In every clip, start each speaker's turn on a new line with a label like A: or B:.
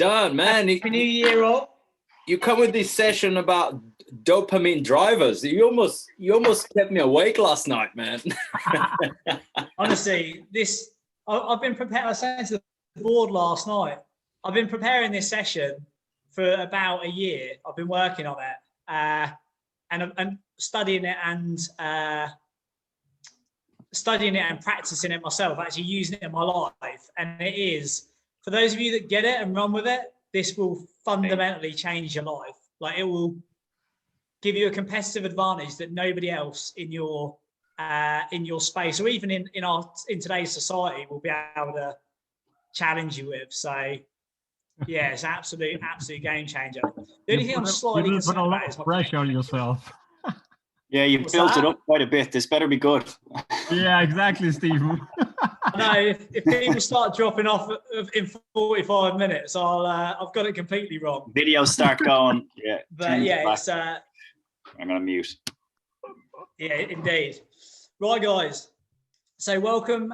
A: done, man.
B: Happy New Year, all.
A: You come with this session about dopamine drivers. You almost kept me awake last night, man.
B: Honestly, I've been preparing. I was saying to the board last night, I've been preparing this session for about a year. I've been working on it and studying it and practicing it myself, actually using it in my life. And it is, for those of you that get it and run with it, this will fundamentally change your life. Like, it will give you a competitive advantage that nobody else in your space, or even in today's society, will be able to challenge you with. So yeah, it's absolute game changer. The only thing I'm slightly concerned about is
C: pressure on yourself.
D: Yeah, you've built it up quite a bit. This better be good.
C: Yeah, exactly, Steve.
B: No, if people start dropping off in 45 minutes, I've got it completely wrong.
D: Videos start going. Yeah.
B: But yeah, it's
D: I'm gonna mute.
B: Yeah, indeed. Right, guys. So welcome.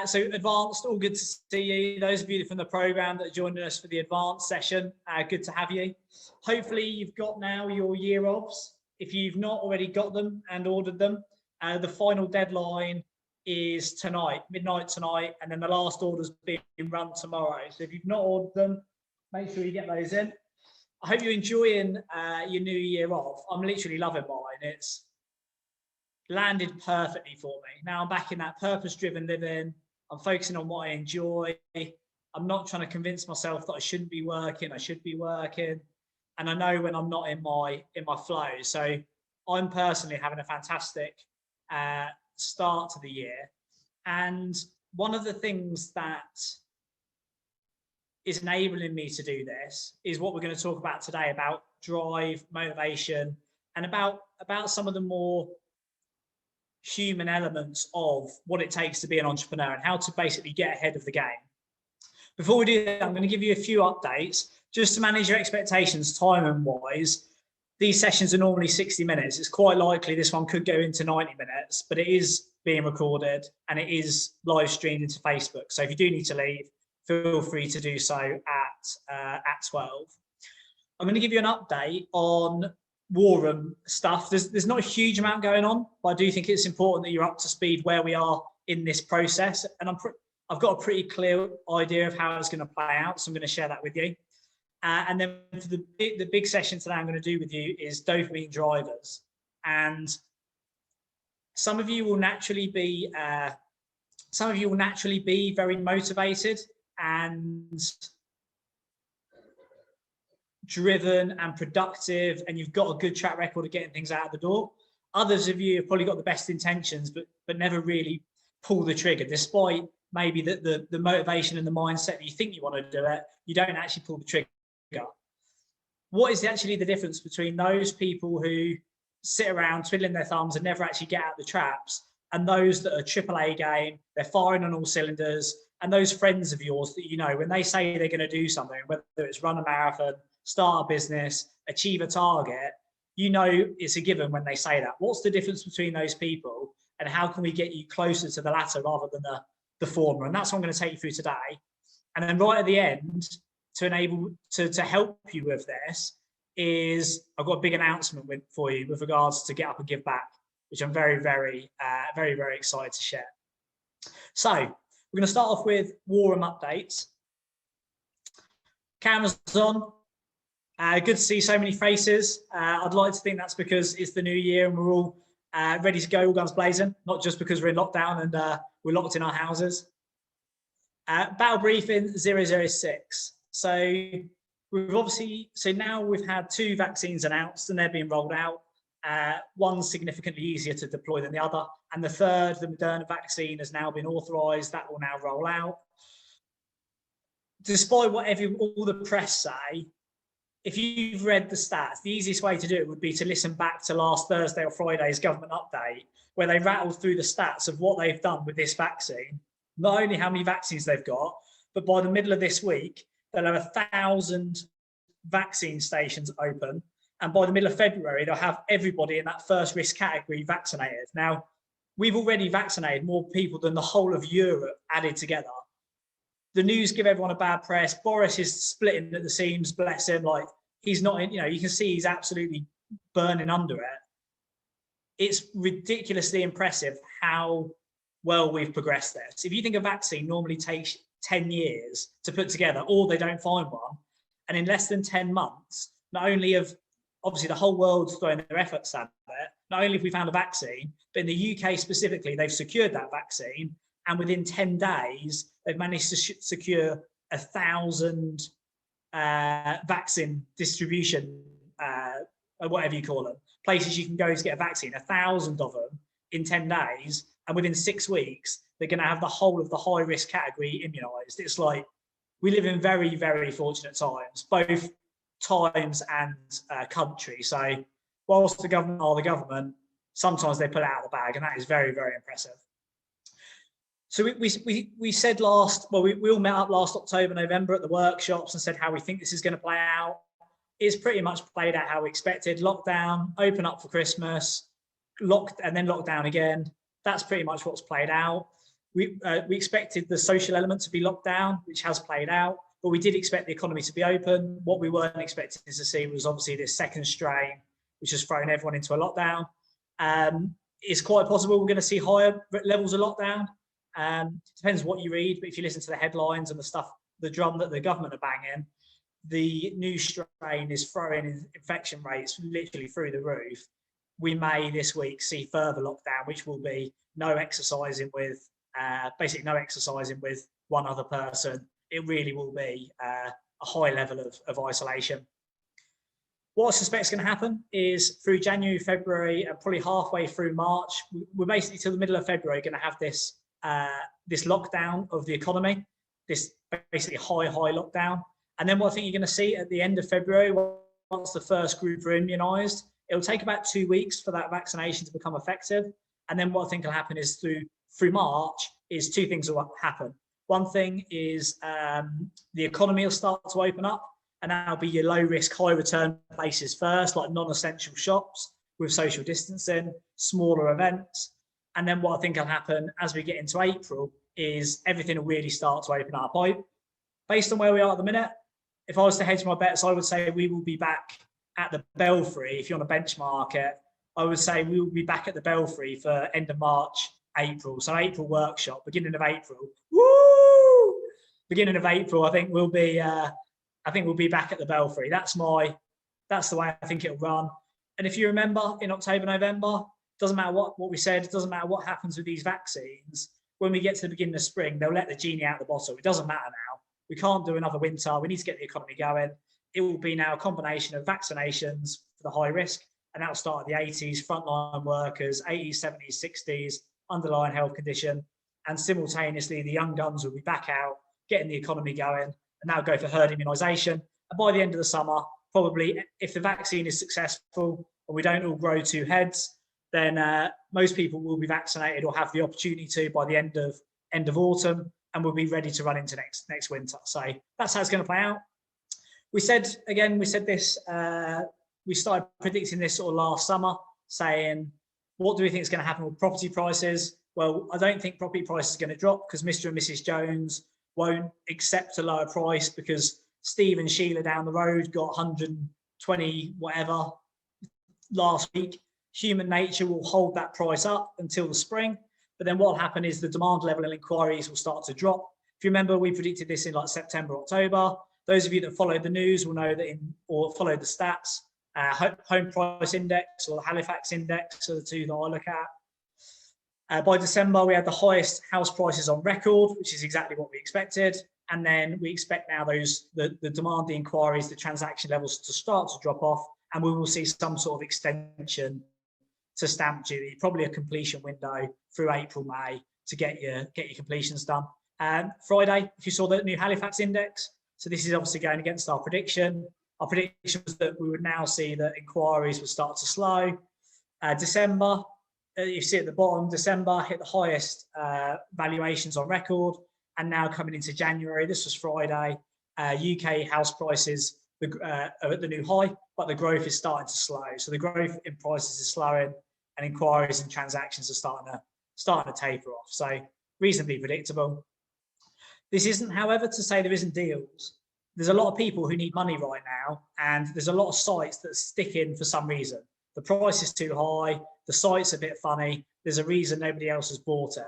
B: So advanced, all good to see you. Those of you from the program that are joining us for the advanced session, good to have you. Hopefully you've got now your year ofs. If you've not already got them and ordered them, the final deadline is tonight, midnight tonight, and then the last order's being run tomorrow. So if you've not ordered them, make sure you get those in. I hope you're enjoying your new year off. I'm literally loving mine. It's landed perfectly for me. Now I'm back in that purpose-driven living. I'm focusing on what I enjoy. I'm not trying to convince myself that I shouldn't be working. I should be working. And I know when I'm not in my flow. So I'm personally having a fantastic start to the year. And one of the things that is enabling me to do this is what we're going to talk about today, about drive, motivation, and about some of the more human elements of what it takes to be an entrepreneur and how to basically get ahead of the game. Before we do that, I'm going to give you a few updates just to manage your expectations timing wise. These sessions are normally 60 minutes. It's quite likely this one could go into 90 minutes, but it is being recorded and it is live streamed into Facebook. So if you do need to leave, feel free to do so at 12. I'm going to give you an update on war room stuff. There's not a huge amount going on, but I do think it's important that you're up to speed where we are in this process. And I've got a pretty clear idea of how it's going to play out, so I'm going to share that with you. And then for the big session today I'm going to do with you is dopamine drivers. And some of you will naturally be very motivated and driven and productive, and you've got a good track record of getting things out of the door. Others of you have probably got the best intentions, but never really pull the trigger, despite maybe the motivation and the mindset that you think you want to do it, you don't actually pull the trigger. What is actually the difference between those people who sit around twiddling their thumbs and never actually get out the traps, and those that are AAA game, they're firing on all cylinders, and those friends of yours that you know, when they say they're going to do something, whether it's run a marathon, start a business, achieve a target, you know it's a given when they say that. What's the difference between those people, and how can we get you closer to the latter rather than the former? And that's what I'm going to take you through today. And then right at the end, to help you with this, is I've got a big announcement for you with regards to Get Up and Give Back, which I'm very, very excited to share. So we're going to start off with war room updates. Cameras on. Good to see so many faces. I'd like to think that's because it's the new year and we're all ready to go, all guns blazing, not just because we're in lockdown and we're locked in our houses. Battle briefing 006. So now we've had 2 vaccines announced and they're being rolled out. One's significantly easier to deploy than the other, and the third, the Moderna vaccine, has now been authorised. That will now roll out. Despite what all the press say, if you've read the stats, the easiest way to do it would be to listen back to last Thursday or Friday's government update, where they rattled through the stats of what they've done with this vaccine, not only how many vaccines they've got, but by the middle of this week, they'll have 1,000 vaccine stations open. And by the middle of February, they'll have everybody in that first risk category vaccinated. Now, we've already vaccinated more people than the whole of Europe added together. the news give everyone a bad press. Boris is splitting at the seams, bless him. Like, he's not in, you can see he's absolutely burning under it. It's ridiculously impressive how well we've progressed there. So if you think a vaccine normally takes 10 years to put together, or they don't find one, and in less than 10 months, not only have obviously the whole world's thrown their efforts at it, not only have we found a vaccine, but in the UK specifically, they've secured that vaccine, and within 10 days, they've managed to secure 1,000 vaccine distribution, or whatever you call them, places you can go to get a vaccine, 1,000 of them in 10 days, and within 6 weeks, they're going to have the whole of the high-risk category immunised. It's like, we live in very, very fortunate times, both times and country. So whilst the government are the government, sometimes they pull it out of the bag, and that is very, very impressive. So we said we all met up last October, November at the workshops and said how we think this is going to play out. It's pretty much played out how we expected. Lockdown, open up for Christmas, and then lockdown again. That's pretty much what's played out. We expected the social element to be locked down, which has played out, but we did expect the economy to be open. What we weren't expecting to see was obviously this second strain, which has thrown everyone into a lockdown. It's quite possible we're going to see higher levels of lockdown. Depends what you read, but if you listen to the headlines and the stuff, the drum that the government are banging, the new strain is throwing infection rates literally through the roof. We may this week see further lockdown, which will be no exercising with, basically no exercising with one other person. It really will be a high level of isolation. What I suspect is going to happen is through January, February, and probably halfway through March, we're basically till the middle of February going to have this this lockdown of the economy, this basically high lockdown. And then what I think you're going to see at the end of February, once the first group are immunised, it'll take about 2 weeks for that vaccination to become effective. And then what I think will happen is through March is two things will happen. One thing is the economy will start to open up, and that'll be your low risk, high return places first, like non-essential shops with social distancing, smaller events. And then what I think will happen as we get into April is everything will really start to open up. Based on where we are at the minute, if I was to hedge my bets, I would say we will be back at the Belfry. If you want to benchmark it, I would say we will be back at the Belfry for end of March, April. So April workshop, beginning of April. Woo! Beginning of April, I think we'll be back at the Belfry. That's the way I think it'll run. And if you remember, in October, November, doesn't matter what we said, it doesn't matter what happens with these vaccines. When we get to the beginning of spring, they'll let the genie out of the bottle. It doesn't matter now. We can't do another winter. We need to get the economy going. It will be now a combination of vaccinations for the high risk, and that'll start at the 80s, frontline workers, 80s, 70s, 60s, underlying health condition, and simultaneously the young guns will be back out, getting the economy going, and that'll go for herd immunisation. And by the end of the summer, probably if the vaccine is successful and we don't all grow two heads, then most people will be vaccinated or have the opportunity to by the end of autumn, and we'll be ready to run into next winter. So that's how it's going to play out. We said this, we started predicting this sort of last summer, saying, what do we think is going to happen with property prices? Well, I don't think property prices are going to drop because Mr. and Mrs. Jones won't accept a lower price because Steve and Sheila down the road got 120 whatever last week. Human nature will hold that price up until the spring. But then what will happen is the demand level and inquiries will start to drop. If you remember, we predicted this in like September, October. Those of you that followed the news will know that or followed the stats, home price index or the Halifax index are the two that I look at. By December, we had the highest house prices on record, which is exactly what we expected. And then we expect now the demand, the inquiries, the transaction levels to start to drop off, and we will see some sort of extension to stamp duty, probably a completion window through April, May to get your completions done. Friday, if you saw the new Halifax index, so this is obviously going against our prediction. Our prediction was that we would now see that inquiries would start to slow. December, you see at the bottom, December hit the highest valuations on record, and now coming into January, this was Friday, UK house prices are at the new high, but the growth is starting to slow. So the growth in prices is slowing, and inquiries and transactions are starting to taper off. So reasonably predictable. This isn't, however, to say there isn't deals. There's a lot of people who need money right now, and there's a lot of sites that stick in for some reason. The price is too high, the site's a bit funny, there's a reason nobody else has bought it.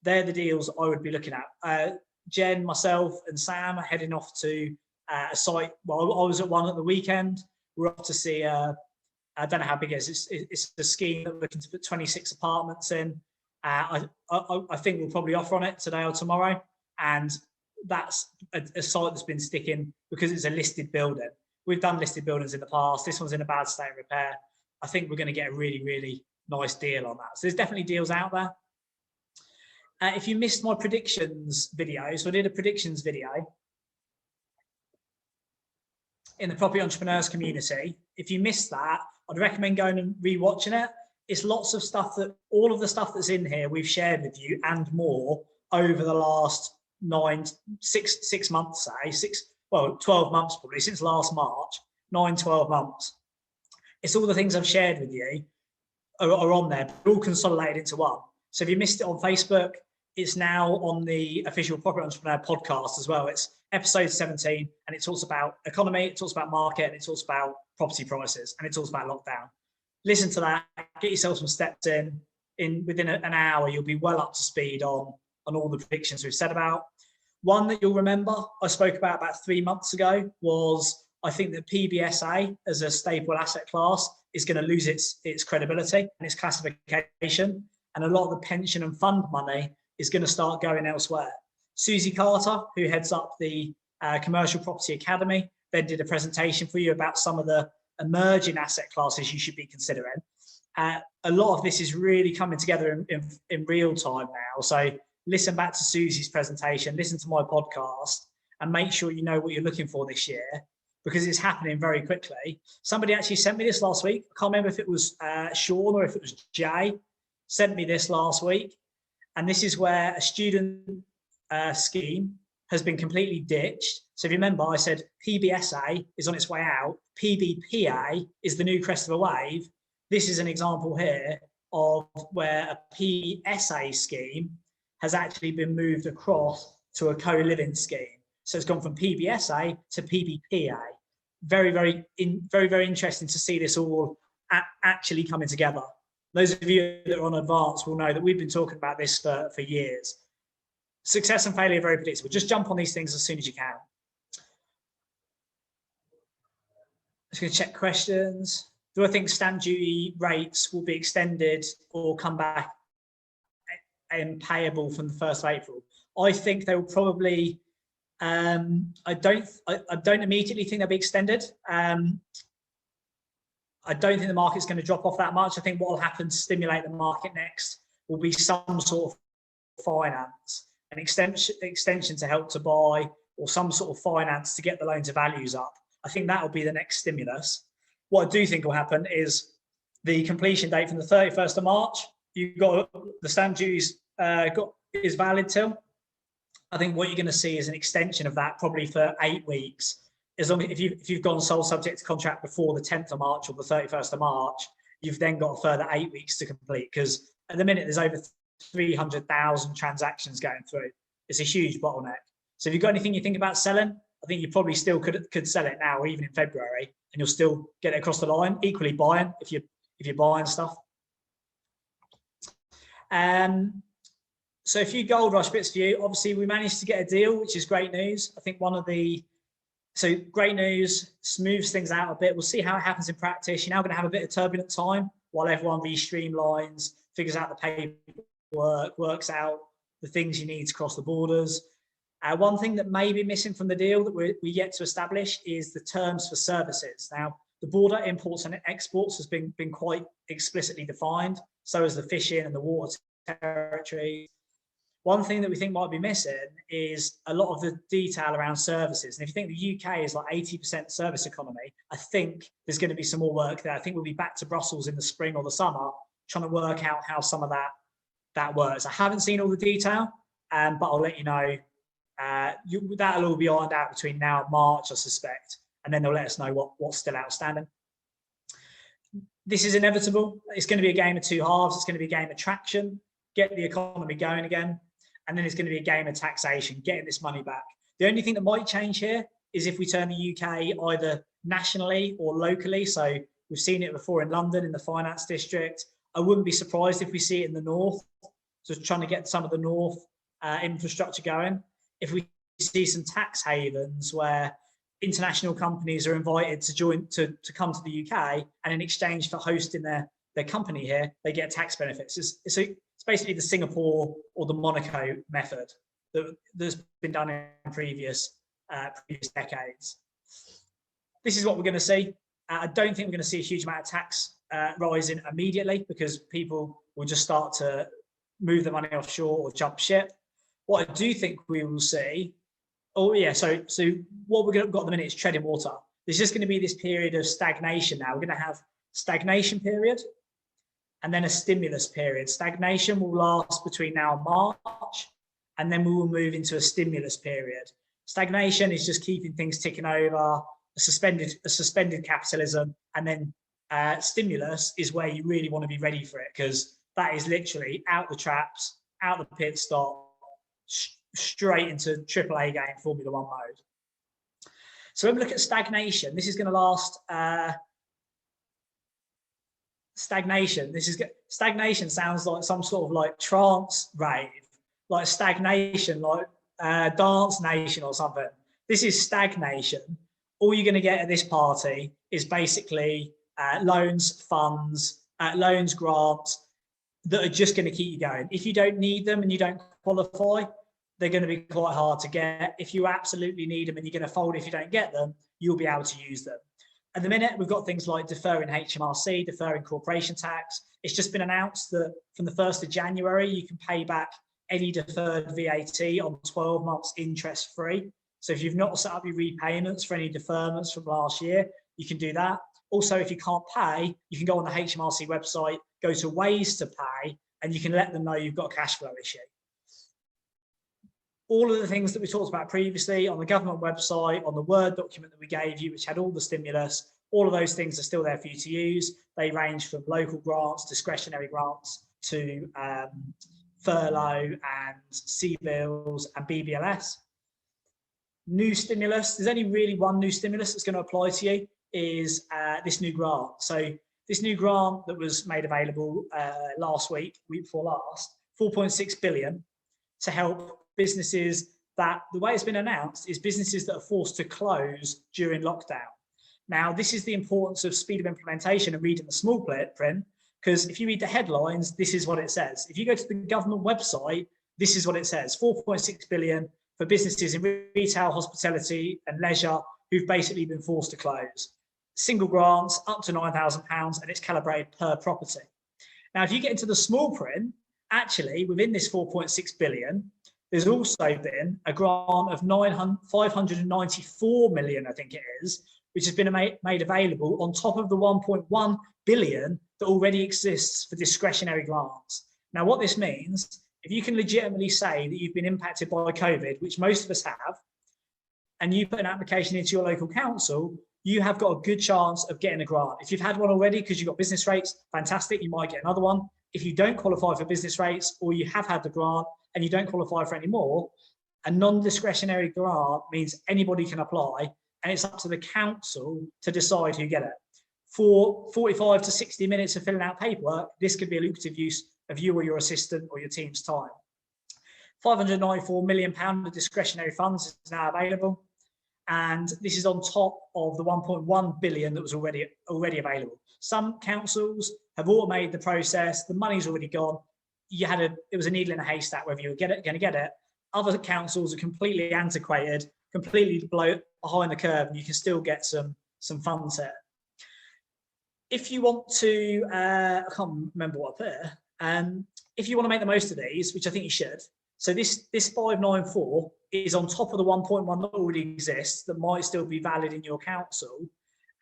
B: They're the deals I would be looking at. Jen, myself, and Sam are heading off to a site. Well, I was at one at the weekend. We're off to see, I don't know how big it is. It's a scheme that we're looking to put 26 apartments in. I think we'll probably offer on it today or tomorrow. And that's a site that's been sticking because it's a listed building. We've done listed buildings in the past. This one's in a bad state of repair. I think we're going to get a really, really nice deal on that. So there's definitely deals out there. If you missed my predictions video, so I did a predictions video in the property entrepreneurs community. If you missed that, I'd recommend going and rewatching it. It's lots of stuff that, all of the stuff that's in here, we've shared with you and more over the last 6 months, say 12 months probably, since last March, 12 months. It's all the things I've shared with you are on there, but all consolidated into one. So if you missed it on Facebook, it's now on the official Property Entrepreneur podcast as well. It's episode 17, and it talks about economy, it talks about market, and it talks about property prices, and it talks about lockdown. Listen to that, get yourself some steps in within an hour, you'll be well up to speed on all the predictions we've said about. One that you'll remember I spoke about 3 months ago was, I think that PBSA as a staple asset class is going to lose its credibility and its classification, and a lot of the pension and fund money is going to start going elsewhere. Susie Carter, who heads up the Commercial Property Academy, then did a presentation for you about some of the emerging asset classes you should be considering. A lot of this is really coming together in real time now. So listen back to Susie's presentation, listen to my podcast, and make sure you know what you're looking for this year, because it's happening very quickly. Somebody actually sent me this last week. I can't remember if it was Sean or if it was Jay, sent me this last week. And this is where a student scheme has been completely ditched. So if you remember, I said PBSA is on its way out. 𝗶𝗶𝗶𝘀 is the new crest of a wave. This is an example here of where a PSA scheme has actually been moved across to a co-living scheme. So it's gone from PBSA to 𝗶𝗶𝗶𝘶. Very, very interesting to see this all actually coming together. Those of you that are on advanced will know that we've been talking about this for years. Success and failure are very predictable. Just jump on these things as soon as you can. Just going to check questions. Do I think stamp duty rates will be extended or come back and payable from the 1st of April? I think they will probably, I don't immediately think they'll be extended. I don't think the market's going to drop off that much. I think what will happen to stimulate the market next will be some sort of finance, an extension to Help to Buy, or some sort of finance to get the loan to values up. I think that will be the next stimulus. What I do think will happen is the completion date from the 31st of March, you've got the stamp duties is valid till. I think what you're going to see is an extension of that, probably for 8 weeks. As long as if you've gone sole subject to contract before the 10th of March or the 31st of March, you've then got a further 8 weeks to complete, because at the minute there's over 300,000 transactions going through. It's a huge bottleneck. So if you've got anything you think about selling, I think you probably still could sell it now, or even in February, and you'll still get it across the line. Equally buying if you're buying stuff. So a few gold rush bits for you. Obviously, we managed to get a deal, which is great news. I think so great news, smooths things out a bit. We'll see how it happens in practice. You're now going to have a bit of turbulent time while everyone re-streamlines, figures out the paperwork, works out the things you need to cross the borders. One thing that may be missing from the deal that we're yet to establish is the terms for services. Now, the border imports and exports has been quite explicitly defined, so has the fishing and the water territory. One thing that we think might be missing is a lot of the detail around services. And if you think the UK is like 80% service economy, I think there's going to be some more work there. I think we'll be back to Brussels in the spring or the summer, trying to work out how some of that works. I haven't seen all the detail, but I'll let you know. That'll all be ironed out between now and March, I suspect, and then they'll let us know what's still outstanding. This is inevitable. It's going to be a game of two halves. It's going to be a game of traction, get the economy going again. and then it's going to be a game of taxation, getting this money back. The only thing that might change here is if we turn the UK either nationally or locally. So we've seen it before in London, in the finance district. I wouldn't be surprised if we see it in the north, so trying to get some of the north infrastructure going. If we see some tax havens where international companies are invited to join, to come to the UK, and in exchange for hosting their company here, they get tax benefits. It's basically the Singapore or the Monaco method that's been done in previous decades. This is what we're going to see. I don't think we're going to see a huge amount of tax rising immediately, because people will just start to move the money offshore or jump ship. What I do think we will see, so what we're got at the minute is treading water. There's just going to be this period of stagnation now. We're going to have stagnation period and then a stimulus period. Stagnation will last between now and March, and then we will move into a stimulus period. Stagnation is just keeping things ticking over, a suspended capitalism, and then stimulus is where you really want to be ready for it, because that is literally out the traps, out the pit stop, straight into 𝗘𝗶𝗀𝗹𝗹 game Formula 1 mode. So when we look at stagnation, this is going to last. Stagnation sounds like some sort of like trance rave, like stagnation, like dance nation or something. This is stagnation. All you're going to get at this party is basically loans, funds, loans, grants that are just going to keep you going. If you don't need them and you don't qualify, they're going to be quite hard to get. If you absolutely need them and you're going to fold if you don't get them, you'll be able to use them. At the minute, we've got things like deferring HMRC, deferring corporation tax. It's just been announced that from the 1st of January, you can pay back any deferred VAT on 12 months interest free. So if you've not set up your repayments for any deferments from last year, you can do that. Also, if you can't pay, you can go on the HMRC website, go to ways to pay, and you can let them know you've got a cash flow issue. All of the things that we talked about previously on the government website, on the Word document that we gave you, which had all the stimulus, all of those things are still there for you to use. They range from local grants, discretionary grants, to furlough and CBILS and BBLS. New stimulus, there's only really one new stimulus that's going to apply to you, is this new grant. So this new grant that was made available last week before last, 4.6 billion to help businesses that, the way it's been announced, is businesses that are forced to close during lockdown. Now, this is the importance of speed of implementation and reading the small print, because if you read the headlines, this is what it says. If you go to the government website, this is what it says: 4.6 billion for businesses in retail, hospitality and leisure who've basically been forced to close. Single grants up to £9,000, and it's calibrated per property. Now, if you get into the small print, actually within this 4.6 billion, there's also been a grant of 594 million, I think it is, which has been made available on top of the 1.1 billion that already exists for discretionary grants. Now, what this means, if you can legitimately say that you've been impacted by COVID, which most of us have, and you put an application into your local council, you have got a good chance of getting a grant. If you've had one already because you've got business rates, fantastic, you might get another one. If you don't qualify for business rates, or you have had the grant and you don't qualify for any more, a non-discretionary grant means anybody can apply, and it's up to the council to decide who get it. For 45 to 60 minutes of filling out paperwork, this could be a lucrative use of you or your assistant or your team's time. £594 million of discretionary funds is now available, and this is on top of the 1.1 billion that was already available. Some councils have automated the process. The money's already gone. It was a needle in a haystack whether you were going to get it. Other councils are completely antiquated, completely behind the curve, and you can still get some funds here. If you want to, I can't remember what I put here. If you want to make the most of these, which I think you should, so this 594 is on top of the 1.1 that already exists that might still be valid in your council,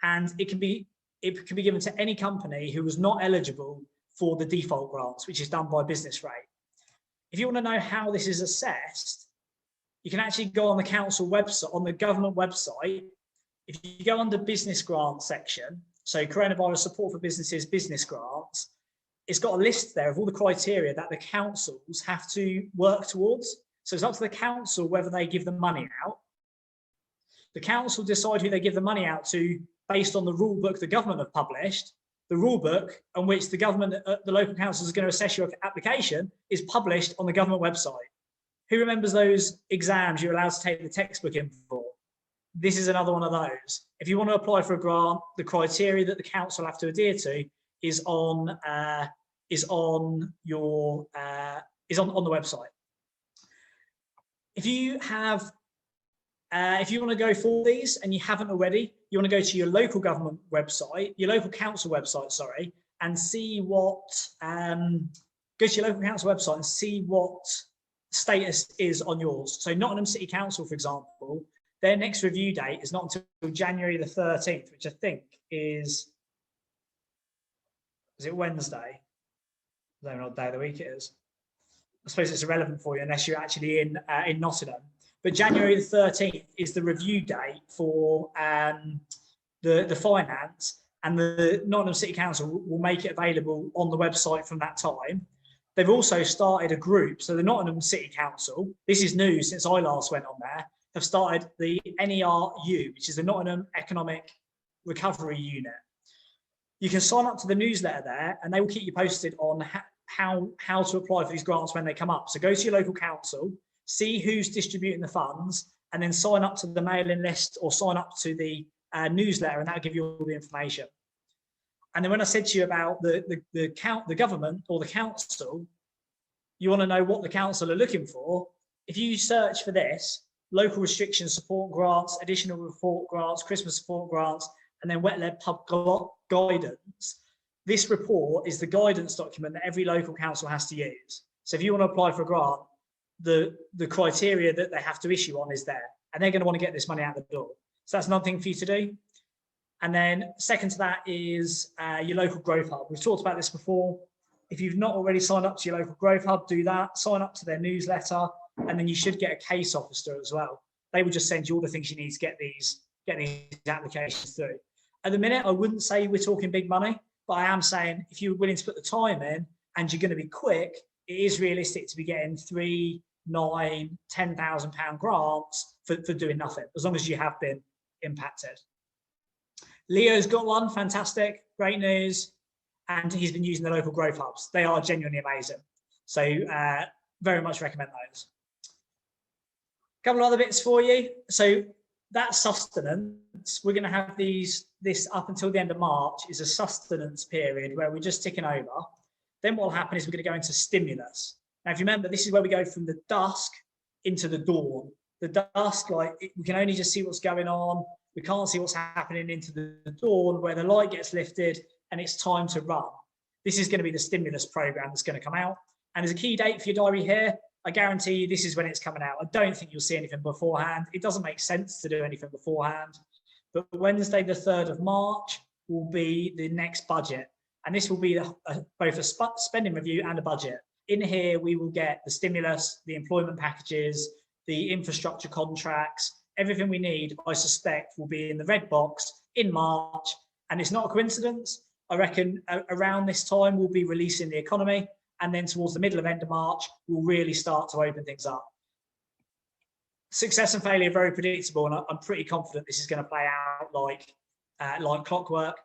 B: and it can be given to any company who was not eligible for the default grants, which is done by business rate. If you want to know how this is assessed, you can actually go on the council website, on the government website. If you go under business grants section, so coronavirus support for businesses, business grants, it's got a list there of all the criteria that the councils have to work towards. So it's up to the council whether they give the money out. The council decide who they give the money out to based on the rule book the government have published. The rule book on which the government, the local council is going to assess your application is published on the government website. Who remembers those exams you're allowed to take the textbook in for? This is another one of those. If you want to apply for a grant, the criteria that the council have to adhere to is on the website. If you have, if you want to go for these and you haven't already, you want to go to your local government website, your local council website, sorry, and see what, go to your local council website and see what status is on yours. So Nottingham City Council, for example, their next review date is not until January the 13th, which I think is it Wednesday? I don't know what day of the week it is. I suppose it's irrelevant for you unless you're actually in Nottingham. But January the 13th is the review date for the finance, and the Nottingham City Council will make it available on the website from that time. They've also started a group. So the Nottingham City Council, this is new since I last went on there, have started the NERU, which is the Nottingham Economic Recovery Unit. You can sign up to the newsletter there and they will keep you posted on how to apply for these grants when they come up. So go to your local council, see who's distributing the funds, and then sign up to the mailing list or sign up to the newsletter, and that'll give you all the information. And then when I said to you about the government or the council, you want to know what the council are looking for. If you search for this, local restriction support grants, additional report grants, Christmas support grants, and then wet-led pub guidance, this report is the guidance document that every local council has to use. So if you want to apply for a grant, the criteria that they have to issue on is there, and they're going to want to get this money out the door. So that's another thing for you to do. And then second to that is your local growth hub. We've talked about this before. If you've not already signed up to your local growth hub, do that. Sign up to their newsletter, and then you should get a case officer as well. They will just send you all the things you need to get these applications through. At the minute, I wouldn't say we're talking big money, but I am saying if you're willing to put the time in and you're going to be quick, it is realistic to be getting £3,000, £9,000, £10,000 grants for doing nothing, as long as you have been impacted. Leo's got one, fantastic, great news. And he's been using the local growth hubs. They are genuinely amazing. So very much recommend those. A couple of other bits for you. So that sustenance, we're going to have this up until the end of March is a sustenance period where we're just ticking over. Then what will happen is we're going to go into stimulus. Now, if you remember, this is where we go from the dusk into the dawn. The dusk, we can only just see what's going on. We can't see what's happening into the dawn where the light gets lifted and it's time to run. This is going to be the stimulus program that's going to come out. And there's a key date for your diary here. I guarantee you this is when it's coming out. I don't think you'll see anything beforehand. It doesn't make sense to do anything beforehand. But Wednesday, the 3rd of March will be the next budget. And this will be both a spending review and a budget. In here, we will get the stimulus, the employment packages, the infrastructure contracts, everything we need, I suspect, will be in the red box in March. And it's not a coincidence. I reckon around this time, we'll be releasing the economy. And then towards the middle of end of March, we'll really start to open things up. Success and failure are very predictable. And I'm pretty confident this is going to play out like clockwork.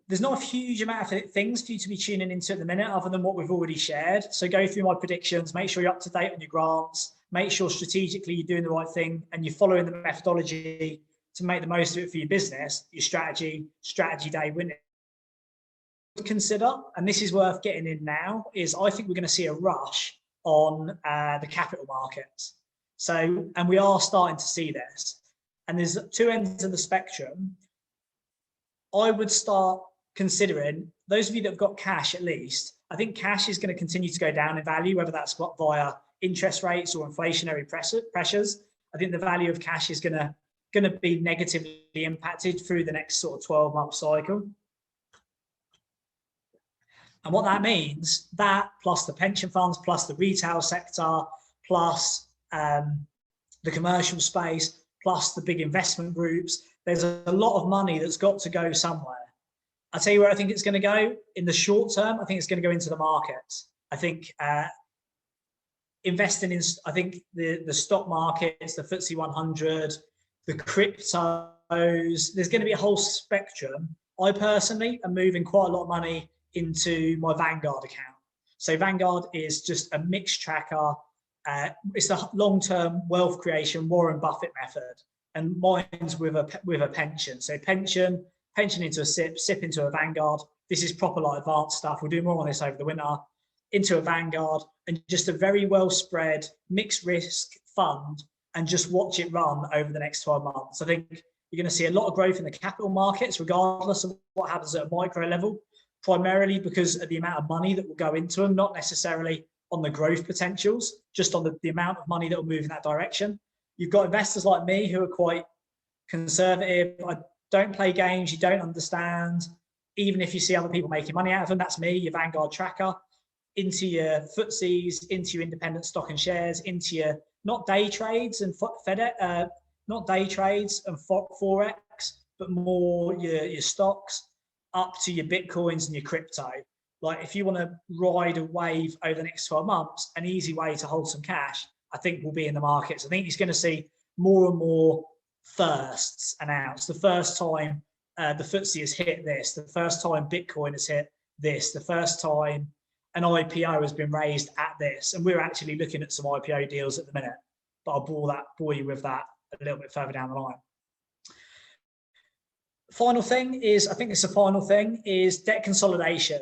B: There's not a huge amount of things for you to be tuning into at the minute other than what we've already shared. So go through my predictions, make sure you're up to date on your grants, make sure strategically you're doing the right thing and you're following the methodology to make the most of it for your business, your strategy day winning. Consider, and this is worth getting in now, is I think we're going to see a rush on the capital markets. So, and we are starting to see this. And there's two ends of the spectrum. I would start considering, those of you that have got cash at least, I think cash is going to continue to go down in value, whether that's via interest rates or inflationary pressures. I think the value of cash is going to be negatively impacted through the next sort of 12-month cycle. And what that means, that plus the pension funds, plus the retail sector, plus the commercial space, plus the big investment groups, there's a lot of money that's got to go somewhere. I'll tell you where I think it's going to go in the short term. I think it's going to go into the markets. I think investing in, I think the stock markets, the FTSE 100, the cryptos, there's going to be a whole spectrum. I personally am moving quite a lot of money into my Vanguard account. So Vanguard is just a mixed tracker. It's the long-term wealth creation Warren Buffett method, and mine's with a pension. So pension into a SIP into a Vanguard. This is proper like advanced stuff. We'll do more on this over the winter. Into a Vanguard, and just a very well spread mixed risk fund, and just watch it run over the next 12 months. I think you're going to see a lot of growth in the capital markets, regardless of what happens at a micro level, primarily because of the amount of money that will go into them, not necessarily on the growth potentials, just on the amount of money that will move in that direction. You've got investors like me who are quite conservative. I don't play games you don't understand. Even if you see other people making money out of them, that's me, your Vanguard tracker. Into your FTSEs, into your independent stock and shares, into your not day trades and not day trades and Forex, but more your stocks, up to your Bitcoins and your crypto. Like if you want to ride a wave over the next 12 months, an easy way to hold some cash, I think, will be in the markets. I think he's going to see more and more firsts announced. The first time the FTSE has hit this, the first time Bitcoin has hit this, the first time an IPO has been raised at this. And we're actually looking at some IPO deals at the minute, but I'll bore you with that a little bit further down the line. Final thing is, I think it's the final thing, is debt consolidation.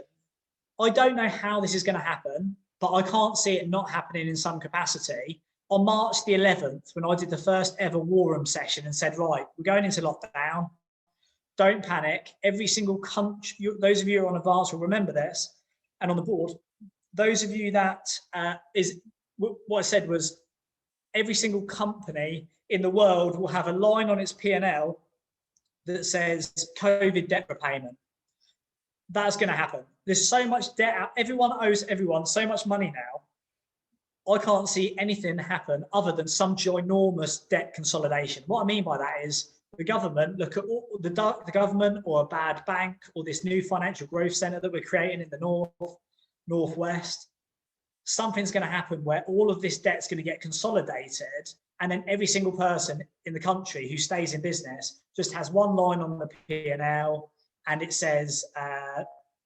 B: I don't know how this is going to happen, but I can't see it not happening in some capacity. On March the 11th, when I did the first ever 𝗁𝗶𝗀𝗶𝘀 session and said, right, we're going into lockdown, don't panic. Every single country, those of you who are on advance will remember this, and on the board, those of you that what I said was, every single company in the world will have a line on its P&L that says COVID debt repayment. That's going to happen. There's so much debt out. Everyone owes everyone so much money now. I can't see anything happen other than some ginormous debt consolidation. What I mean by that is the government look at the government or a bad bank or this new financial growth center that we're creating in the northwest. Something's going to happen where all of this debt's going to get consolidated, and then every single person in the country who stays in business just has one line on the P&L, and it says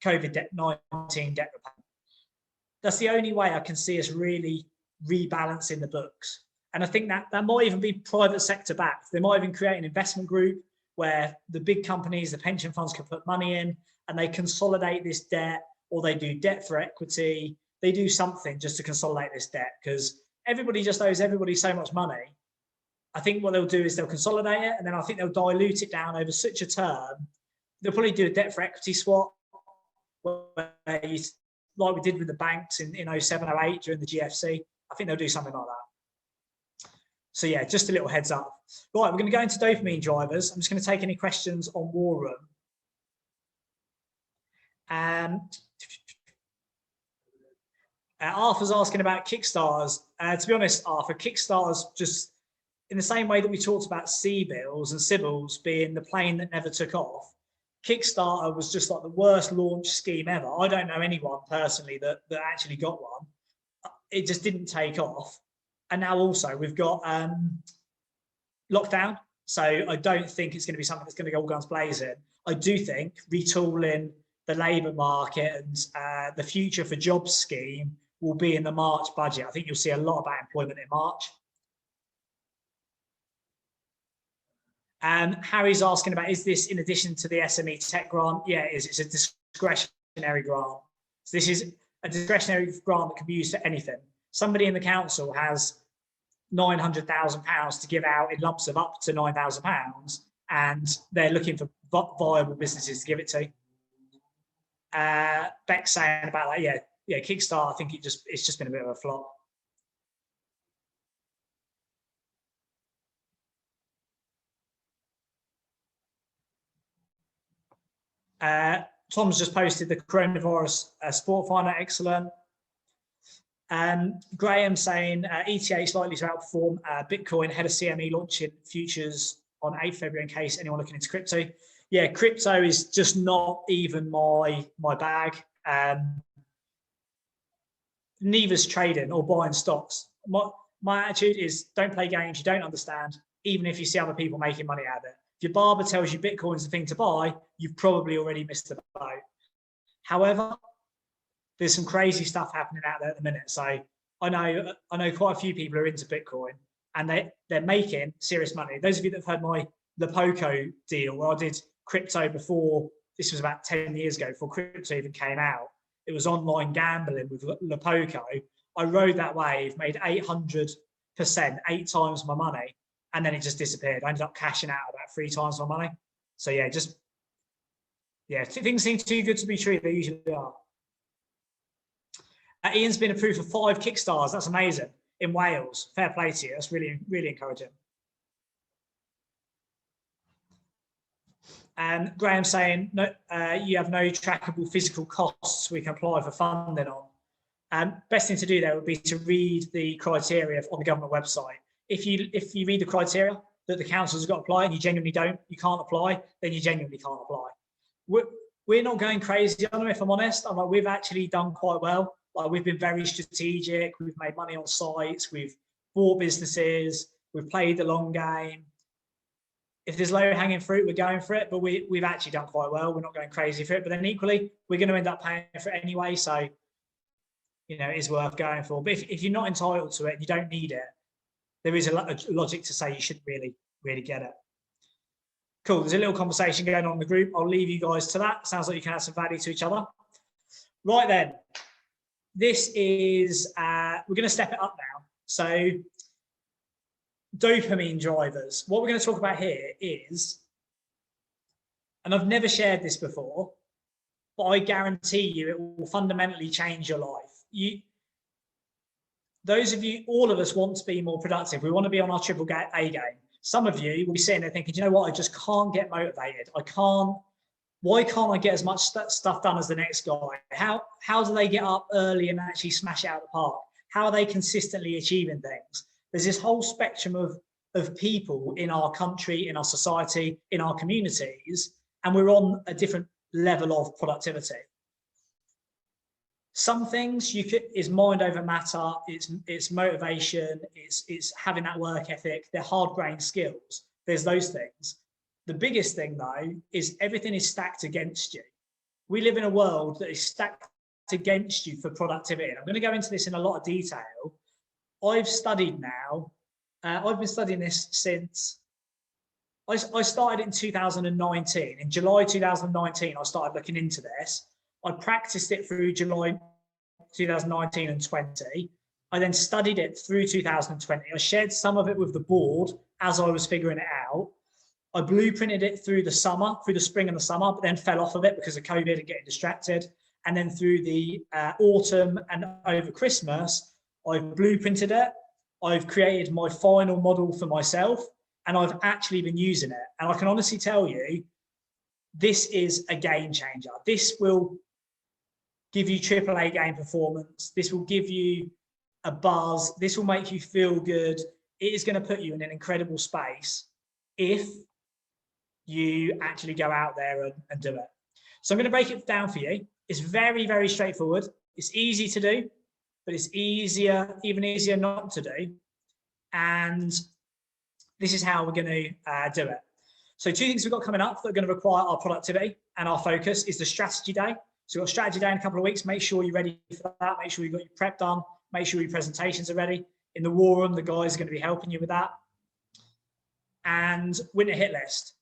B: COVID-19 debt repayment. That's the only way I can see us really rebalancing the books. And I think that might even be private sector backed. They might even create an investment group where the big companies, the pension funds, can put money in and they consolidate this debt, or they do debt for equity. They do something just to consolidate this debt, because everybody just owes everybody so much money. I think what they'll do is they'll consolidate it, and then I think they'll dilute it down over such a term. They'll probably do a debt for equity swap, where you, like we did with the banks in 07, 08 during the GFC. I think they'll do something like that. So yeah, just a little heads up. Right, we're going to go into dopamine drivers. I'm just going to take any questions on 𝗁𝗶𝗀𝗀. Arthur's asking about Kickstarters. To be honest, Arthur, Kickstarters, just in the same way that we talked about CBILS and CBILS being the plane that never took off, Kickstarter was just like the worst launch scheme ever. I don't know anyone personally that actually got one. It just didn't take off. And now also we've got lockdown. So I don't think it's going to be something that's going to go all guns blazing. I do think retooling the labour market and the future for jobs scheme will be in the March budget. I think you'll see a lot about employment in March. Harry's asking about, is this in addition to the SME tech grant? Yeah, it is. It's a discretionary grant. So this is a discretionary grant that can be used for anything. Somebody in the council has £900,000 to give out in lumps of up to £9,000, and they're looking for viable businesses to give it to. Beck's saying about that, yeah, Kickstarter, I think it's just been a bit of a flop. Tom's just posted the coronavirus sport finder, excellent. Graham saying ETH likely to outperform Bitcoin ahead of CME launching futures on 8th February in case anyone looking into crypto. yeah, crypto is just not even my bag. Neither's trading or buying stocks. My attitude is don't play games you don't understand, even if you see other people making money out of it. If your barber tells you Bitcoin's the thing to buy, you've probably already missed the boat. However, there's some crazy stuff happening out there at the minute. So I know quite a few people are into Bitcoin and they're making serious money. Those of you that have heard my 𝗘𝗶𝘀𝗶𝘀 deal, where I did crypto before, this was about 10 years ago, before crypto even came out. It was online gambling with 𝗘𝗶𝘀𝗶𝘀. I rode that wave, made 800%, 8 times my money, and then it just disappeared. I ended up cashing out about 3 times my money. So yeah, things seem too good to be true. They usually are. Ian's been approved for 5 Kickstarters. That's amazing. In Wales. Fair play to you. That's really, really encouraging. And Graham saying, no, you have no trackable physical costs we can apply for funding on. Best thing to do there would be to read the criteria on the government website. If you read the criteria that the council's got to apply and you genuinely you can't apply, then you genuinely can't apply. We're not going crazy on them, if I'm honest. I'm like, we've actually done quite well. Like, we've been very strategic. We've made money on sites. We've bought businesses. We've played the long game. If there's low hanging fruit, we're going for it, but we've actually done quite well. We're not going crazy for it, but then equally, we're going to end up paying for it anyway. So, you know, it's worth going for. But if you're not entitled to it, you don't need it, there is a logic to say you should really, really get it. Cool. There's a little conversation going on in the group. I'll leave you guys to that. Sounds like you can add some value to each other. Right then, this is, we're going to step it up now. So, dopamine drivers. What we're going to talk about here is, and I've never shared this before, but I guarantee you it will fundamentally change your life. Those of you, all of us want to be more productive. We want to be on our 𝗘𝗶𝗀𝗹 game. Some of you will be sitting there thinking, you know what, I just can't get motivated. Why can't I get as much stuff done as the next guy? How do they get up early and actually smash it out of the park? How are they consistently achieving things? There's this whole spectrum of people in our country, in our society, in our communities, and we're on a different level of productivity. Some things is mind over matter, it's motivation, it's having that work ethic, they're hard-brained skills. There's those things. The biggest thing though is everything is stacked against you. We live in a world that is stacked against you for productivity. And I'm going to go into this in a lot of detail. I've studied now, I've been studying this since, I started in 2019. In July 2019, I started looking into this. I practiced it through July 2019 and 20. I then studied it through 2020. I shared some of it with the board as I was figuring it out. I blueprinted it through the summer, through the spring and the summer, but then fell off of it because of COVID and getting distracted. And then through the autumn and over Christmas, I've blueprinted it. I've created my final model for myself, and I've actually been using it. And I can honestly tell you, this is a game changer. This will give you AAA game performance. This will give you a buzz. This will make you feel good. It is going to put you in an incredible space if you actually go out there and do it. So I'm going to break it down for you. It's very, very straightforward. It's easy to do, but it's even easier not to do. And this is how we're going to do it. So 2 things we've got coming up that are going to require our productivity and our focus is the strategy day. So we've got strategy day in a couple of weeks. Make sure you're ready for that. Make sure you've got your prep done. Make sure your presentations are ready. In the war room, the guys are going to be helping you with that. And winter hit list.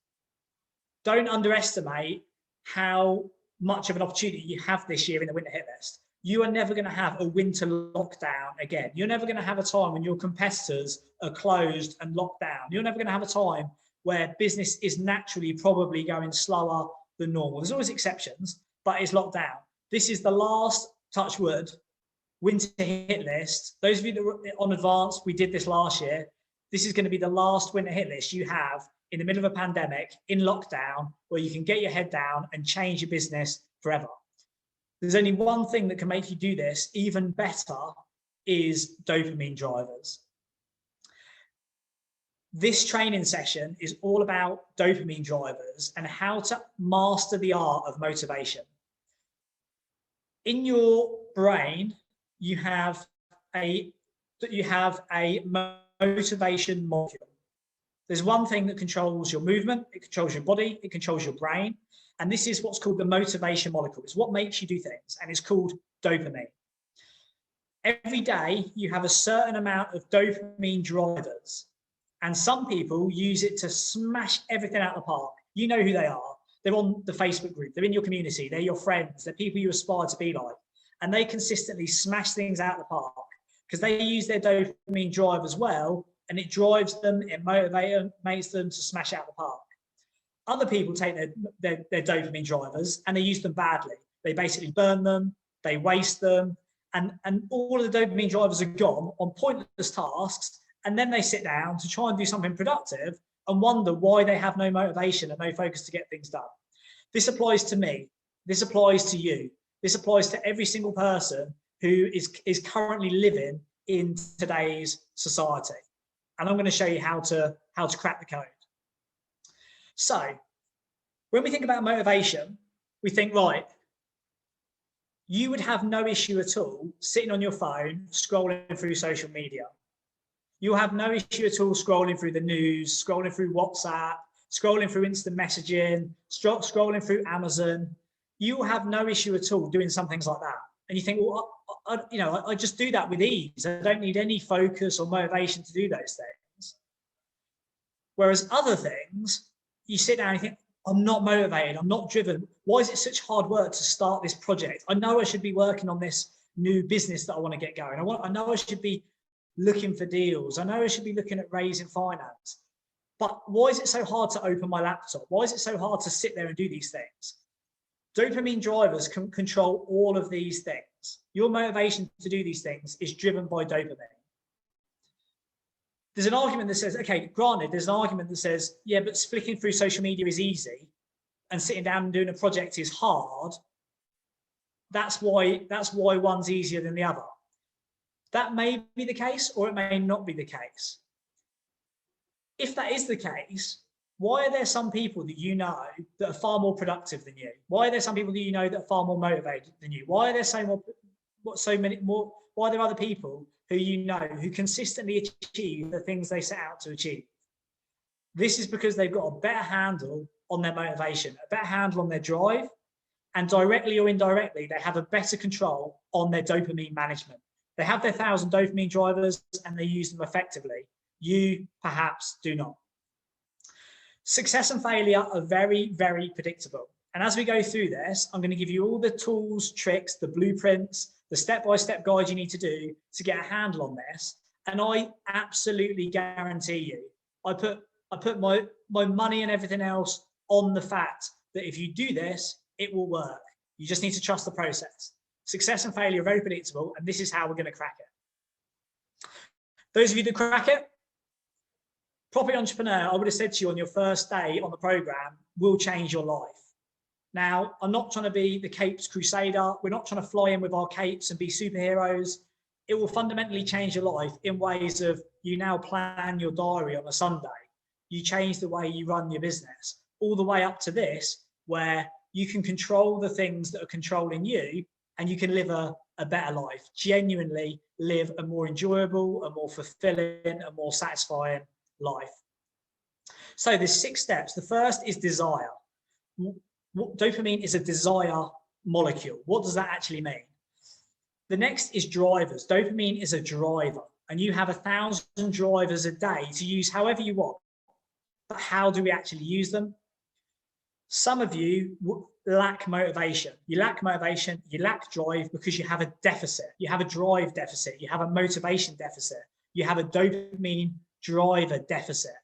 B: Don't underestimate how much of an opportunity you have this year in the winter hit list. You are never going to have a winter lockdown again. You're never going to have a time when your competitors are closed and locked down. You're never going to have a time where business is naturally probably going slower than normal. There's always exceptions, but it's locked down. This is the last, touch wood, winter hit list. Those of you that were on advanced, we did this last year. This is going to be the last winter hit list you have in the middle of a pandemic, in lockdown, where you can get your head down and change your business forever. There's only one thing that can make you do this even better is dopamine drivers. This training session is all about dopamine drivers and how to master the art of motivation. In your brain, you have a motivation molecule. There's one thing that controls your movement, it controls your body, it controls your brain, and this is what's called the motivation molecule. It's what makes you do things, and it's called dopamine. Every day, you have a certain amount of dopamine drivers, and some people use it to smash everything out of the park. You know who they are. They're on the Facebook group, they're in your community, they're your friends, they're people you aspire to be like, and they consistently smash things out of the park because they use their dopamine drive as well, and it drives them, it motivates them to smash out the park. Other people take their dopamine drivers and they use them badly. They basically burn them, they waste them, and all of the dopamine drivers are gone on pointless tasks, and then they sit down to try and do something productive and wonder why they have no motivation and no focus to get things done. This applies to me, this applies to you, this applies to every single person who is currently living in today's society. And I'm going to show you how to crack the code. So when we think about motivation, we think, right, you would have no issue at all sitting on your phone, scrolling through social media. You'll have no issue at all scrolling through the news, scrolling through WhatsApp, scrolling through instant messaging, scrolling through Amazon. You will have no issue at all doing some things like that. And you think, well, I just do that with ease. I don't need any focus or motivation to do those things. Whereas other things, you sit down and you think, I'm not motivated, I'm not driven. Why is it such hard work to start this project? I know I should be working on this new business that I want to get going. I know I should be looking for deals. I know I should be looking at raising finance. But why is it so hard to open my laptop? Why is it so hard to sit there and do these things? Dopamine drivers can control all of these things. Your motivation to do these things is driven by dopamine. There's an argument that says, okay, granted, there's an argument that says, yeah, but flicking through social media is easy and sitting down and doing a project is hard. That's why one's easier than the other. That may be the case, or it may not be the case. If that is the case, why are there some people that you know that are far more productive than you? Why are there some people that you know that are far more motivated than you? Why are there why are there other people who you know who consistently achieve the things they set out to achieve? This is because they've got a better handle on their motivation, a better handle on their drive, and directly or indirectly, they have a better control on their dopamine management. They have their 1,000 dopamine drivers and they use them effectively. You perhaps do not. Success and failure are very, very predictable. And as we go through this, I'm going to give you all the tools, tricks, the blueprints, the step-by-step guide you need to do to get a handle on this. And I absolutely guarantee you, I put my money and everything else on the fact that if you do this, it will work. You just need to trust the process. Success and failure are very predictable, and this is how we're going to crack it. Those of you that crack it, Property Entrepreneur, I would have said to you on your first day on the program, will change your life. Now, I'm not trying to be the 𝗘𝗶𝗀𝗃. We're not trying to fly in with our capes and be superheroes. It will fundamentally change your life in ways of you now plan your diary on a Sunday. You change the way you run your business, all the way up to this, where you can control the things that are controlling you and you can live a better life, genuinely live a more enjoyable, a more fulfilling, a more satisfying life. So there's 6 steps. The first is desire. Dopamine is a desire molecule. What does that actually mean? The next is drivers. Dopamine is a driver, and you have 1,000 drivers a day to use however you want. But how do we actually use them? Some of you lack motivation. You lack motivation, you lack drive because you have a deficit. You have a drive deficit. You have a motivation deficit. You have a dopamine driver deficit.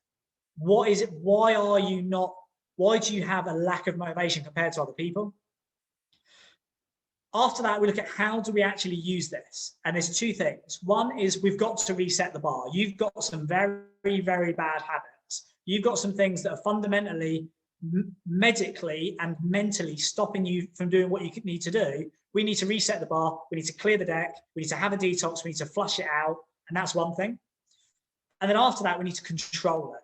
B: What is it? Why do you have a lack of motivation compared to other people? After that, we look at how do we actually use this? And there's 2 things. One is we've got to reset the bar. You've got some very, very bad habits. You've got some things that are fundamentally, medically and mentally stopping you from doing what you need to do. We need to reset the bar. We need to clear the deck. We need to have a detox. We need to flush it out. And that's one thing. And then after that, we need to control it.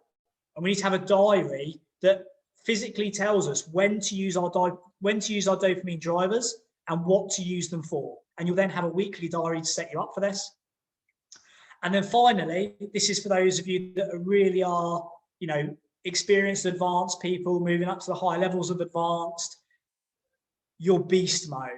B: And we need to have a diary that physically tells us when to use our dopamine drivers and what to use them for. And you'll then have a weekly diary to set you up for this. And then finally, this is for those of you that really are, you know, experienced advanced people moving up to the higher levels of advanced, your beast mode.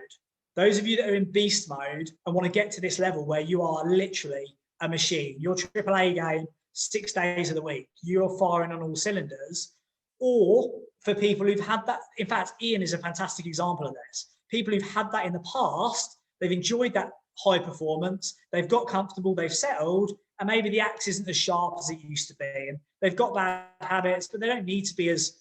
B: Those of you that are in beast mode and want to get to this level where you are literally a machine, your AAA game, 6 days of the week, you're firing on all cylinders. Or for people who've had that, in fact, Ian is a fantastic example of this. People who've had that in the past, they've enjoyed that high performance, they've got comfortable, they've settled, and maybe the axe isn't as sharp as it used to be. And they've got bad habits, but they don't need to be as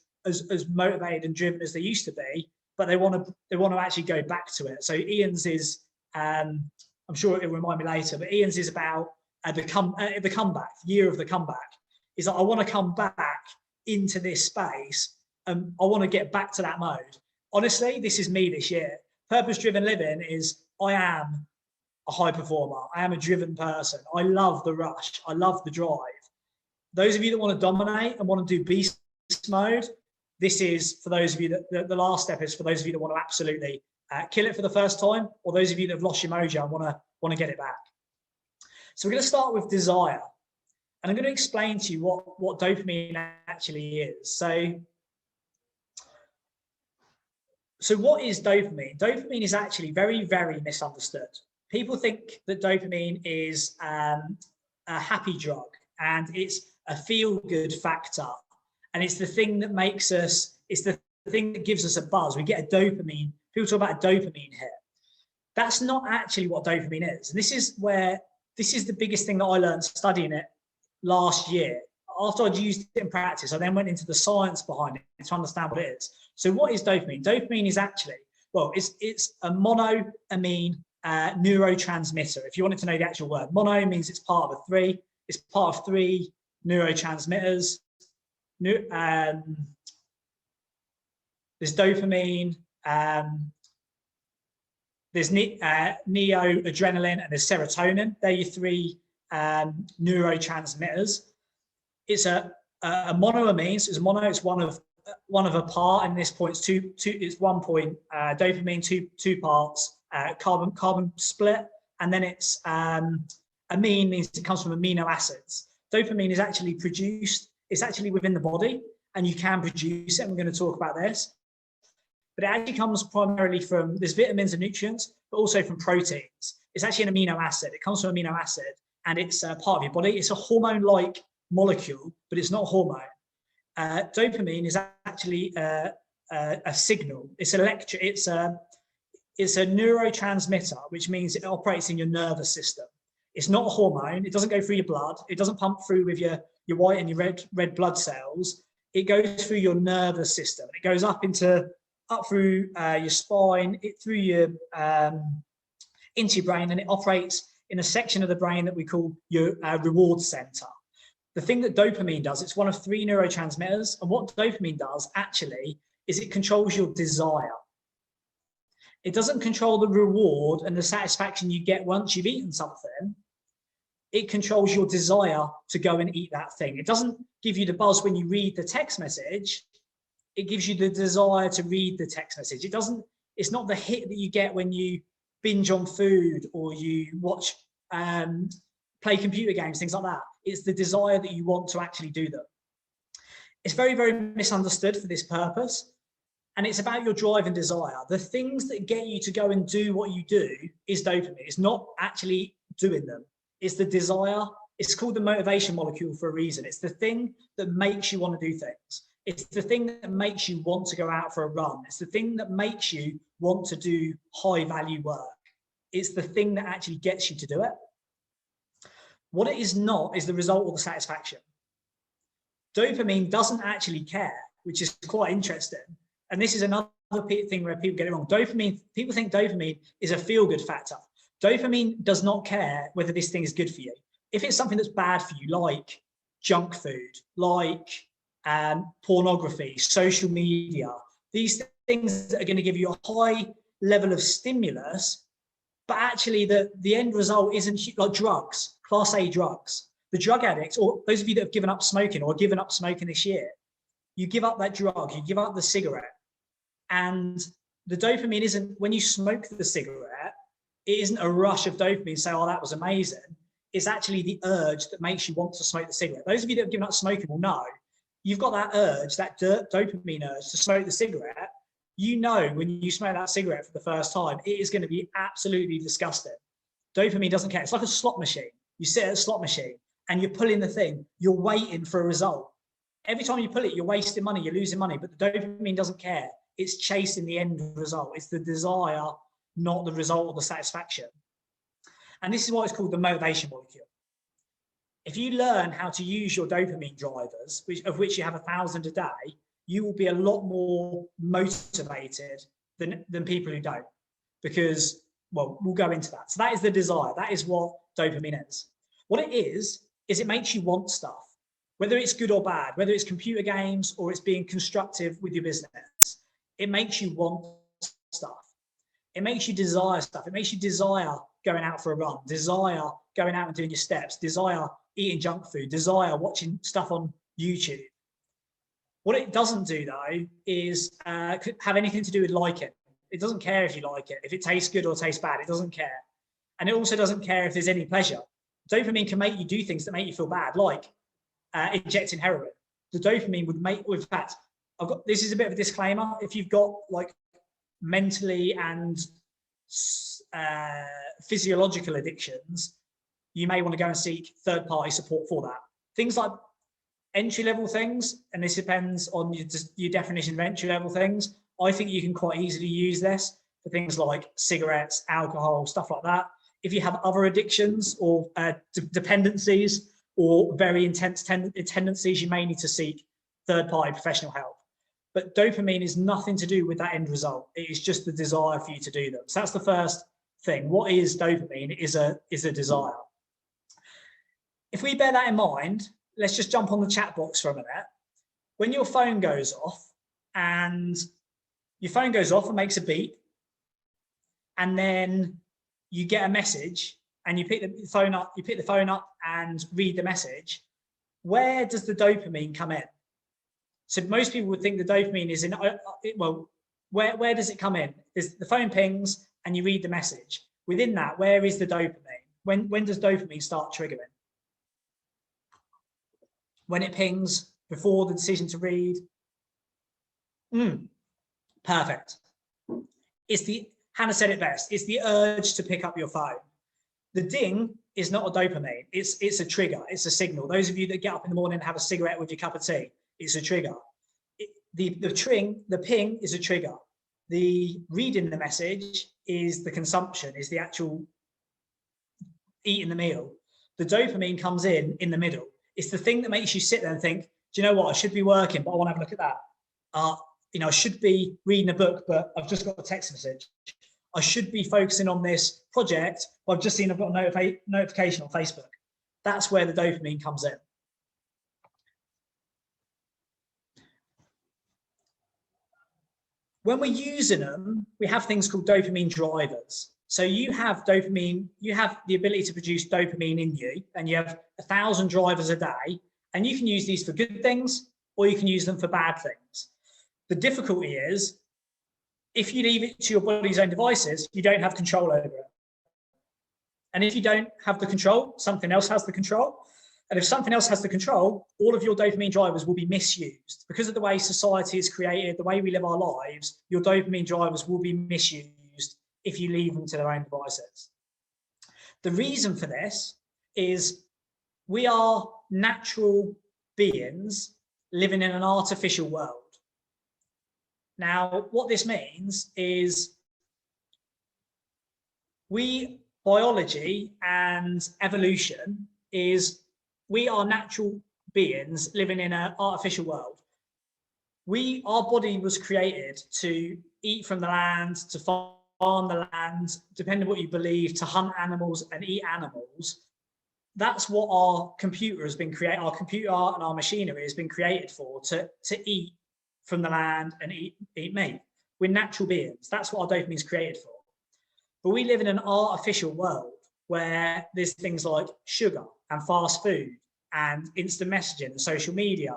B: motivated and driven as they used to be, but they want to actually go back to it. So Ian's is, I'm sure it'll remind me later, but Ian's is about the comeback, year of the comeback. Is that I want to come back into this space and I want to get back to that mode. Honestly, this is me this year. Purpose-driven living is I am a high performer. I am a driven person. I love the rush. I love the drive. Those of you that want to dominate and want to do beast mode, this is for those of you that the last step is for those of you that want to absolutely kill it for the first time, or those of you that have lost your mojo and want to get it back. So we're going to start with desire. And I'm going to explain to you what dopamine actually is. So what is dopamine? Dopamine is actually very, very misunderstood. People think that dopamine is a happy drug and it's a feel-good factor. And it's the thing that makes us, it's the thing that gives us a buzz. We get a dopamine, people talk about a dopamine hit. That's not actually what dopamine is. And this is the biggest thing that I learned studying it last year. After I'd used it in practice, I then went into the science behind it to understand what it is. So what is dopamine? Dopamine is actually, well, it's a monoamine neurotransmitter. If you wanted to know the actual word, mono means it's part of it's part of 3 neurotransmitters. There's dopamine, there's neoadrenaline, and there's serotonin. They're your 3 neurotransmitters. It's a monoamine, so it's mono. It's one of a part, and this point's two. It's 1 point dopamine, 2 parts carbon split, and then it's amine means it comes from amino acids. Dopamine is actually produced. It's actually within the body, and you can produce it. And we're going to talk about this, but it actually comes primarily from there's vitamins and nutrients, but also from proteins. It's actually an amino acid. It comes from amino acid, and it's part of your body. It's a hormone-like molecule, but it's not a hormone. Dopamine is actually a signal. It's electric. It's a neurotransmitter, which means it operates in your nervous system. It's not a hormone. It doesn't go through your blood. It doesn't pump through with your white and your red blood cells. It goes through your nervous system. It goes up through your spine, through your into your brain, and it operates in a section of the brain that we call your reward center. The thing that dopamine does, it's one of 3 neurotransmitters, and what dopamine does actually is it controls your desire. It doesn't control the reward and the satisfaction you get once you've eaten something. It controls your desire to go and eat that thing. It doesn't give you the buzz when you read the text message. It gives you the desire to read the text message. It's not the hit that you get when you binge on food or you watch, play computer games, things like that. It's the desire that you want to actually do them. It's very, very misunderstood for this purpose. And it's about your drive and desire. The things that get you to go and do what you do is dopamine. It's not actually doing them. It's the desire. It's called the motivation molecule for a reason. It's the thing that makes you want to do things. It's the thing that makes you want to go out for a run. It's the thing that makes you want to do high value work. It's the thing that actually gets you to do it. What it is not is the result or the satisfaction. Dopamine doesn't actually care, which is quite interesting. And this is another thing where people get it wrong. People think dopamine is a feel-good factor. Dopamine does not care whether this thing is good for you. If it's something that's bad for you, like junk food, like pornography, social media, these things that are going to give you a high level of stimulus, but actually the end result isn't like drugs, class A drugs. The drug addicts, or those of you that have given up smoking or given up smoking this year, you give up that drug, you give up the cigarette, and the dopamine isn't, when you smoke the cigarette, it isn't a rush of dopamine saying, oh, that was amazing. It's actually the urge that makes you want to smoke the cigarette. Those of you that have given up smoking will know, you've got that urge, that dopamine urge to smoke the cigarette. You know, when you smoke that cigarette for the first time, it is going to be absolutely disgusting. Dopamine doesn't care. It's like a slot machine. You sit at a slot machine and you're pulling the thing, you're waiting for a result. Every time you pull it, you're wasting money, you're losing money, but the dopamine doesn't care. It's chasing the end result. It's the desire, not the result or the satisfaction. And this is why it's called the motivation molecule. If you learn how to use your dopamine drivers, of which you have 1,000 a day, you will be a lot more motivated than people who don't, because, well, we'll go into that. So that is the desire. That is what dopamine is. What it is it makes you want stuff, whether it's good or bad, whether it's computer games or it's being constructive with your business. It makes you want stuff. It makes you desire stuff. It makes you desire going out for a run, desire going out and doing your steps, desire eating junk food, desire watching stuff on YouTube. What it doesn't do, though, is have anything to do with liking. It doesn't care if you like it. If it tastes good or tastes bad, it doesn't care. And it also doesn't care if there's any pleasure. Dopamine can make you do things that make you feel bad, like injecting heroin. The dopamine would make, in fact, this is a bit of a disclaimer. If you've got like mentally and physiological addictions, you may want to go and seek third-party support for that. Things like entry-level things, and this depends on your definition of entry-level things. I think you can quite easily use this for things like cigarettes, alcohol, stuff like that. If you have other addictions or dependencies or very intense tendencies, you may need to seek third-party professional help. But dopamine is nothing to do with that end result. It is just the desire for you to do them. So that's the first thing. What is dopamine? It is a desire. If we bear that in mind, let's just jump on the chat box for a minute. When your phone goes off and makes a beep, and then you get a message and you pick the phone up and read the message, where does the dopamine come in? So most people would think the dopamine is in, well, where does it come in? The phone pings and you read the message. Within that, where is the dopamine? When does dopamine start triggering? When it pings, before the decision to read? Perfect. Hannah said it best. It's the urge to pick up your phone. The ding is not a dopamine. It's a trigger. It's a signal. Those of you that get up in the morning and have a cigarette with your cup of tea, it's a trigger. The ping is a trigger. The reading the message is the consumption, is the actual eating the meal. The dopamine comes in the middle. It's the thing that makes you sit there and think, do you know what? I should be working, but I want to have a look at that. I should be reading a book, but I've just got a text message. I should be focusing on this project, but I've just seen I've got a notification on Facebook. That's where the dopamine comes in. When we're using them, we have things called dopamine drivers. So you have dopamine, you have the ability to produce dopamine in you, and you have 1,000 drivers a day, and you can use these for good things, or you can use them for bad things. The difficulty is, if you leave it to your body's own devices, you don't have control over it. And if you don't have the control, something else has the control. And if something else has the control, all of your dopamine drivers will be misused. Because of the way society is created, the way we live our lives, your dopamine drivers will be misused if you leave them to their own devices. The reason for this is we are natural beings living in an artificial world. Now, what this means is biology and evolution is we are natural beings living in an artificial world. Our body was created to eat from the land, to farm the land, depending on what you believe, to hunt animals and eat animals. That's what our computer has been created, our computer and our machinery has been created for, to eat from the land and eat meat. We're natural beings. That's what our dopamine is created for. But we live in an artificial world where there's things like sugar and fast food and instant messaging and social media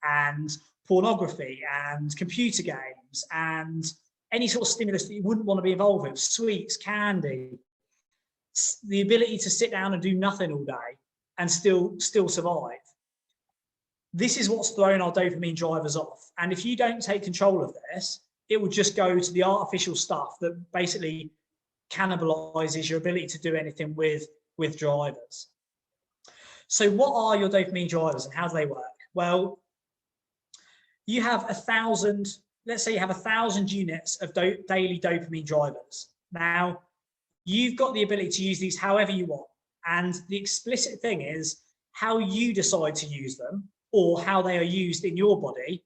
B: and pornography and computer games and any sort of stimulus that you wouldn't want to be involved with, sweets, candy, the ability to sit down and do nothing all day and still survive. This is what's thrown our dopamine drivers off. And if you don't take control of this, it will just go to the artificial stuff that basically cannibalizes your ability to do anything with drivers. So what are your dopamine drivers and how do they work? Well, you have 1,000, let's say you have 1,000 units of daily dopamine drivers. Now, you've got the ability to use these however you want. And the explicit thing is how you decide to use them or how they are used in your body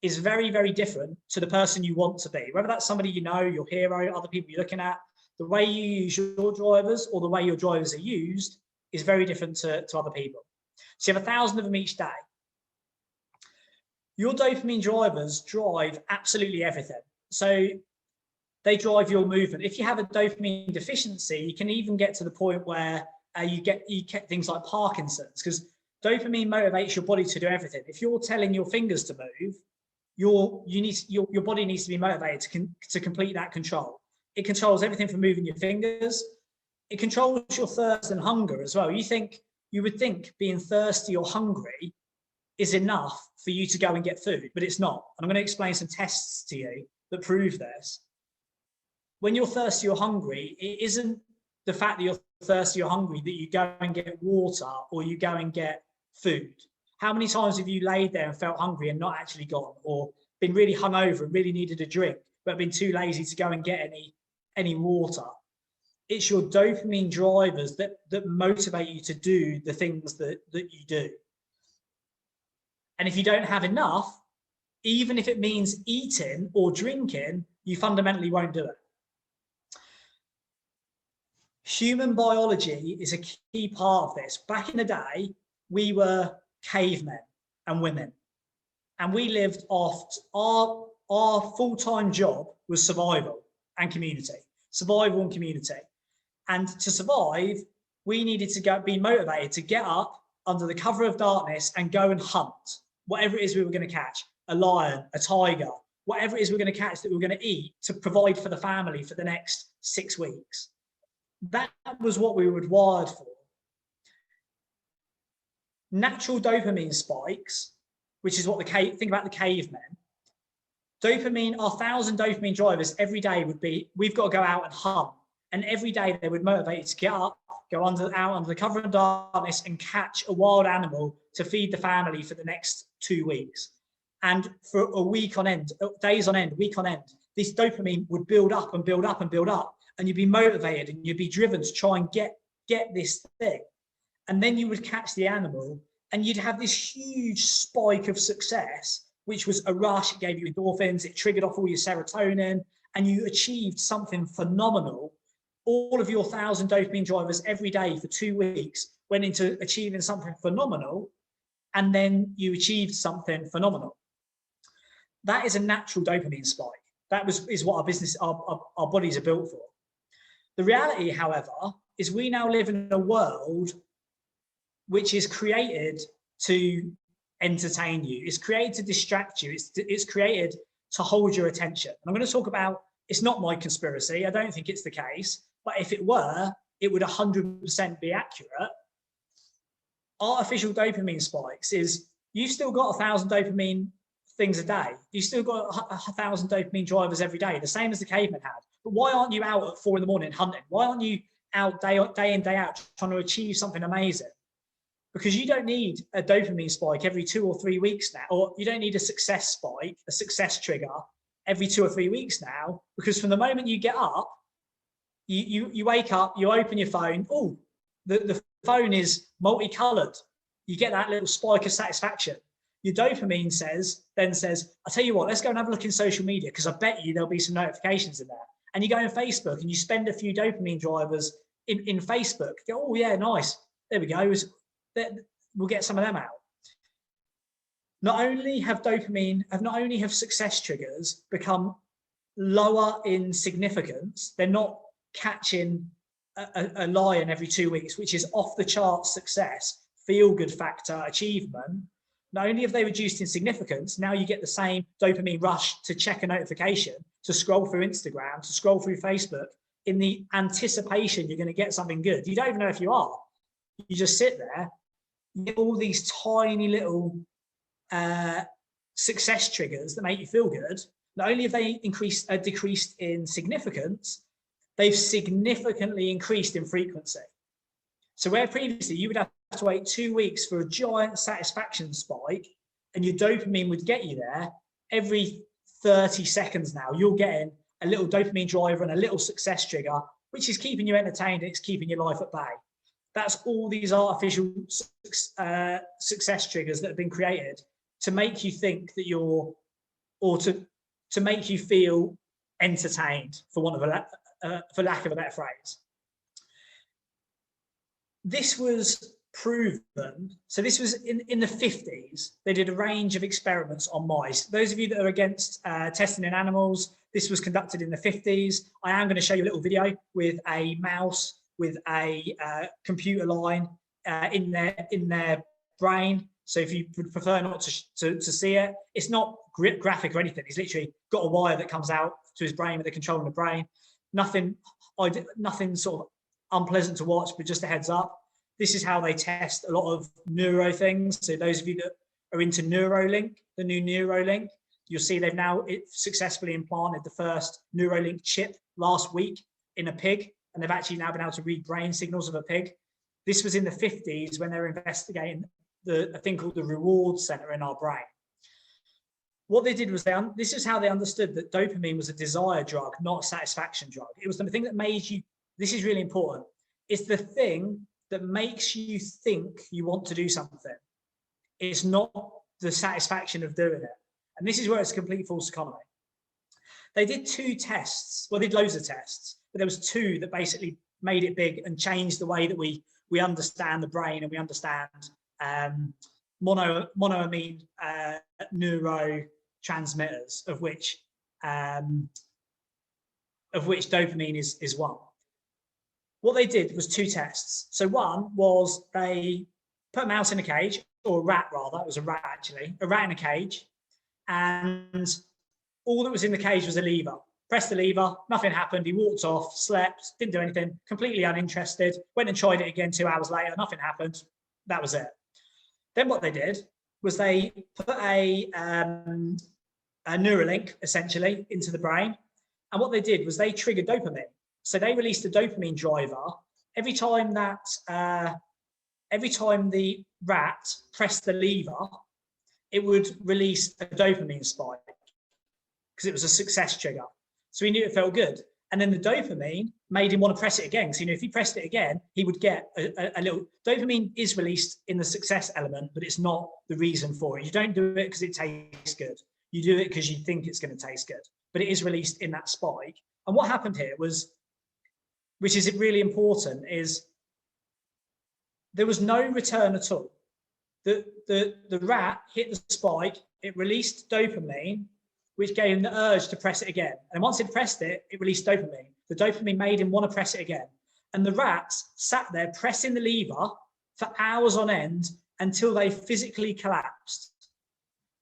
B: is very, very different to the person you want to be. Whether that's somebody you know, your hero, other people you're looking at, the way you use your drivers or the way your drivers are used is very different to other people. So you have 1,000 of them each day. Your dopamine drivers drive absolutely everything. So they drive your movement. If you have a dopamine deficiency, you can even get to the point where you get things like Parkinson's, because dopamine motivates your body to do everything. If you're telling your fingers to move, your body needs to be motivated to complete that control. It controls everything from moving your fingers. It controls your thirst and hunger as well. You would think being thirsty or hungry is enough for you to go and get food, but it's not. And I'm going to explain some tests to you that prove this. When you're thirsty or hungry, it isn't the fact that you're thirsty or hungry that you go and get water or you go and get food. How many times have you laid there and felt hungry and not actually gone, or been really hungover and really needed a drink, but been too lazy to go and get any water? It's your dopamine drivers that motivate you to do the things that you do. And if you don't have enough, even if it means eating or drinking, you fundamentally won't do it. Human biology is a key part of this. Back in the day, we were cavemen and women, and we lived off our full-time job was survival and community. And to survive, we needed to be motivated to get up under the cover of darkness and go and hunt whatever it is we were going to catch, a lion, a tiger, whatever it is we're going to catch that we were going to eat to provide for the family for the next 6 weeks. That was what we were wired for. Natural dopamine spikes, which is what think about the cavemen. Dopamine, our 1,000 dopamine drivers every day would be, we've got to go out and hunt. And every day they would motivate you to get up, go out under the cover of darkness and catch a wild animal to feed the family for the next 2 weeks. And for a week on end, days on end, week on end, this dopamine would build up and build up and build up. And you'd be motivated and you'd be driven to try and get this thing. And then you would catch the animal and you'd have this huge spike of success, which was a rush. It gave you endorphins, it triggered off all your serotonin, and you achieved something phenomenal. All of your 1,000 dopamine drivers every day for 2 weeks went into achieving something phenomenal, and then you achieved something phenomenal. That is a natural dopamine spike. That is what our bodies are built for. The reality, however, is we now live in a world which is created to entertain you. It's created to distract you. It's created to hold your attention. And I'm going to talk about, it's not my conspiracy. I don't think it's the case. But if it were, it would 100% be accurate. Artificial dopamine spikes is, you've still got 1,000 dopamine things a day. You've still got 1,000 dopamine drivers every day, the same as the caveman had. But why aren't you out at 4 in the morning hunting? Why aren't you out day in, day out trying to achieve something amazing? Because you don't need a dopamine spike every 2 or 3 weeks now, or you don't need a success spike, a success trigger every 2 or 3 weeks now, because from the moment you get up, you wake up, you open your phone, oh, the phone is multicolored. You get that little spike of satisfaction. Your dopamine then says, I'll tell you what, let's go and have a look in social media, because I bet you there'll be some notifications in there. And you go on Facebook and you spend a few dopamine drivers in Facebook. You go, oh yeah, nice. There we go. We'll get some of them out. Not only have success triggers become lower in significance, they're not catching a lion every 2 weeks, which is off the chart success, feel good factor, achievement, not only have they reduced in significance, now you get the same dopamine rush to check a notification, to scroll through Instagram, to scroll through Facebook, in the anticipation you're going to get something good. You don't even know if you are. You just sit there, you get all these tiny little success triggers that make you feel good. Not only have they decreased in significance, they've significantly increased in frequency. So where previously you would have to wait 2 weeks for a giant satisfaction spike and your dopamine would get you there, every 30 seconds now you're getting a little dopamine driver and a little success trigger, which is keeping you entertained and it's keeping your life at bay. That's all these artificial success triggers that have been created to make you think that you're, or to make you feel entertained, for lack of a better phrase. This was proven. So this was in the 50s. They did a range of experiments on mice. Those of you that are against testing in animals, this was conducted in the 50s. I am going to show you a little video with a mouse with a computer line in their brain. So if you prefer not to see it, it's not graphic or anything. He's literally got a wire that comes out to his brain with a control in the brain. Nothing sort of unpleasant to watch, but just a heads up. This is how they test a lot of neuro things. So those of you that are into Neuralink, the new Neuralink, you'll see they've now successfully implanted the first Neuralink chip last week in a pig, and they've actually now been able to read brain signals of a pig. This was in the 50s when they were investigating a thing called the reward center in our brain. What they did was this is how they understood that dopamine was a desire drug, not a satisfaction drug. It was the thing that made you, this is really important, it's the thing that makes you think you want to do something. It's not the satisfaction of doing it. And this is where it's a complete false economy. They did 2 tests, well, they did loads of tests, but there was 2 that basically made it big and changed the way that we understand the brain and we understand monoamine neurotransmitters, of which dopamine is one. What they did was 2 tests. So one was they put a mouse in a cage, or a rat rather, it was a rat actually, a rat in a cage, and all that was in the cage was a lever. Pressed the lever, nothing happened, he walked off, slept, didn't do anything, completely uninterested, went and tried it again 2 hours later, nothing happened, that was it. Then what they did was they put a Neuralink, essentially, into the brain, and what they did was they triggered dopamine. So they released a dopamine driver every time the rat pressed the lever, it would release a dopamine spike because it was a success trigger. So he knew it felt good. And then the dopamine made him want to press it again. So, if he pressed it again, he would get a little, dopamine is released in the success element, but it's not the reason for it. You don't do it because it tastes good. You do it because you think it's going to taste good, but it is released in that spike. And what happened here was, which is really important, is there was no return at all. The rat hit the spike, it released dopamine, which gave him the urge to press it again. And once it pressed it, it released dopamine. The dopamine made him want to press it again. And the rats sat there pressing the lever for hours on end until they physically collapsed.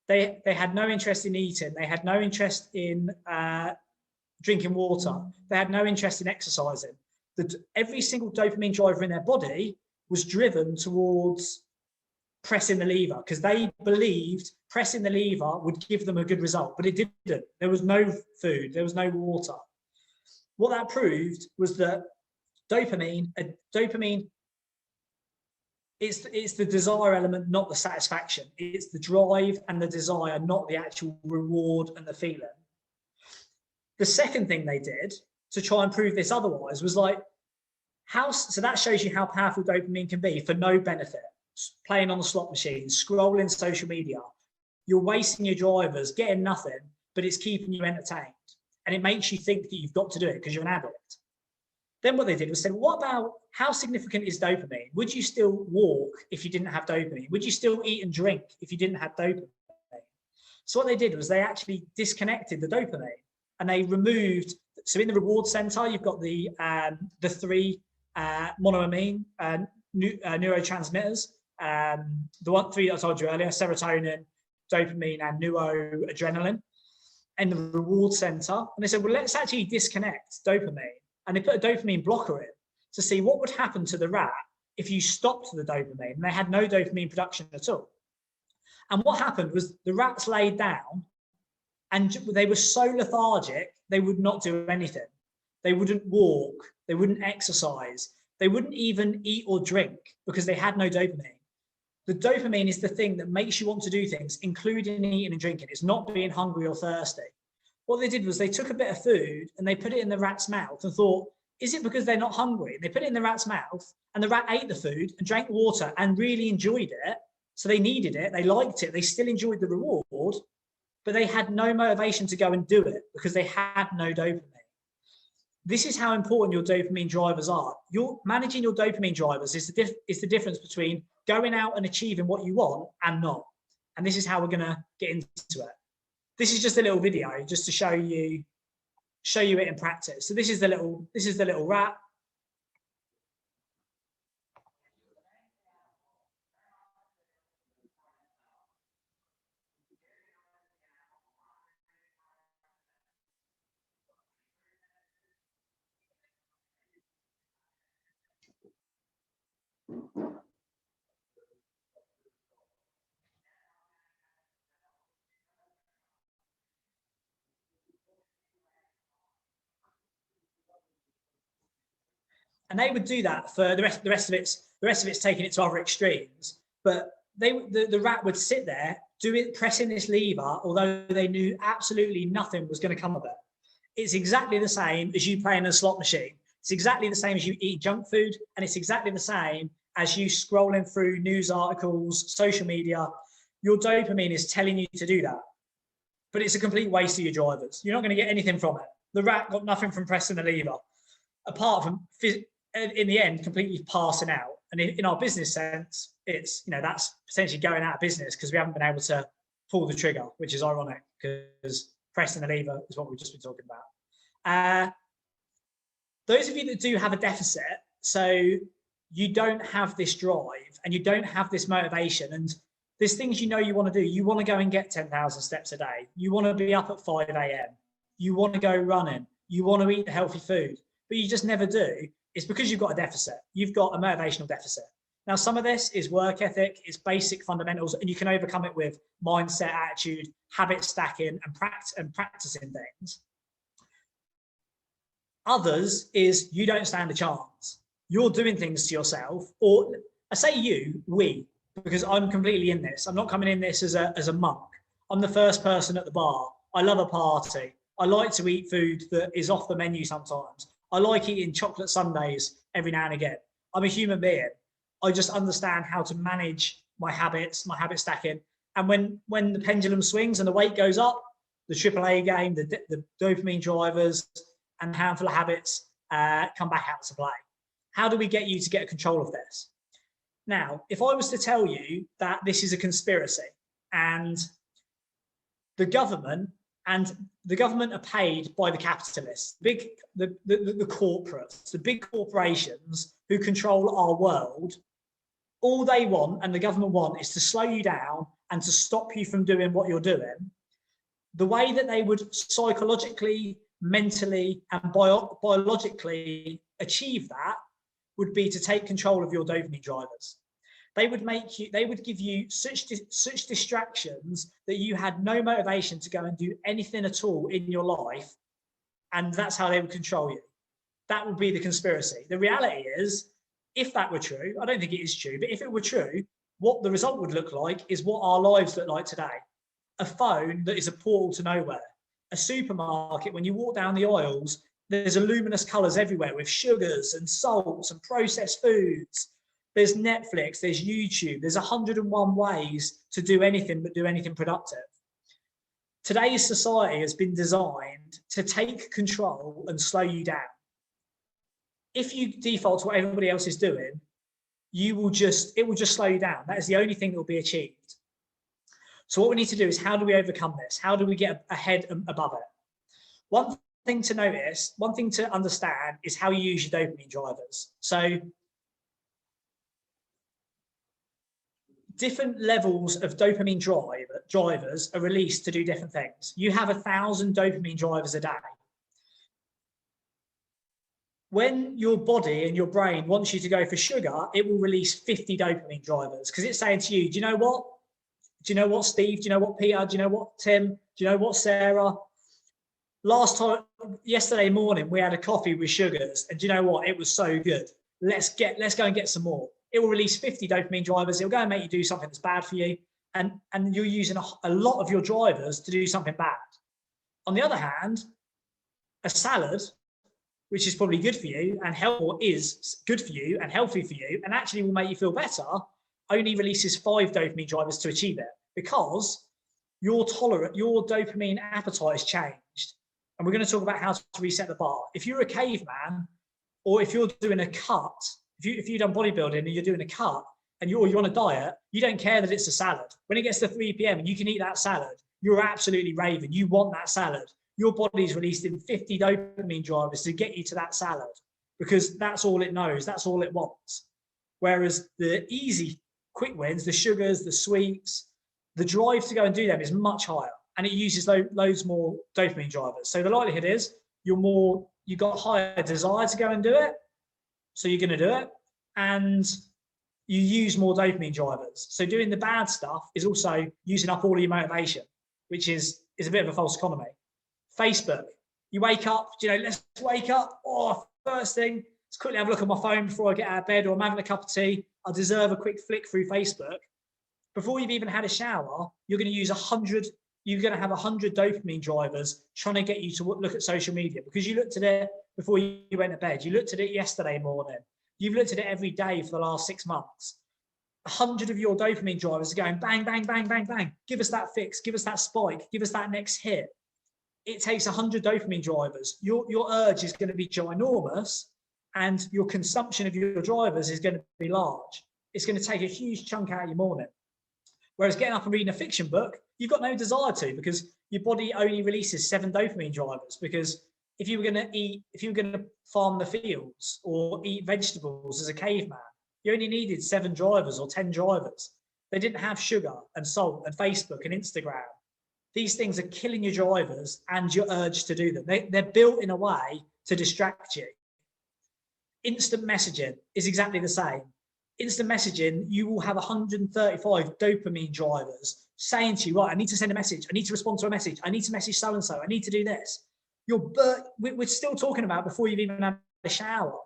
B: They had no interest in eating. They had no interest in drinking water. They had no interest in exercising. Every single dopamine driver in their body was driven towards pressing the lever because they believed pressing the lever would give them a good result, but it didn't. There was no food, there was no water. What that proved was that dopamine, it's the desire element, not the satisfaction. It's the drive and the desire, not the actual reward and the feeling. The second thing they did to try and prove this otherwise was like, so that shows you how powerful dopamine can be for no benefit. Playing on the slot machine, scrolling social media, you're wasting your drivers, getting nothing, but it's keeping you entertained. And it makes you think that you've got to do it because you're an addict. Then what they did was say, what about how significant is dopamine? Would you still walk if you didn't have dopamine? Would you still eat and drink if you didn't have dopamine? So what they did was they actually disconnected the dopamine and they removed, so in the reward center, you've got the 3 monoamine neurotransmitters. The three I told you earlier: serotonin, dopamine, and noradrenaline, in the reward center. And they said, well, let's actually disconnect dopamine. And they put a dopamine blocker in to see what would happen to the rat if you stopped the dopamine and they had no dopamine production at all. And what happened was the rats laid down and they were so lethargic, they would not do anything. They wouldn't walk, they wouldn't exercise, they wouldn't even eat or drink because they had no dopamine. The dopamine is the thing that makes you want to do things, including eating and drinking. It's not being hungry or thirsty. What they did was they took a bit of food and they put it in the rat's mouth and thought, is it because they're not hungry? They put it in the rat's mouth and the rat ate the food and drank water and really enjoyed it. So they needed it, they liked it, they still enjoyed the reward, but they had no motivation to go and do it because they had no dopamine. This is how important your dopamine drivers are. Managing your dopamine drivers is the difference between going out and achieving what you want and not. And this is how we're going to get into it. This is just a little video just to show you it in practice. So this is the little rat. And they would do that for the rest of it's taking it to other extremes. But the rat would sit there, pressing this lever, although they knew absolutely nothing was going to come of it. It's exactly the same as you playing a slot machine. It's exactly the same as you eat junk food, and it's exactly the same as you scrolling through news articles, social media. Your dopamine is telling you to do that, but it's a complete waste of your drivers. You're not going to get anything from it. The rat got nothing from pressing the lever, apart from, in the end, completely passing out. And in our business sense, it's, that's potentially going out of business because we haven't been able to pull the trigger, which is ironic because pressing the lever is what we've just been talking about. Those of you that do have a deficit, so you don't have this drive and you don't have this motivation, and there's things you want to do. You want to go and get 10,000 steps a day. You want to be up at 5 a.m. You want to go running. You want to eat the healthy food, but you just never do. It's because you've got a deficit. You've got a motivational deficit. Now, some of this is work ethic, it's basic fundamentals, and you can overcome it with mindset, attitude, habit stacking, and practicing things. Others is you don't stand a chance. You're doing things to yourself, or I say we, because I'm completely in this. I'm not coming in this as a monk. I'm the first person at the bar. I love a party. I like to eat food that is off the menu sometimes. I like eating chocolate sundaes every now and again. I'm a human being. I just understand how to manage my habits, my habit stacking. And when the pendulum swings and the weight goes up, the 𝗘𝗶𝗀 game, the dopamine drivers and a handful of habits come back out to play. How do we get you to get control of this? Now, if I was to tell you that this is a conspiracy and the government are paid by the capitalists, the corporates, the big corporations who control our world, all they want and the government want is to slow you down and to stop you from doing what you're doing. The way that they would psychologically, mentally, and biologically achieve that would be to take control of your dopamine drivers. They would give you such distractions that you had no motivation to go and do anything at all in your life. And that's how they would control you. That would be the conspiracy. The reality is, if that were true, I don't think it is true, but if it were true, what the result would look like is what our lives look like today. A phone that is a portal to nowhere. A supermarket, when you walk down the aisles, there's luminous colors everywhere with sugars and salts and processed foods. There's Netflix, there's YouTube, there's 101 ways to do anything but do anything productive. Today's society has been designed to take control and slow you down. If you default to what everybody else is doing, it will just slow you down. That is the only thing that will be achieved. So what we need to do is, how do we overcome this? How do we get ahead and above it? One thing to notice, one thing to understand is how you use your dopamine drivers. So different levels of dopamine drivers are released to do different things. You have 1,000 dopamine drivers a day. When your body and your brain wants you to go for sugar, it will release 50 dopamine drivers because it's saying to you, do you know what? Do you know what, Steve? Do you know what, Peter? Do you know what, Tim? Do you know what, Sarah? Yesterday morning, we had a coffee with sugars, and do you know what? It was so good. Let's go and get some more. It will release 50 dopamine drivers. It'll go and make you do something that's bad for you, and you're using a lot of your drivers to do something bad. On the other hand, a salad, which is probably good for you and is good for you and healthy for you, and actually will make you feel better, only releases 5 dopamine drivers to achieve it because your dopamine appetite has changed. And we're going to talk about how to reset the bar. If you're a caveman, or if you're doing a cut, if you've done bodybuilding and you're doing a cut and you're on a diet, you don't care that it's a salad. When it gets to 3 p.m. and you can eat that salad, you're absolutely raving. You want that salad. Your body's releasing 50 dopamine drivers to get you to that salad because that's all it knows. That's all it wants. Whereas the easy, quick wins, the sugars, the sweets, the drive to go and do them is much higher, and it uses loads more dopamine drivers. So the likelihood is you've got higher desire to go and do it, so you're going to do it, and you use more dopamine drivers. So doing the bad stuff is also using up all of your motivation, which is a bit of a false economy. Facebook, you wake up, let's wake up. Oh, first thing, let's quickly have a look at my phone before I get out of bed, or I'm having a cup of tea. I deserve a quick flick through Facebook. Before you've even had a shower, you're going to use 100. You're going to have 100 dopamine drivers trying to get you to look at social media because you looked at it before you went to bed. You looked at it yesterday morning. You've looked at it every day for the last 6 months. 100 of your dopamine drivers are going bang, bang, bang, bang, bang. Give us that fix. Give us that spike. Give us that next hit. It takes 100 dopamine drivers. Your urge is going to be ginormous, and your consumption of your drivers is going to be large. It's going to take a huge chunk out of your morning. Whereas getting up and reading a fiction book, you've got no desire to, because your body only releases 7 dopamine drivers. Because if you were going to farm the fields or eat vegetables as a caveman, you only needed 7 drivers or 10 drivers. They didn't have sugar and salt and Facebook and Instagram. These things are killing your drivers and your urge to do them. They're built in a way to distract you. Instant messaging is exactly the same. Instant messaging, you will have 135 dopamine drivers saying to you, right, I need to send a message. I need to respond to a message. I need to message so-and-so. I need to do this. We're still talking about before you've even had a shower.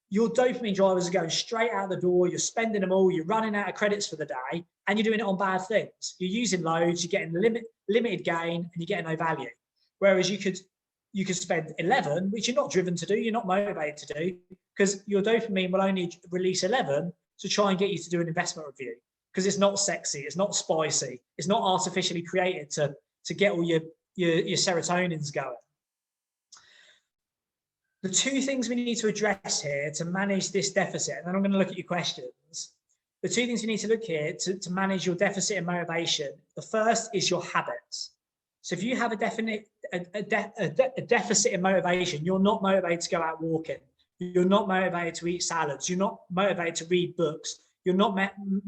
B: Your dopamine drivers are going straight out the door. You're spending them all. You're running out of credits for the day, and you're doing it on bad things. You're using loads. You're getting limited gain, and you're getting no value. Whereas you could spend 11, which you're not driven to do. You're not motivated to do, because your dopamine will only release 11 to try and get you to do an investment review, because it's not sexy, it's not spicy, it's not artificially created to get all your serotonins going. The 2 things we need to address here to manage this deficit, and then I'm going to look at your questions. The 2 things we need to look here to manage your deficit and motivation. The first is your habits. So if you have a deficit in motivation, you're not motivated to go out walking. You're not motivated to eat salads. You're not motivated to read books. You're not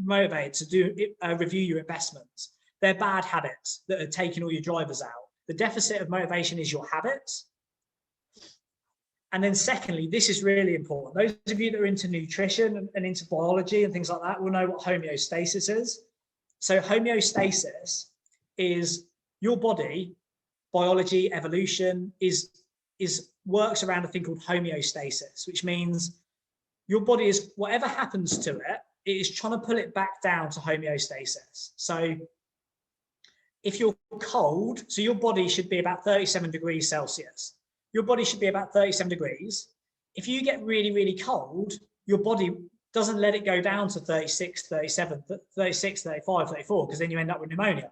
B: motivated to review your investments. They're bad habits that are taking all your drivers out. The deficit of motivation is your habits. And then secondly, this is really important. Those of you that are into nutrition and into biology and things like that will know what homeostasis is. So homeostasis is your body, biology, evolution, works around a thing called homeostasis, which means your body is, whatever happens to it, it is trying to pull it back down to homeostasis. So if you're cold, so your body should be about 37 degrees Celsius. Your body should be about 37 degrees. If you get really, really cold, your body doesn't let it go down to 36, 37, 36, 35, 34, because then you end up with pneumonia.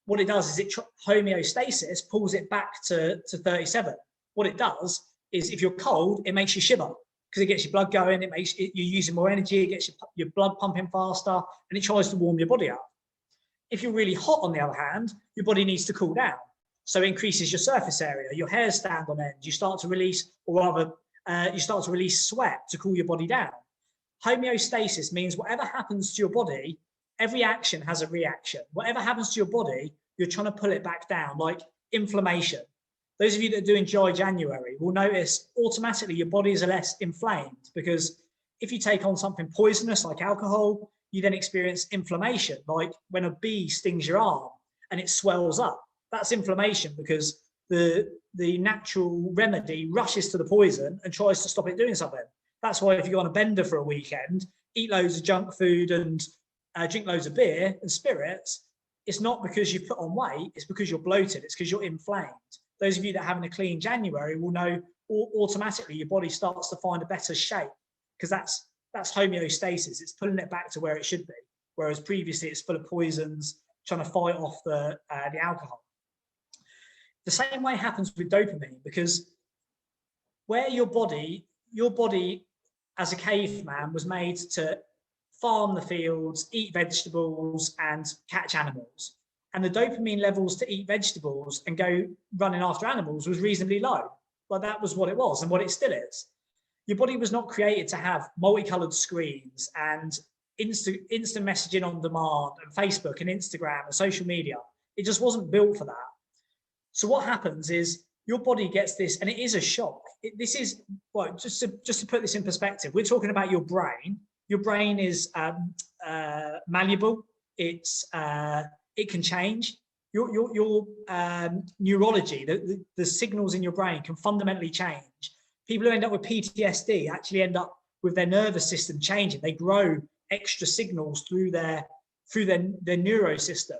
B: What it does is homeostasis pulls it back to 37. What it does is, if you're cold, it makes you shiver because it gets your blood going. You're using more energy. It gets your blood pumping faster, and it tries to warm your body up. If you're really hot, on the other hand, your body needs to cool down. So it increases your surface area, your hairs stand on end, you start to release, or rather, you start to release sweat to cool your body down. Homeostasis means whatever happens to your body, every action has a reaction. Whatever happens to your body, you're trying to pull it back down, like inflammation. Those of you that are doing dry January will notice automatically your bodies are less inflamed, because if you take on something poisonous like alcohol, you then experience inflammation, like when a bee stings your arm and it swells up. That's inflammation, because the natural remedy rushes to the poison and tries to stop it doing something. That's why if you go on a bender for a weekend, eat loads of junk food and drink loads of beer and spirits, it's not because you've put on weight, it's because you're bloated, it's because you're inflamed. Those of you that are having a clean January will know automatically your body starts to find a better shape, because that's homeostasis. It's pulling it back to where it should be, whereas previously it's full of poisons trying to fight off the alcohol. The same way happens with dopamine, because where your body as a caveman was made to farm the fields, eat vegetables and catch animals, and the dopamine levels to eat vegetables and go running after animals was reasonably low. Like that was what it was and what it still is. Your body was not created to have multicolored screens and instant messaging on demand and Facebook and Instagram and social media. It just wasn't built for that. So what happens is your body gets this, and it is a shock. This is, well, just to put this in perspective, we're talking about your brain. Your brain is malleable. It can change. Your neurology, the signals in your brain can fundamentally change. People who end up with PTSD actually end up with their nervous system changing. They grow extra signals through their neurosystem.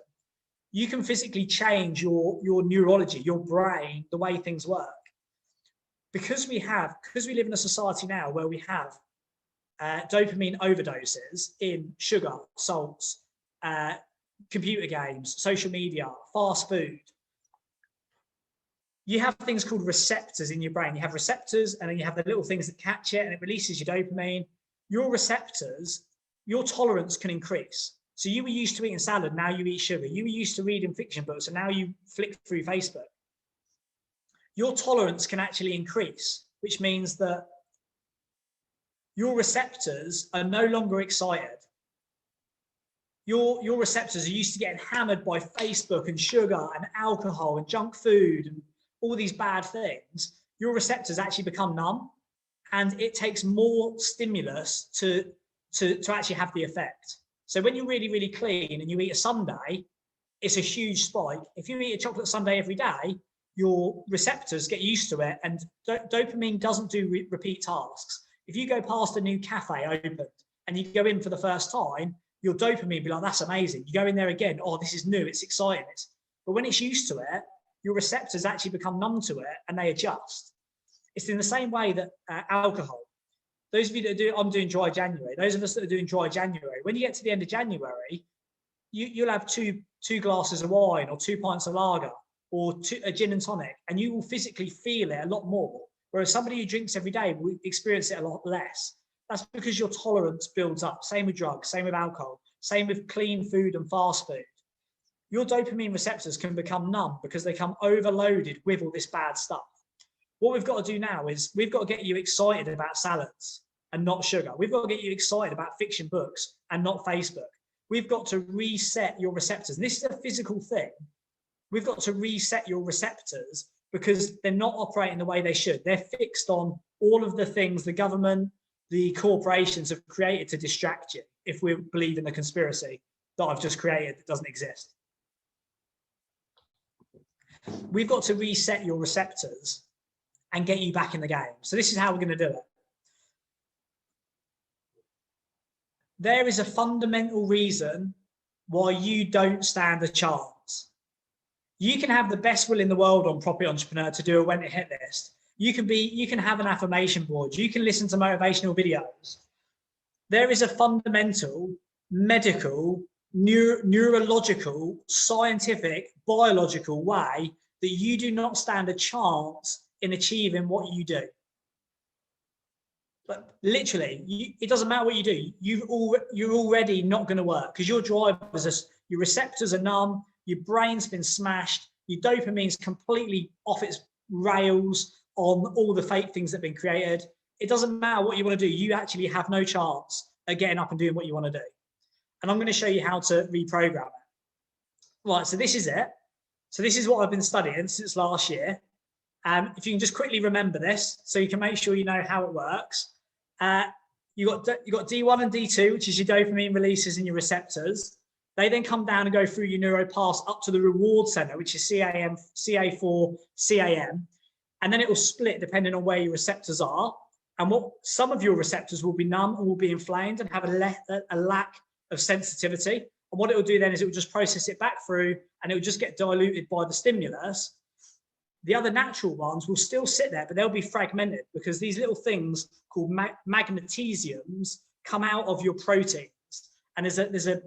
B: You can physically change your neurology, your brain, the way things work. Because we live in a society now where we have dopamine overdoses in sugar, salts, computer games, social media, fast food. You have things called receptors in your brain. You have receptors, and then you have the little things that catch it, and it releases your dopamine. Your receptors, your tolerance can increase. So you were used to eating salad, now you eat sugar. You were used to reading fiction books, and now you flick through Facebook. Your tolerance can actually increase, which means that your receptors are no longer excited. Your receptors are used to getting hammered by Facebook and sugar and alcohol and junk food and all these bad things. Your receptors actually become numb, and it takes more stimulus to actually have the effect. So when you're really, really clean and you eat a sundae, it's a huge spike. If you eat a chocolate sundae every day, your receptors get used to it, and dopamine doesn't do repeat tasks. If you go past a new cafe opened and you go in for the first time, your dopamine be like, that's amazing. You go in there again, oh, this is new, it's exciting. But when it's used to it, your receptors actually become numb to it and they adjust. It's in the same way that alcohol. Those of you that I'm doing dry January, those of us that are doing dry January, when you get to the end of January, you'll have two glasses of wine or 2 pints of lager or a gin and tonic, and you will physically feel it a lot more. Whereas somebody who drinks every day will experience it a lot less. That's because your tolerance builds up. Same with drugs, same with alcohol, same with clean food and fast food. Your dopamine receptors can become numb because they come overloaded with all this bad stuff. What we've got to do now is we've got to get you excited about salads and not sugar. We've got to get you excited about fiction books and not Facebook. We've got to reset your receptors. And this is a physical thing. We've got to reset your receptors because they're not operating the way they should. They're fixed on all of the things the government, the corporations have created to distract you, if we believe in the conspiracy that I've just created that doesn't exist. We've got to reset your receptors and get you back in the game. So this is how we're going to do it. There is a fundamental reason why you don't stand a chance. You can have the best will in the world on Property Entrepreneur to do a when to hit list. You can have an affirmation board. You can listen to motivational videos. There is a fundamental, medical, neurological, scientific, biological way that you do not stand a chance in achieving what you do. But literally, it doesn't matter what you do. You're already not going to work because your drivers, your receptors are numb. Your brain's been smashed. your dopamine's completely off its rails on all the fake things that have been created. It doesn't matter what you want to do. You actually have no chance of getting up and doing what you want to do. And I'm going to show you how to reprogram it. Right, so this is it. So this is what I've been studying since last year. If you can just quickly remember this, so you can make sure you know how it works. You got D1 and D2, which is your dopamine releases and your receptors. They then come down and go through your neuropaths up to the reward center, which is 𝗂𝗶𝗀𝗃, and then it will split depending on where your receptors are. And some of your receptors will be numb and will be inflamed and have a lack of sensitivity. And what it will do then is it will just process it back through, and it will just get diluted by the stimulus. The other natural ones will still sit there, but they'll be fragmented because these little things called magnesiums come out of your proteins. And there's a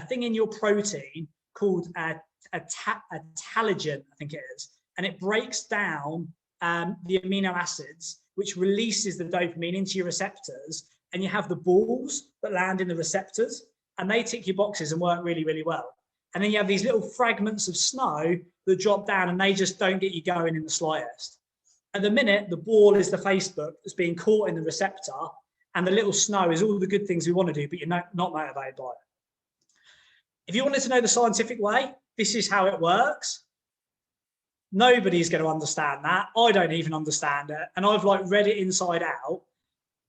B: thing in your protein called 𝗘𝗽𝗶𝘀𝗁, I think it is, and it breaks down the amino acids, which releases the dopamine into your receptors, and you have the balls that land in the receptors, and they tick your boxes and work really, really well. And then you have these little fragments of snow that drop down, and they just don't get you going in the slightest. At the minute, the ball is the Facebook that's being caught in the receptor, and the little snow is all the good things we want to do, but you're not motivated by it. If you wanted to know the scientific way, this is how it works. Nobody's going to understand that. I don't even understand it. And I've like read it inside out.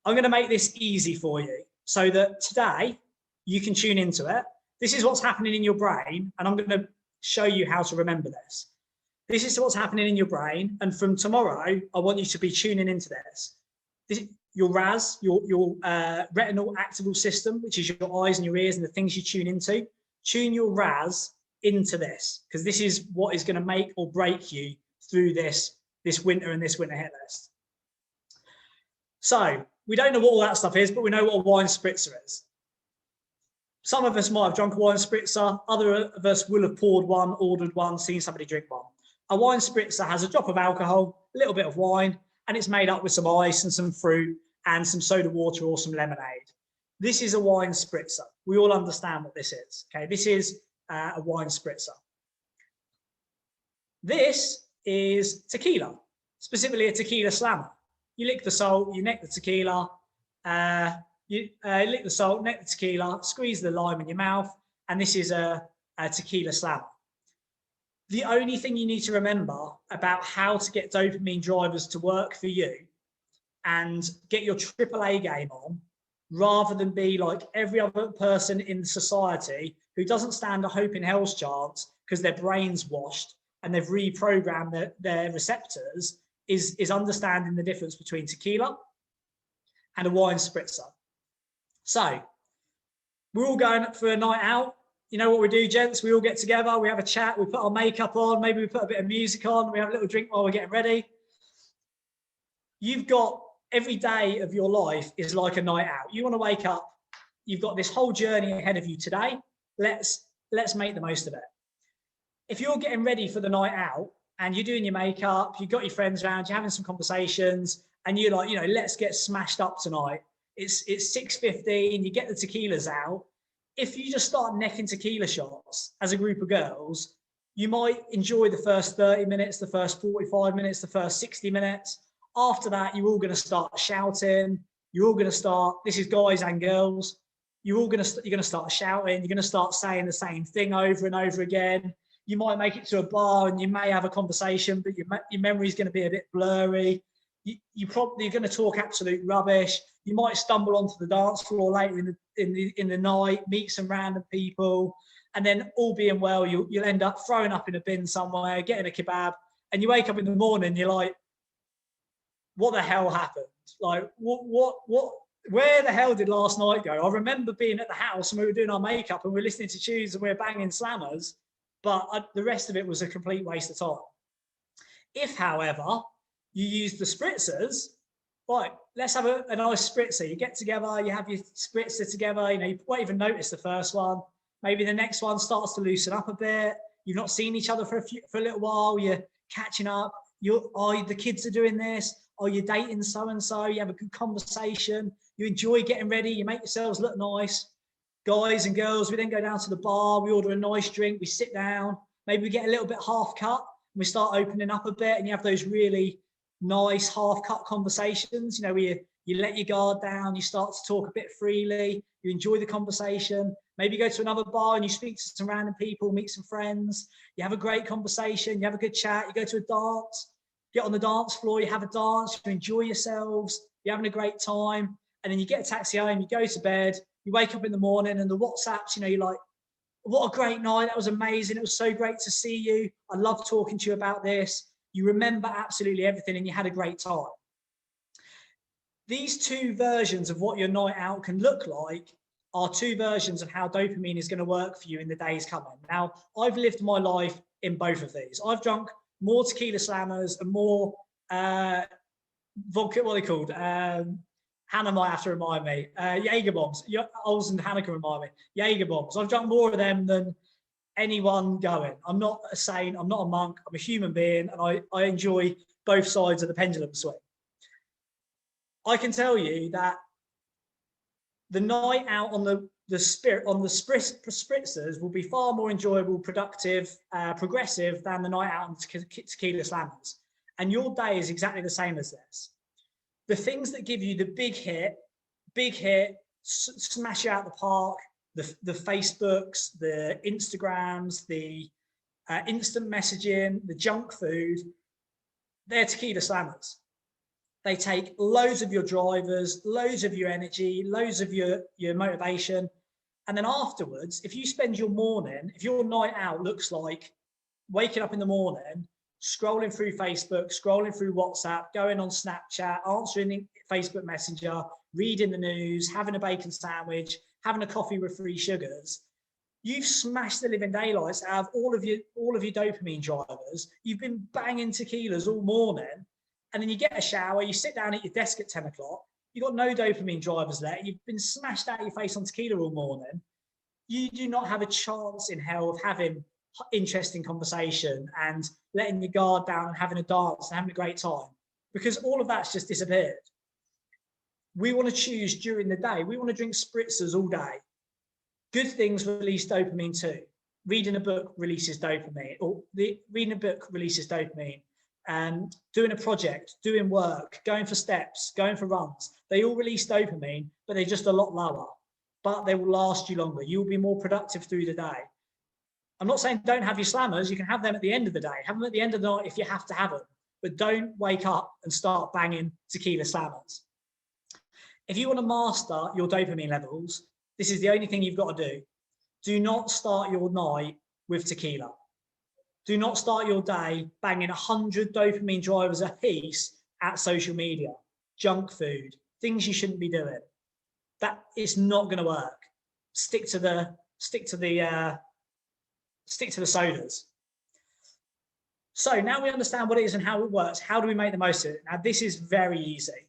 B: I'm going to make this easy for you so that today you can tune into it. This is what's happening in your brain, and I'm going to show you how to remember this. This is what's happening in your brain, and from tomorrow, I want you to be tuning into this. Your RAS, your retinal activable system, which is your eyes and your ears and the things you tune into. Tune your RAS into this, because this is what is going to make or break you through this winter and this winter hit list. So we don't know what all that stuff is, but we know what a wine spritzer is. Some of us might have drunk a wine spritzer. Other of us will have poured one, ordered one, seen somebody drink one. A wine spritzer has a drop of alcohol, a little bit of wine, and it's made up with some ice and some fruit and some soda water or some lemonade. This is a wine spritzer. We all understand what this is. Okay, this is a wine spritzer. This is tequila, specifically a tequila slammer. You lick the salt, you neck the tequila, you lick the salt, neck the tequila, squeeze the lime in your mouth, and this is a tequila slammer. The only thing you need to remember about how to get dopamine drivers to work for you and get your AAA game on, rather than be like every other person in society who doesn't stand a hope in hell's chance because their brain's washed and they've reprogrammed their receptors, is understanding the difference between tequila and a wine spritzer. So we're all going for a night out. You know what we do, gents? We all get together, we have a chat, we put our makeup on, maybe we put a bit of music on, we have a little drink while we're getting ready. You've got every day of your life is like a night out. You want to wake up, you've got this whole journey ahead of you today. Let's make the most of it. If you're getting ready for the night out and you're doing your makeup, you've got your friends around, you're having some conversations, and you're like, you know, let's get smashed up tonight. It's 6:15, you get the tequilas out. If you just start necking tequila shots as a group of girls, you might enjoy the first 30 minutes, the first 45 minutes, the first 60 minutes. After that, you're all going to start shouting. You're all going to start, this is guys and girls, you're going to start shouting. You're going to start saying the same thing over and over again. You might make it to a bar and you may have a conversation, but your memory is going to be a bit blurry. You're going to talk absolute rubbish. You might stumble onto the dance floor later in the night, meet some random people, and then all being well, you'll end up throwing up in a bin somewhere, getting a kebab, and you wake up in the morning, you're like, what the hell happened? Like, where the hell did last night go? I remember being at the house and we were doing our makeup and we were listening to tunes and we were banging slammers, but the rest of it was a complete waste of time. If, however, you use the spritzers, right, let's have a nice spritzer. You get together, you have your spritzer together, you know, you won't even notice the first one. Maybe the next one starts to loosen up a bit. You've not seen each other for a little while. You're catching up. The kids are doing this. Or you're dating so-and-so. You have a good conversation. You enjoy getting ready. You make yourselves look nice. Guys and girls, we then go down to the bar. We order a nice drink. We sit down. Maybe we get a little bit half cut. we start opening up a bit, and you have those really nice half-cut conversations, you know, where you let your guard down, you start to talk a bit freely, you enjoy the conversation. Maybe you go to another bar and you speak to some random people, meet some friends, you have a great conversation, you have a good chat, you go to a dance, get on the dance floor, you have a dance, you enjoy yourselves, you're having a great time, and then you get a taxi home, you go to bed, you wake up in the morning, and the WhatsApps, you know, you're like, what a great night, that was amazing, it was so great to see you, I love talking to you about this. You remember absolutely everything, and you had a great time. These two versions of what your night out can look like are two versions of how dopamine is going to work for you in the days coming. Now, I've lived my life in both of these. I've drunk more 𝗘𝗶𝗀𝗃𝗃 and more vodka, what are they called? Hannah might have to remind me. 𝗁𝗶𝗹𝗹. Ols and Hannah can remind me. 𝗁𝗶𝗹𝗹. I've drunk more of them than anyone going. I'm not a saint, I'm not a monk, I'm a human being, and I enjoy both sides of the pendulum swing. I can tell you that the night out on the spritzers will be far more enjoyable, productive, progressive than the night out on 𝗘𝗶𝗀𝗃𝗃. And your day is exactly the same as this. The things that give you the big hit, smash you out the park, the Facebooks, the Instagrams, the instant messaging, the junk food, they're 𝗘𝗶𝗀𝗃𝗃. They take loads of your drivers, loads of your energy, loads of your motivation. And then afterwards, if you spend your morning, if your night out looks like waking up in the morning, scrolling through Facebook, scrolling through WhatsApp, going on Snapchat, answering Facebook Messenger, reading the news, having a bacon sandwich, having a coffee with 3 sugars, you've smashed the living daylights out of all of your dopamine drivers. You've been banging tequilas all morning, and then you get a shower, you sit down at your desk at 10 o'clock, you've got no dopamine drivers there, you've been smashed out of your face on tequila all morning. You do not have a chance in hell of having interesting conversation and letting your guard down and having a dance and having a great time, because all of that's just disappeared. We want to choose during the day. We want to drink spritzers all day. Good things release dopamine too. Reading a book releases dopamine, or reading a book releases dopamine. Doing a project, doing work, going for steps, going for runs, they all release dopamine, but they're just a lot lower, but they will last you longer. You'll be more productive through the day. I'm not saying don't have your slammers. You can have them at the end of the day. Have them at the end of the night if you have to have them, but don't wake up and start banging tequila slammers. If you want to master your dopamine levels, this is the only thing you've got to do. Do not start your night with tequila. Do not start your day banging 100 dopamine drivers a piece at social media, junk food, things you shouldn't be doing. That is not going to work. Stick to the sodas. So now we understand what it is and how it works. How do we make the most of it? Now, this is very easy.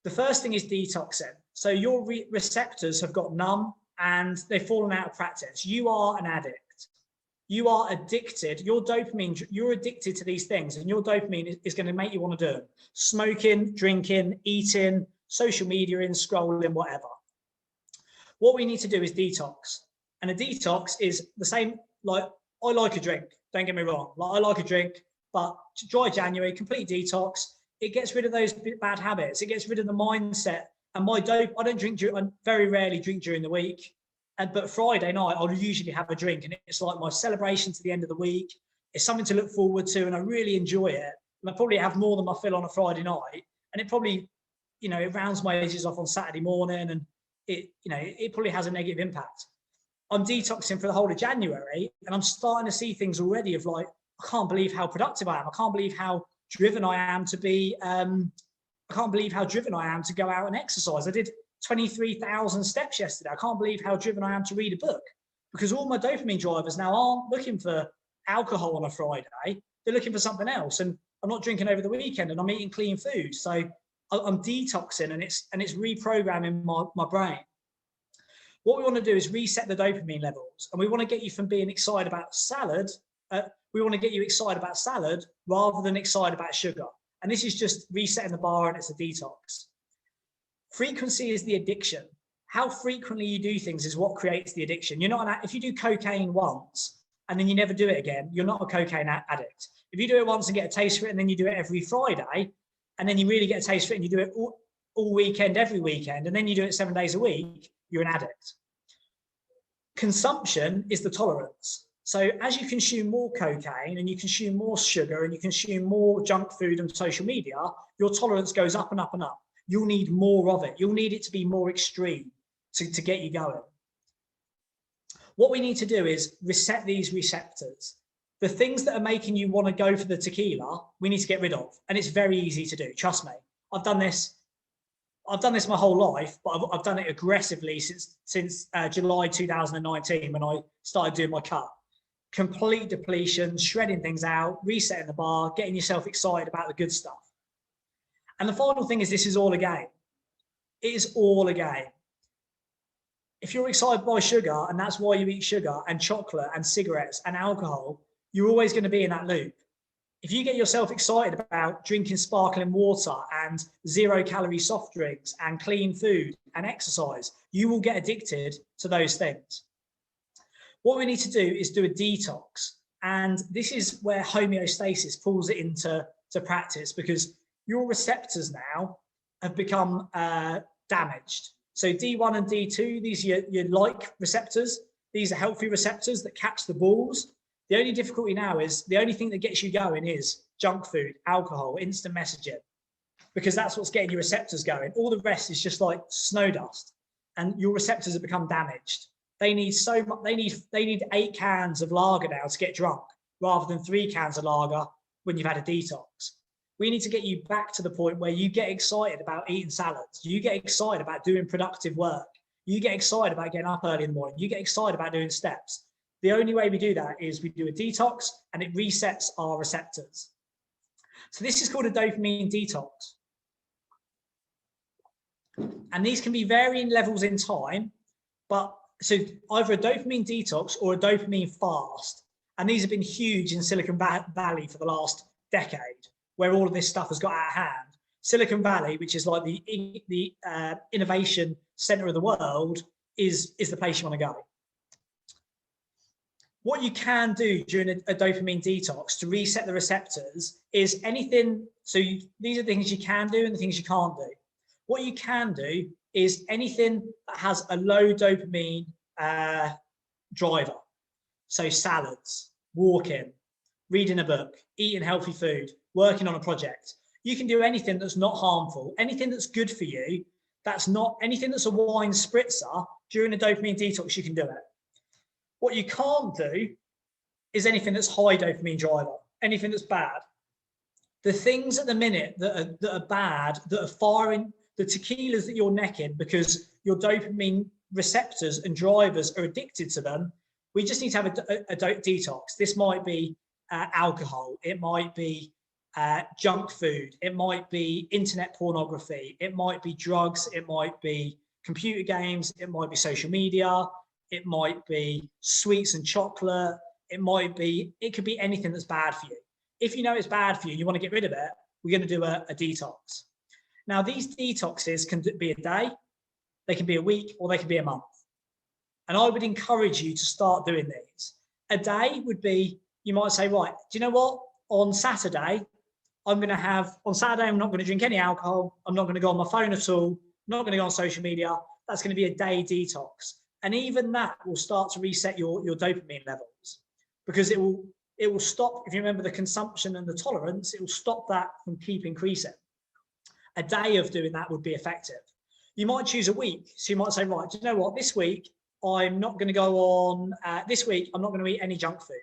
B: The first thing is detoxing. So your receptors have got numb and they've fallen out of practice. You are an addict. You are addicted. Your dopamine, you're addicted to these things, and your dopamine is going to make you want to do them. Smoking, drinking, eating, social media, scrolling, whatever. What we need to do is detox. And a detox is the same, like, I like a drink, don't get me wrong. Like, I like a drink, but dry January, complete detox. It gets rid of those bad habits. It gets rid of the mindset. And I don't drink, I very rarely drink during the week. But Friday night, I'll usually have a drink. And it's like my celebration to the end of the week. It's something to look forward to, and I really enjoy it. And I probably have more than my fill on a Friday night. And it probably, you know, it rounds my edges off on Saturday morning, and it probably has a negative impact. I'm detoxing for the whole of January, and I'm starting to see things already of like, I can't believe how productive I am. I can't believe how driven I am to be, I can't believe how driven I am to go out and exercise. I did 23,000 steps yesterday. I can't believe how driven I am to read a book, because all my dopamine drivers now aren't looking for alcohol on a Friday. They're looking for something else. And I'm not drinking over the weekend, and I'm eating clean food. So I'm detoxing, and it's reprogramming my brain. What we want to do is reset the dopamine levels, and we want to get you from being excited about salad. We want to get you excited about salad rather than excited about sugar. And this is just resetting the bar, and it's a detox. Frequency is the addiction. How frequently you do things is what creates the addiction. You're not if you do cocaine once, and then you never do it again, you're not a cocaine addict. If you do it once and get a taste for it, and then you do it every Friday, and then you really get a taste for it, and you do it all weekend, every weekend, and then you do it 7 days a week, you're an addict. Consumption is the tolerance. So as you consume more cocaine and you consume more sugar and you consume more junk food and social media, your tolerance goes up and up and up. You'll need more of it. You'll need it to be more extreme to get you going. What we need to do is reset these receptors. The things that are making you want to go for the tequila, we need to get rid of. And it's very easy to do, trust me. I've done this my whole life, but I've done it aggressively since July 2019 when I started doing my cut. Complete depletion, shredding things out, resetting the bar, getting yourself excited about the good stuff. And the final thing is, this is all a game. It is all a game. If you're excited by sugar and that's why you eat sugar and chocolate and cigarettes and alcohol, you're always going to be in that loop. If you get yourself excited about drinking sparkling water and 0-calorie soft drinks and clean food and exercise, you will get addicted to those things. What we need to do is do a detox. And this is where homeostasis pulls it into practice, because your receptors now have become damaged. So D1 and D2, these are your like receptors. These are healthy receptors that catch the balls. The only difficulty now is the only thing that gets you going is junk food, alcohol, instant messaging, because that's what's getting your receptors going. All the rest is just like snow dust, and your receptors have become damaged. They need so much. They need 8 cans of lager now to get drunk, rather than 3 cans of lager when you've had a detox. We need to get you back to the point where you get excited about eating salads. You get excited about doing productive work. You get excited about getting up early in the morning. You get excited about doing steps. The only way we do that is we do a detox, and it resets our receptors. So this is called a dopamine detox. And these can be varying levels in time, but so either a dopamine detox or a dopamine fast. And these have been huge in Silicon Valley for the last decade, where all of this stuff has got out of hand. Silicon Valley, which is like the innovation center of the world, is the place you want to go. What you can do during a dopamine detox to reset the receptors is anything. So these are the things you can do and the things you can't do. What you can do is anything that has a low dopamine driver. So salads, walking, reading a book, eating healthy food, working on a project. You can do anything that's not harmful, anything that's good for you, that's not anything that's a wine spritzer. During a dopamine detox, you can do it. What you can't do is anything that's high dopamine driver, anything that's bad. The things at the minute that are bad, that are firing, the tequilas that you're necking because your dopamine receptors and drivers are addicted to them, we just need to have a detox. This might be alcohol, it might be junk food, it might be internet pornography, it might be drugs, it might be computer games, it might be social media, it might be sweets and chocolate, it could be anything that's bad for you. If you know it's bad for you, you want to get rid of it, we're going to do a detox. Now, these detoxes can be a day, they can be a week, or they can be a month. And I would encourage you to start doing these. A day would be, you might say, right, do you know what? On Saturday, I'm not going to drink any alcohol. I'm not going to go on my phone at all. I'm not going to go on social media. That's going to be a day detox. And even that will start to reset your dopamine levels, because it will stop, if you remember the consumption and the tolerance, it will stop that from keep increasing. A day of doing that would be effective. You might choose a week. So you might say, right, do you know what? This week, I'm not going to go on, this week, I'm not going to eat any junk food.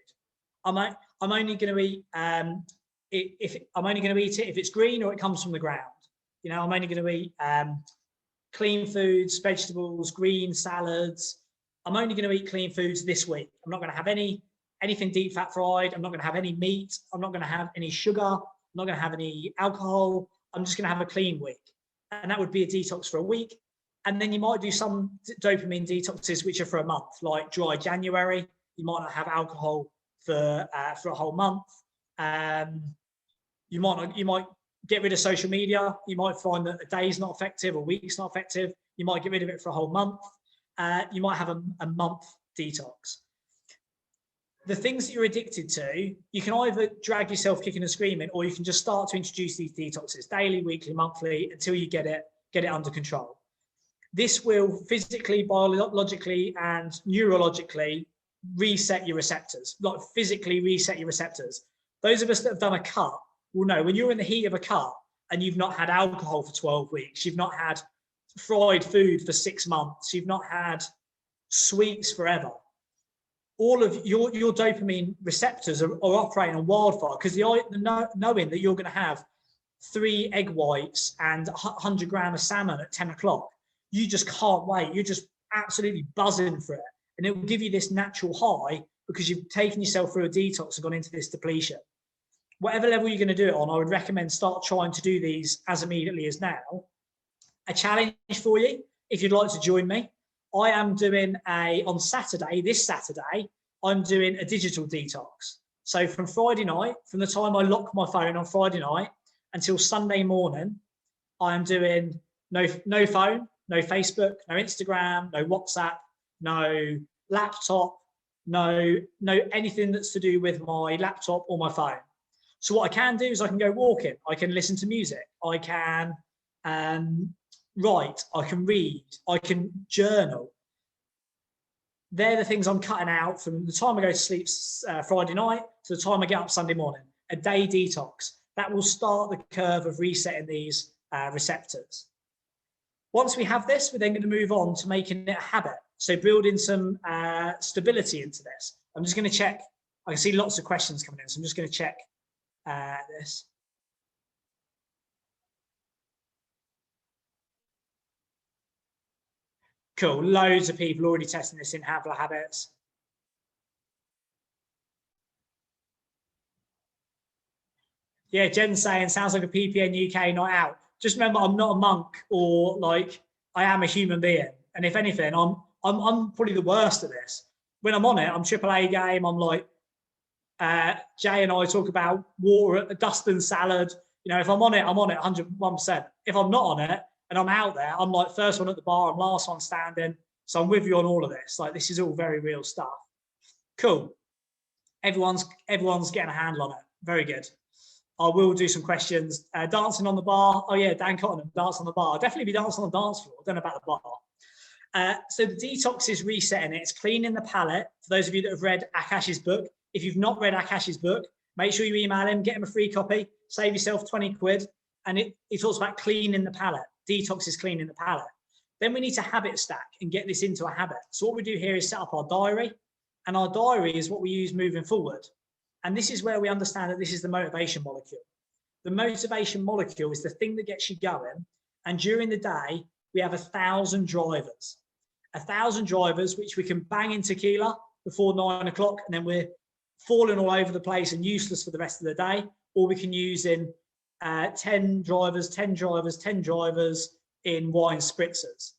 B: I'm only going to eat, I'm only going to eat it if it's green or it comes from the ground. You know, I'm only going to eat clean foods, vegetables, green salads. I'm only going to eat clean foods this week. I'm not going to have anything deep fat fried. I'm not going to have any meat. I'm not going to have any sugar. I'm not going to have any alcohol. I'm just going to have a clean week. And that would be a detox for a week. And then you might do some dopamine detoxes, which are for a month, like dry January. You might not have alcohol for a whole month. You might get rid of social media. You might find that a day's not effective, a week's not effective. You might get rid of it for a whole month. You might have a month detox. the things that you're addicted to, you can either drag yourself kicking and screaming, or you can just start to introduce these detoxes daily, weekly, monthly, until you get it under control. This will physically, biologically, and neurologically reset your receptors, like physically reset your receptors. Those of us that have done a cut will know when you're in the heat of a cut and you've not had alcohol for 12 weeks, you've not had fried food for 6 months, you've not had sweets forever, all of your dopamine receptors are operating on wildfire, because the knowing that you're going to have 3 egg whites and 100 grams of salmon at 10 o'clock, you just can't wait. You're just absolutely buzzing for it. And it will give you this natural high because you've taken yourself through a detox and gone into this depletion. Whatever level you're going to do it on, I would recommend start trying to do these as immediately as now. A challenge for you, if you'd like to join me, I am doing on Saturday, this Saturday, I'm doing a digital detox. So from Friday night, from the time I lock my phone on Friday night until Sunday morning, I'm doing no phone, no Facebook, no Instagram, no WhatsApp, no laptop, no anything that's to do with my laptop or my phone. So what I can do is I can go walking, I can listen to music, I can write, I can read, I can journal. They're the things I'm cutting out from the time I go to sleep Friday night to the time I get up Sunday morning. A day detox. That will start the curve of resetting these receptors. Once we have this, we're then going to move on to making it a habit. So building some stability into this. I'm just going to check. I can see lots of questions coming in, so I'm just going to check this. Cool. Loads of people already testing this in 𝗂𝗶𝘀 habits. Yeah, Jen's saying sounds like a PPN UK night out. Just remember, I'm not a monk, or like I am a human being. And if anything, I'm probably the worst at this. When I'm on it, I'm AAA game. I'm like Jay and I talk about water, dust and salad. You know, if I'm on it 101%. If I'm not on it and I'm out there, I'm like first one at the bar, I'm last one standing. So I'm with you on all of this. Like, this is all very real stuff. Cool. Everyone's getting a handle on it. Very good. I will do some questions. Dancing on the bar. Oh yeah, Dan Cotton, dance on the bar. I'll definitely be dancing on the dance floor. I don't know about the bar. So the detox is resetting it. It's cleaning the palate. For those of you that have read Akash's book, if you've not read Akash's book, make sure you email him, get him a free copy, save yourself 20 quid. And it talks about cleaning the palate. Detox is cleaning the palate. Then we need to habit stack and get this into a habit. So what we do here is set up our diary, and our diary is what we use moving forward. And this is where we understand that this is the motivation molecule. The motivation molecule is the thing that gets you going. And during the day, we have 1,000 drivers. 1,000 drivers, which we can bang in tequila before 9 o'clock, and then we're falling all over the place and useless for the rest of the day. Or we can use in 10 drivers, 10 drivers, 10 drivers in wine spritzers.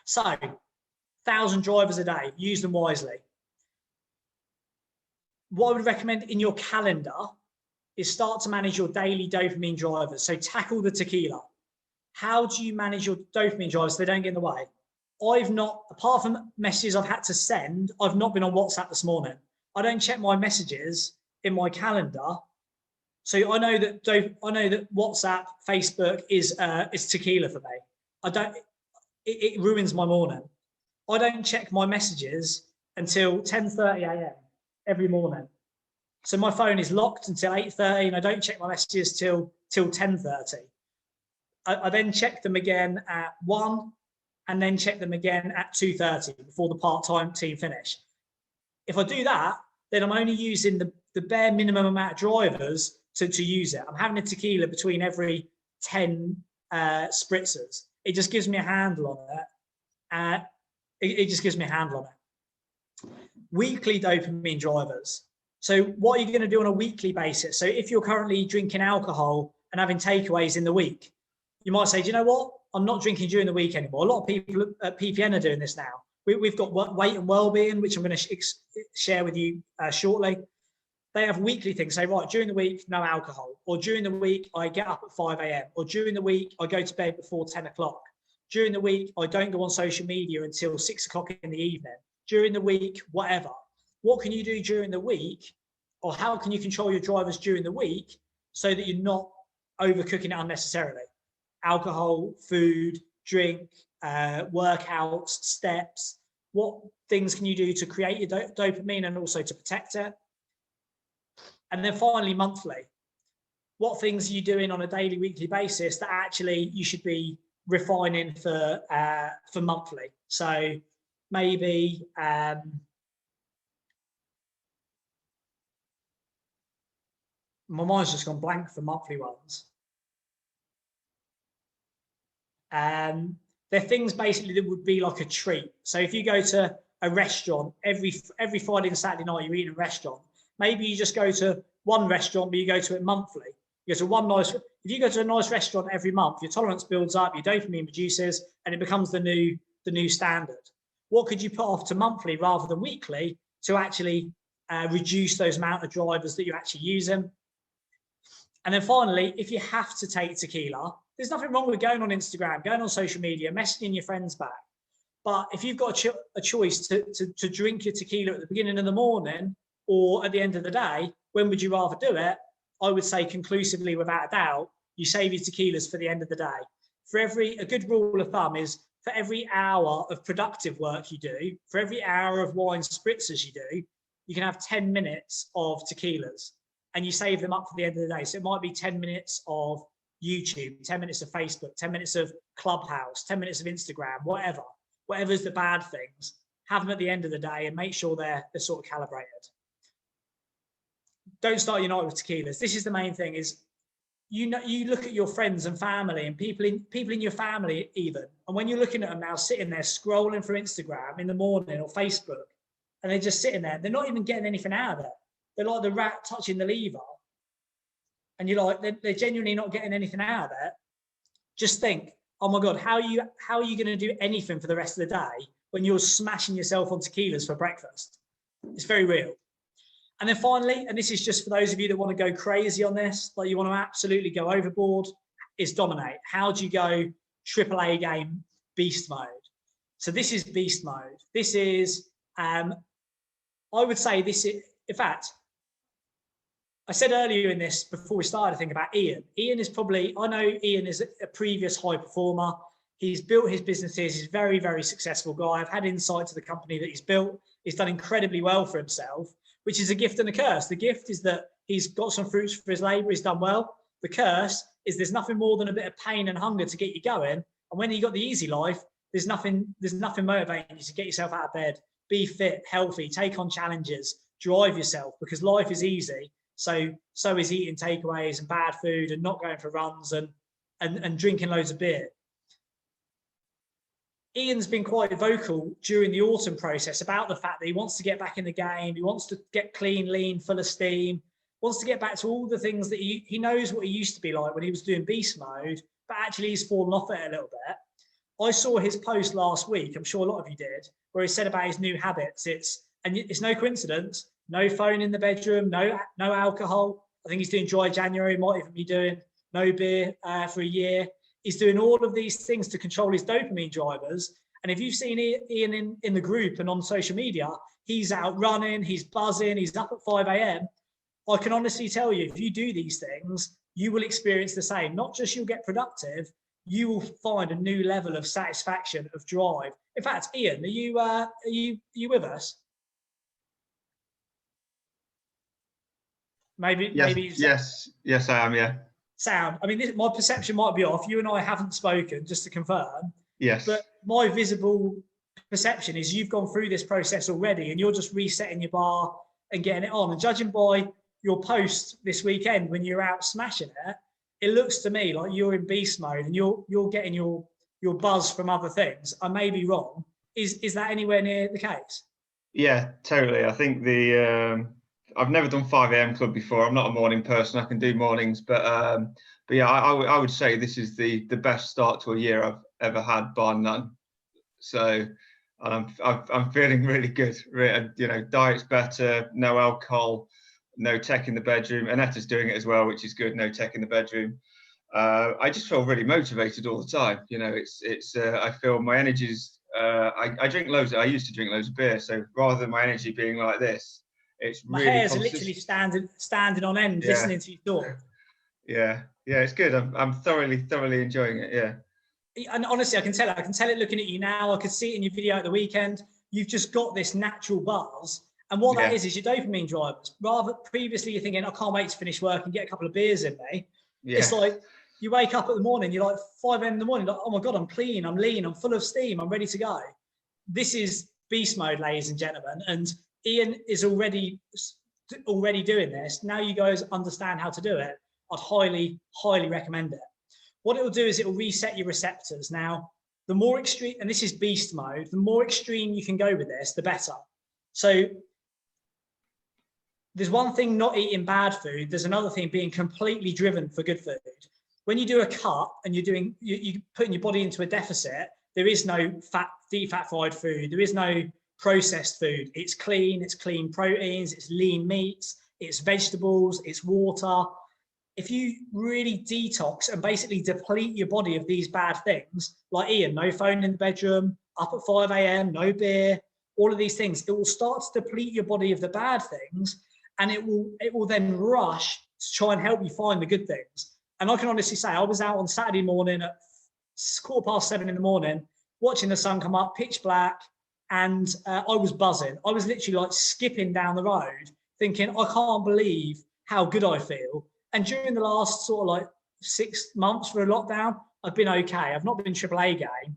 B: So 1,000 drivers a day, use them wisely. What I would recommend in your calendar is start to manage your daily dopamine drivers. So tackle the tequila. How do you manage your dopamine drivers so they don't get in the way? I've not, apart from messages I've had to send, I've not been on WhatsApp this morning. I don't check my messages in my calendar. So I know that WhatsApp, Facebook is tequila for me. It ruins my morning. I don't check my messages until 10:30 a.m. every morning. So my phone is locked until 8:30, and I don't check my messages till 10:30. I then check them again at 1, and then check them again at 2:30 before the part-time team finish. If I do that, then I'm only using the bare minimum amount of drivers to use it. I'm having a tequila between every 10 spritzers. It just gives me a handle on it. It just gives me a handle on it. Weekly dopamine drivers. So what are you going to do on a weekly basis? So if you're currently drinking alcohol and having takeaways in the week, you might say, do you know what? I'm not drinking during the week anymore. A lot of people at PPN are doing this now. We've got 𝗿𝗵𝗶𝘀𝗶𝘀, which I'm going to share with you shortly. They have weekly things. Say, right, during the week, no alcohol. Or during the week, I get up at 5 a.m. Or during the week, I go to bed before 10 o'clock. During the week, I don't go on social media until 6 o'clock in the evening. During the week, whatever. what can you do during the week, or how can you control your drivers during the week so that you're not overcooking it unnecessarily? Alcohol, food, drink, workouts, steps. What things can you do to create your dopamine and also to protect it? And then finally, monthly. What things are you doing on a daily, weekly basis that actually you should be refining for monthly? So maybe my mind's just gone blank for monthly ones. They're things basically that would be like a treat. So if you go to a restaurant every Friday and Saturday night, you're eating a restaurant. Maybe you just go to one restaurant, but you go to it monthly. You go to one nice. If you go to a nice restaurant every month, your tolerance builds up, your dopamine reduces, and it becomes the new standard. What could you put off to monthly rather than weekly to actually reduce those amount of drivers that you're actually using? And then finally, if you have to take tequila, there's nothing wrong with going on Instagram, going on social media, messaging your friends back. But if you've got a choice to drink your tequila at the beginning of the morning or at the end of the day, when would you rather do it? I would say conclusively, without a doubt, you save your tequilas for the end of the day. A good rule of thumb is for every hour of productive work you do, for every hour of wine spritzers you do, you can have 10 minutes of tequilas, and you save them up for the end of the day. So it might be 10 minutes of YouTube, 10 minutes of Facebook, 10 minutes of Clubhouse, 10 minutes of Instagram, whatever's the bad things, have them at the end of the day and make sure they're sort of calibrated. Don't start your night with tequilas. This is the main thing, is you look at your friends and family and people in your family even, and when you're looking at them now sitting there scrolling through Instagram in the morning or Facebook, and they're just sitting there, they're not even getting anything out of it. They're like the rat touching the lever, and you're like, they're genuinely not getting anything out of it. Just think, oh my God, how are you going to do anything for the rest of the day when you're smashing yourself on tequilas for breakfast? It's very real. And then finally, and this is just for those of you that want to go crazy on this, like you want to absolutely go overboard, is dominate. How do you go AAA game beast mode? So this is beast mode. This is, I would say this is, in fact, I said earlier in this, before we started, I think about Ian. Ian is probably, I know Ian is a previous high performer. He's built his businesses. He's a very, very successful guy. I've had insight to the company that he's built. He's done incredibly well for himself, which is a gift and a curse. The gift is that he's got some fruits for his labor. He's done well. The curse is there's nothing more than a bit of pain and hunger to get you going. And when you got the easy life, there's nothing motivating you to get yourself out of bed, be fit, healthy, take on challenges, drive yourself, because life is easy. So is eating takeaways and bad food and not going for runs and drinking loads of beer. Ian's been quite vocal during the autumn process about the fact that he wants to get back in the game. He wants to get clean, lean, full of steam, wants to get back to all the things that he knows what he used to be like when he was doing beast mode, but actually he's fallen off it a little bit. I saw his post last week, I'm sure a lot of you did, where he said about his new habits. It's no coincidence, no phone in the bedroom, no alcohol. I think he's doing dry January, might even be doing no beer for a year. He's doing all of these things to control his dopamine drivers. And if you've seen Ian in the group and on social media, he's out running, he's buzzing, he's up at 5 a.m. I can honestly tell you, if you do these things, you will experience the same. Not just you'll get productive, you will find a new level of satisfaction, of drive. In fact, Ian, are you with us? Maybe.
E: Yes, I am. Yeah.
B: Sound. I mean, my perception might be off. You and I haven't spoken, just to confirm.
E: Yes.
B: But my visible perception is you've gone through this process already, and you're just resetting your bar and getting it on. And judging by your post this weekend when you're out smashing it, it looks to me like you're in beast mode and you're getting your buzz from other things. I may be wrong. Is that anywhere near the case?
E: Yeah, totally. I think I've never done 5 a.m. club before. I'm not a morning person. I can do mornings, but yeah, I would say this is the best start to a year I've ever had, bar none. So, and I'm feeling really good. You know, diet's better, no alcohol, no tech in the bedroom. Anetta's doing it as well, which is good. No tech in the bedroom. I just feel really motivated all the time. You know, it's I feel my energy's I drink loads. I used to drink loads of beer. So rather than my energy being like this, it's
B: My
E: really
B: hairs are literally standing on end listening to you talk.
E: Yeah, it's good. I'm thoroughly enjoying it. Yeah.
B: And honestly, I can tell it looking at you now. I could see it in your video at the weekend. You've just got this natural buzz. And what that is your dopamine drivers. Rather, previously you're thinking, I can't wait to finish work and get a couple of beers in me. Yeah. It's like you wake up at the morning, you're like 5 a.m. in the morning, like, oh my God, I'm clean, I'm lean, I'm full of steam, I'm ready to go. This is beast mode, ladies and gentlemen. And Ian is already doing this. Now you guys understand how to do it. I'd highly recommend it. What it will do is it will reset your receptors. Now, the more extreme, and this is beast mode, the more extreme you can go with this, the better. So there's one thing not eating bad food. There's another thing being completely driven for good food. When you do a cut and you're putting your body into a deficit, there is no deep fat fried food. There is no processed food. It's clean proteins, it's lean meats, it's vegetables, it's water. If you really detox and basically deplete your body of these bad things, like Ian, no phone in the bedroom, up at 5 a.m., no beer, all of these things, it will start to deplete your body of the bad things, and it will then rush to try and help you find the good things. And I can honestly say, I was out on Saturday morning at 7:15 in the morning, watching the sun come up, pitch black, and I was buzzing. I was literally like skipping down the road, thinking, I can't believe how good I feel. And during the last sort of like 6 months for a lockdown, I've been okay. I've not been 𝗘𝗶𝗀𝗃 game.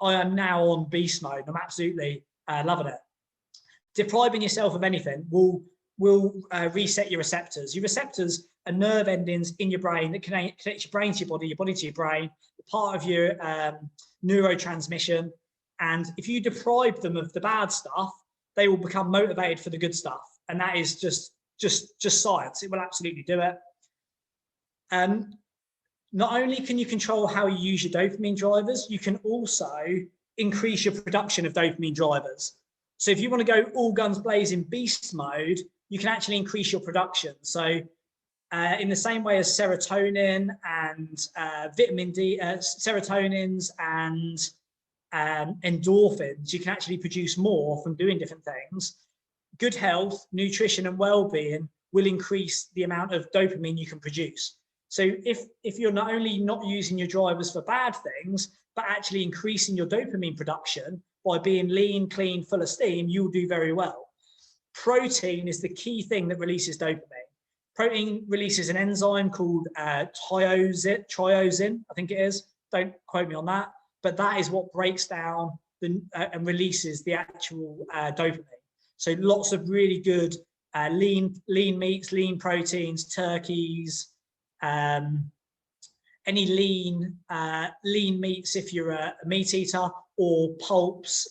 B: I am now on beast mode. I'm absolutely loving it. Depriving yourself of anything will reset your receptors. Your receptors are nerve endings in your brain that connect your brain to your body to your brain, part of your neurotransmission. And if you deprive them of the bad stuff, they will become motivated for the good stuff. And that is just science. It will absolutely do it. Not only can you control how you use your dopamine drivers, you can also increase your production of dopamine drivers. So if you want to go all guns blazing beast mode, you can actually increase your production. So in the same way as serotonin and vitamin D, serotonins and endorphins, you can actually produce more from doing different things. Good health, nutrition, and well-being will increase the amount of dopamine you can produce. So if you're not only not using your drivers for bad things, but actually increasing your dopamine production by being lean, clean, full of steam, you'll do very well. Protein is the key thing that releases dopamine. Protein releases an enzyme called 𝗘𝗽𝗶𝘀𝗁, I think it is. Don't quote me on that. But that is what breaks down and releases the actual dopamine. So lots of really good lean meats, lean proteins, turkeys, any lean meats if you're a meat eater, or pulps,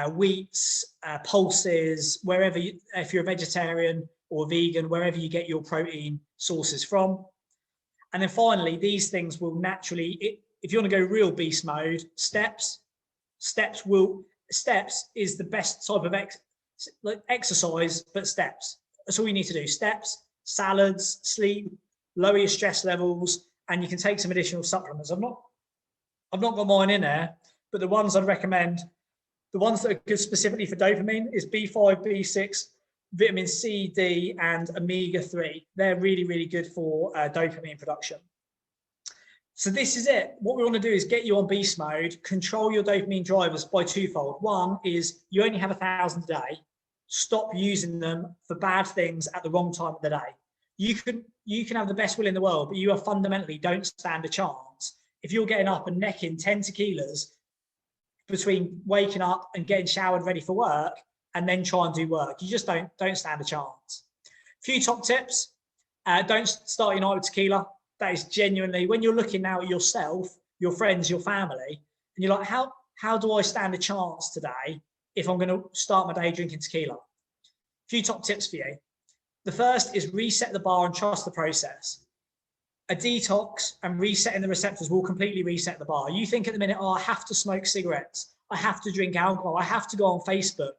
B: wheats, pulses, wherever if you're a vegetarian or vegan, wherever you get your protein sources from. And then finally, these things will naturally, if you want to go real beast mode, steps is the best type of exercise, but steps. That's all you need to do. Steps, salads, sleep, lower your stress levels, and you can take some additional supplements. I've not got mine in there, but the ones I'd recommend, the ones that are good specifically for dopamine is B5, B6, vitamin C, D, and omega-3. They're really, really good for dopamine production. So this is it. What we want to do is get you on beast mode, control your dopamine drivers by twofold. One is you only have 1,000 a day. Stop using them for bad things at the wrong time of the day. You can have the best will in the world, but you are fundamentally don't stand a chance if you're getting up and necking 10 tequilas between waking up and getting showered ready for work and then try and do work. You just don't stand a chance. A few top tips. Don't start your night with tequila. That is genuinely, when you're looking now at yourself, your friends, your family, and you're like, how do I stand a chance today if I'm going to start my day drinking tequila? A few top tips for you. The first is reset the bar and trust the process. A detox and resetting the receptors will completely reset the bar. You think at the minute, oh, I have to smoke cigarettes, I have to drink alcohol, I have to go on Facebook.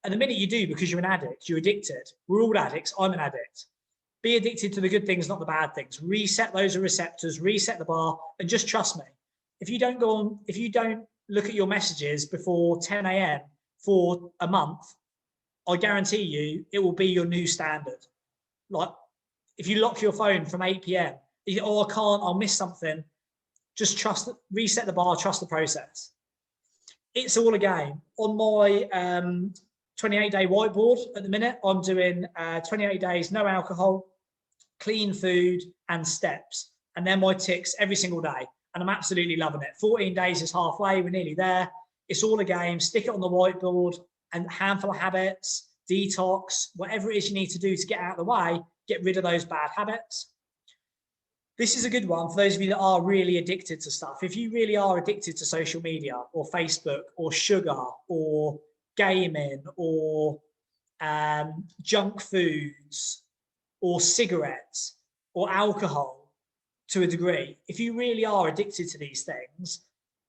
B: And the minute you do, because you're an addict, you're addicted. We're all addicts. I'm an addict. Be addicted to the good things, not the bad things. Reset those receptors, reset the bar, and just trust me. If you don't look at your messages before 10 a.m. for a month, I guarantee you it will be your new standard. Like if you lock your phone from 8 p.m, oh, I can't, I'll miss something. Just reset the bar, trust the process. It's all a game. On my 28-day whiteboard at the minute, I'm doing 28 days, no alcohol, clean food and steps. And they're my ticks every single day. And I'm absolutely loving it. 14 days is halfway, we're nearly there. It's all a game, stick it on the whiteboard, and a handful of habits, detox, whatever it is you need to do to get out of the way, get rid of those bad habits. This is a good one for those of you that are really addicted to stuff. If you really are addicted to social media or Facebook or sugar or gaming or junk foods or cigarettes or alcohol to a degree, if you really are addicted to these things,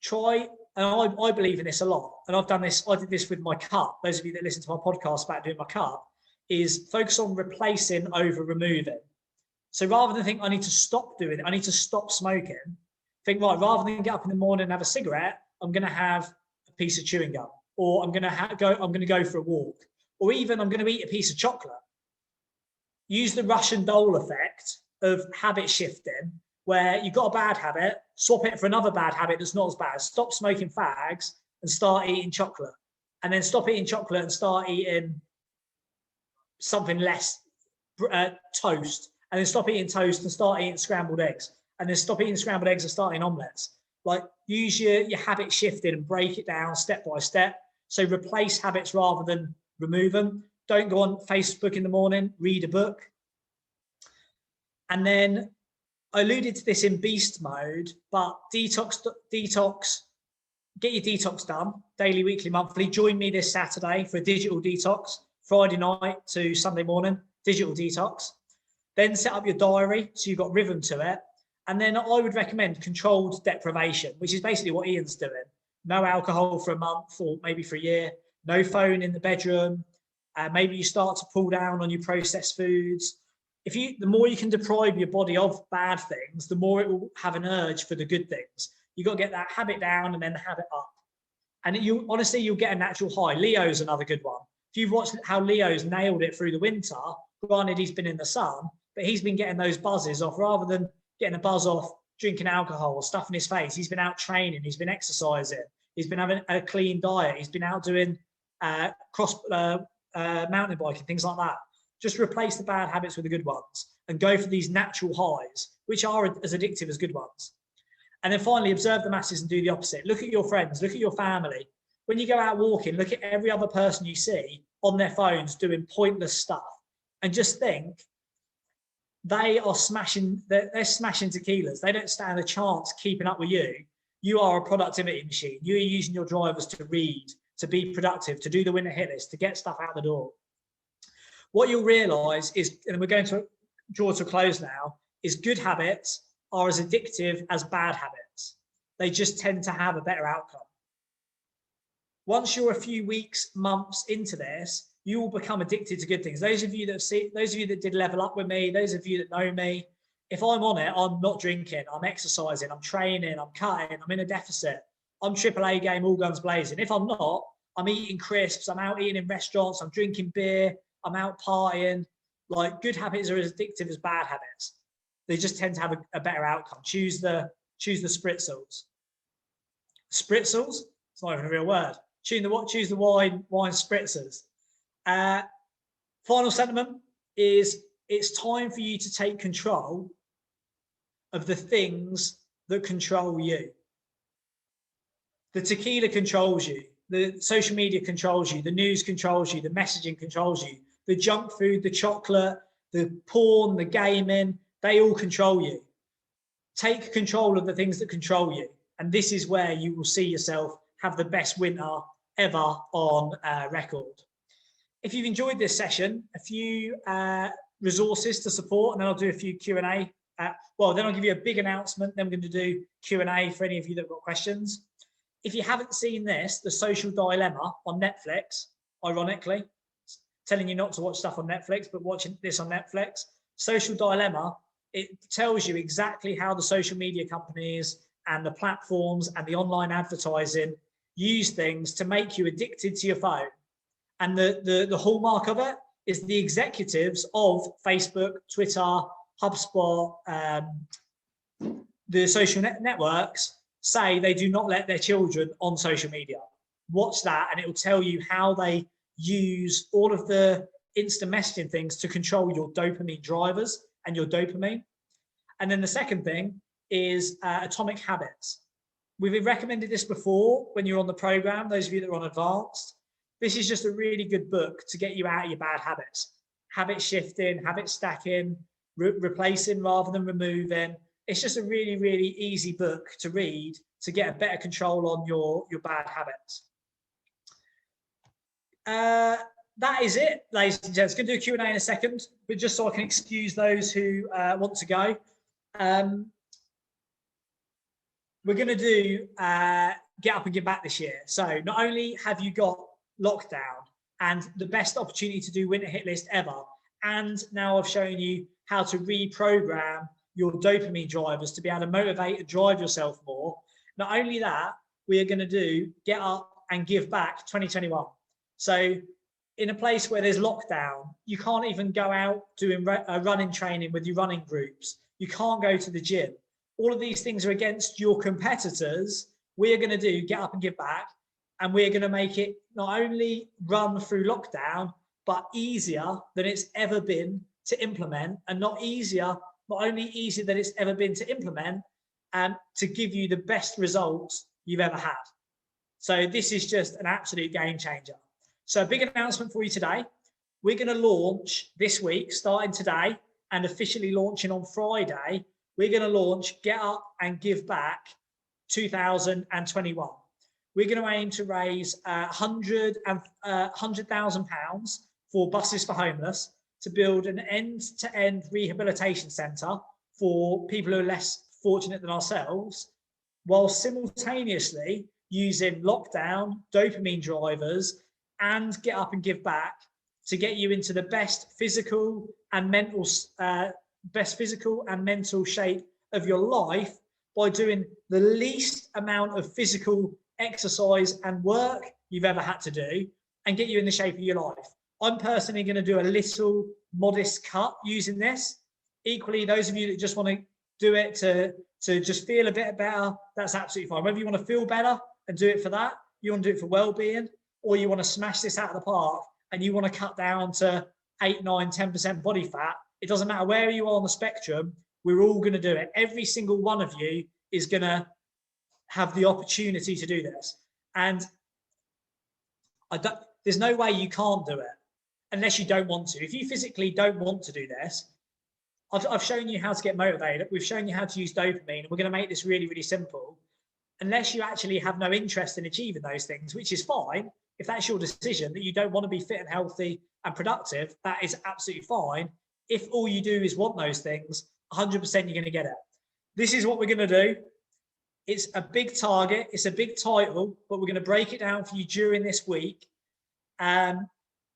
B: try, and I believe in this a lot, and I've done this, I did this with my cup. Those of you that listen to my podcast about doing my cup, is focus on replacing over removing. So rather than think I need to stop doing it, I need to stop smoking, think, right, rather than get up in the morning and have a cigarette, I'm going to have a piece of chewing gum, or I'm going to go for a walk, or even I'm going to eat a piece of chocolate. Use the Russian doll effect of habit shifting, where you've got a bad habit, swap it for another bad habit that's not as bad. Stop smoking fags and start eating chocolate, and then stop eating chocolate and start eating something less, toast, and then stop eating toast and start eating scrambled eggs, and then stop eating scrambled eggs and start eating omelets. Like, use your habit shifting and break it down step by step. So replace habits rather than remove them. Don't go on Facebook in the morning, read a book. And then I alluded to this in beast mode, but detox, get your detox done, daily, weekly, monthly. Join me this Saturday for a digital detox, Friday night to Sunday morning, digital detox. Then set up your diary so you've got rhythm to it. And then I would recommend controlled deprivation, which is basically what Ian's doing. No alcohol for a month or maybe for a year, no phone in the bedroom. Maybe you start to pull down on your processed foods. The more you can deprive your body of bad things, the more it will have an urge for the good things. You've got to get that habit down and then the habit up. And honestly, you'll get a natural high. Leo's another good one. If you've watched how Leo's nailed it through the winter, granted he's been in the sun, but he's been getting those buzzes off rather than getting a buzz off drinking alcohol or stuffing his face. He's been out training, he's been exercising, he's been having a clean diet, he's been out doing mountain biking, things like that. Just replace the bad habits with the good ones and go for these natural highs, which are as addictive as good ones. And then finally, observe the masses and do the opposite. Look at your friends, look at your family. When you go out walking, look at every other person you see on their phones doing pointless stuff, and just think, they're smashing tequilas. They don't stand a chance keeping up with you. You are a productivity machine. You're using your drivers to read, to be productive, to do the winner hit list, to get stuff out the door. What you'll realize is, and we're going to draw to a close now, is good habits are as addictive as bad habits. They just tend to have a better outcome. Once you're a few weeks, months into this, you will become addicted to good things. Those of you that did level up with me, those of you that know me, if I'm on it, I'm not drinking, I'm exercising, I'm training, I'm cutting, I'm in a deficit, I'm AAA game, all guns blazing. If I'm not, I'm eating crisps, I'm out eating in restaurants, I'm drinking beer, I'm out partying. Like, good habits are as addictive as bad habits. They just tend to have a better outcome. Choose the spritzels. Spritzels? It's not even a real word. Choose the wine spritzers. Final sentiment is, it's time for you to take control of the things that control you. The tequila controls you. The social media controls you. The news controls you. The messaging controls you. The junk food, the chocolate, the porn, the gaming, they all control you. Take control of the things that control you. And this is where you will see yourself have the best winter ever on record. If you've enjoyed this session, a few resources to support, and then I'll do a few Q&A. Then I'll give you a big announcement. Then we're going to do Q&A for any of you that have got questions. If you haven't seen this, The Social Dilemma on Netflix, ironically, telling you not to watch stuff on Netflix, but watching this on Netflix, Social Dilemma, it tells you exactly how the social media companies and the platforms and the online advertising use things to make you addicted to your phone. And the hallmark of it is the executives of Facebook, Twitter, HubSpot, the social networks say they do not let their children on social media. Watch that and it will tell you how they use all of the instant messaging things to control your dopamine drivers and your dopamine. And then the second thing is Atomic Habits. We've recommended this before when you're on the program, those of you that are on advanced. This is just a really good book to get you out of your bad habits. Habit shifting, habit stacking, replacing rather than removing. It's just a really, really easy book to read to get a better control on your bad habits. That is it, ladies and gents. Going to do a Q&A in a second, but just so I can excuse those who want to go. We're going to do Get Up and Give Back this year. So not only have you got lockdown and the best opportunity to do winter hit list ever, and now I've shown you how to reprogram your dopamine drivers to be able to motivate and drive yourself more. Not only that, we are going to do Get Up and Give Back 2021. So in a place where there's lockdown, you can't even go out doing running training with your running groups. You can't go to the gym. All of these things are against your competitors. We are going to do Get Up and Give Back, and we're going to make it not only run through lockdown, but easier than it's ever been to implement, and not only easier than it's ever been to implement, and to give you the best results you've ever had. So this is just an absolute game changer. So a big announcement for you today. We're going to launch this week, starting today and officially launching on Friday. We're going to launch Get Up and Give Back 2021. We're going to aim to raise £100,000 for Buses for Homeless to build an end-to-end rehabilitation centre for people who are less fortunate than ourselves, while simultaneously using lockdown, dopamine drivers, and Get Up and Give Back to get you into the best physical and mental shape of your life by doing the least amount of physical exercise and work you've ever had to do, and get you in the shape of your life. I'm personally going to do a little modest cut using this. Equally, those of you that just want to do it to just feel a bit better, that's absolutely fine. Whether you want to feel better and do it for that, you want to do it for well-being, or you want to smash this out of the park and you want to cut down to 8, 9, 10% body fat, it doesn't matter where you are on the spectrum, we're all going to do it. Every single one of you is going to have the opportunity to do this. And there's no way you can't do it unless you don't want to. If you physically don't want to do this, I've shown you how to get motivated. We've shown you how to use dopamine. And we're going to make this really, really simple. Unless you actually have no interest in achieving those things, which is fine. If that's your decision that you don't want to be fit and healthy and productive, that is absolutely fine. If all you do is want those things, 100% you're going to get it. This is what we're going to do. It's a big target. It's a big title, but we're going to break it down for you during this week.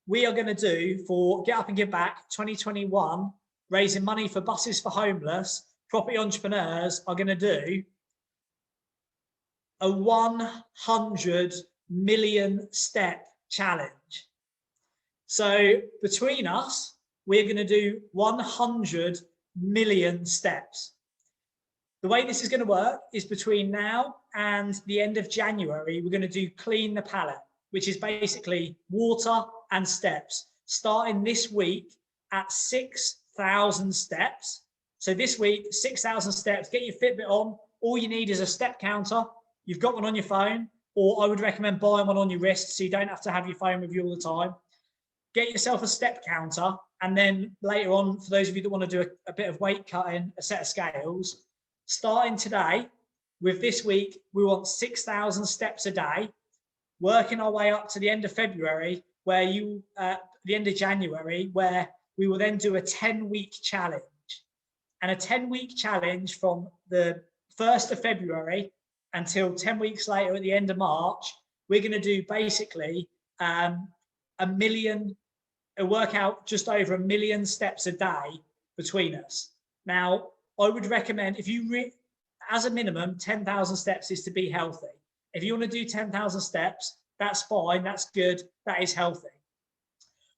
B: We are going to do for Get Up and Give Back 2021, raising money for Buses for Homeless. Property entrepreneurs are going to do a 100 million step challenge. So between us, we're going to do 100 million steps. The way this is going to work is between now and the end of January, we're going to do 𝗁𝗵𝗶𝘀, which is basically water and steps, starting this week at 6,000 steps. So this week, 6,000 steps, get your Fitbit on. All you need is a step counter. You've got one on your phone, or I would recommend buying one on your wrist so you don't have to have your phone with you all the time. Get yourself a step counter, and then later on, for those of you that want to do a bit of weight cutting, a set of scales, starting today, with this week, we want 6,000 steps a day, working our way up to the end of February, where the end of January, where we will then do a 10-week challenge. And a 10-week challenge from the 1st of February until 10 weeks later at the end of March, we're going to do basically work out just over 1 million steps a day between us. Now, I would recommend, if you as a minimum, 10,000 steps is to be healthy. If you want to do 10,000 steps, that's fine, that's good, that is healthy.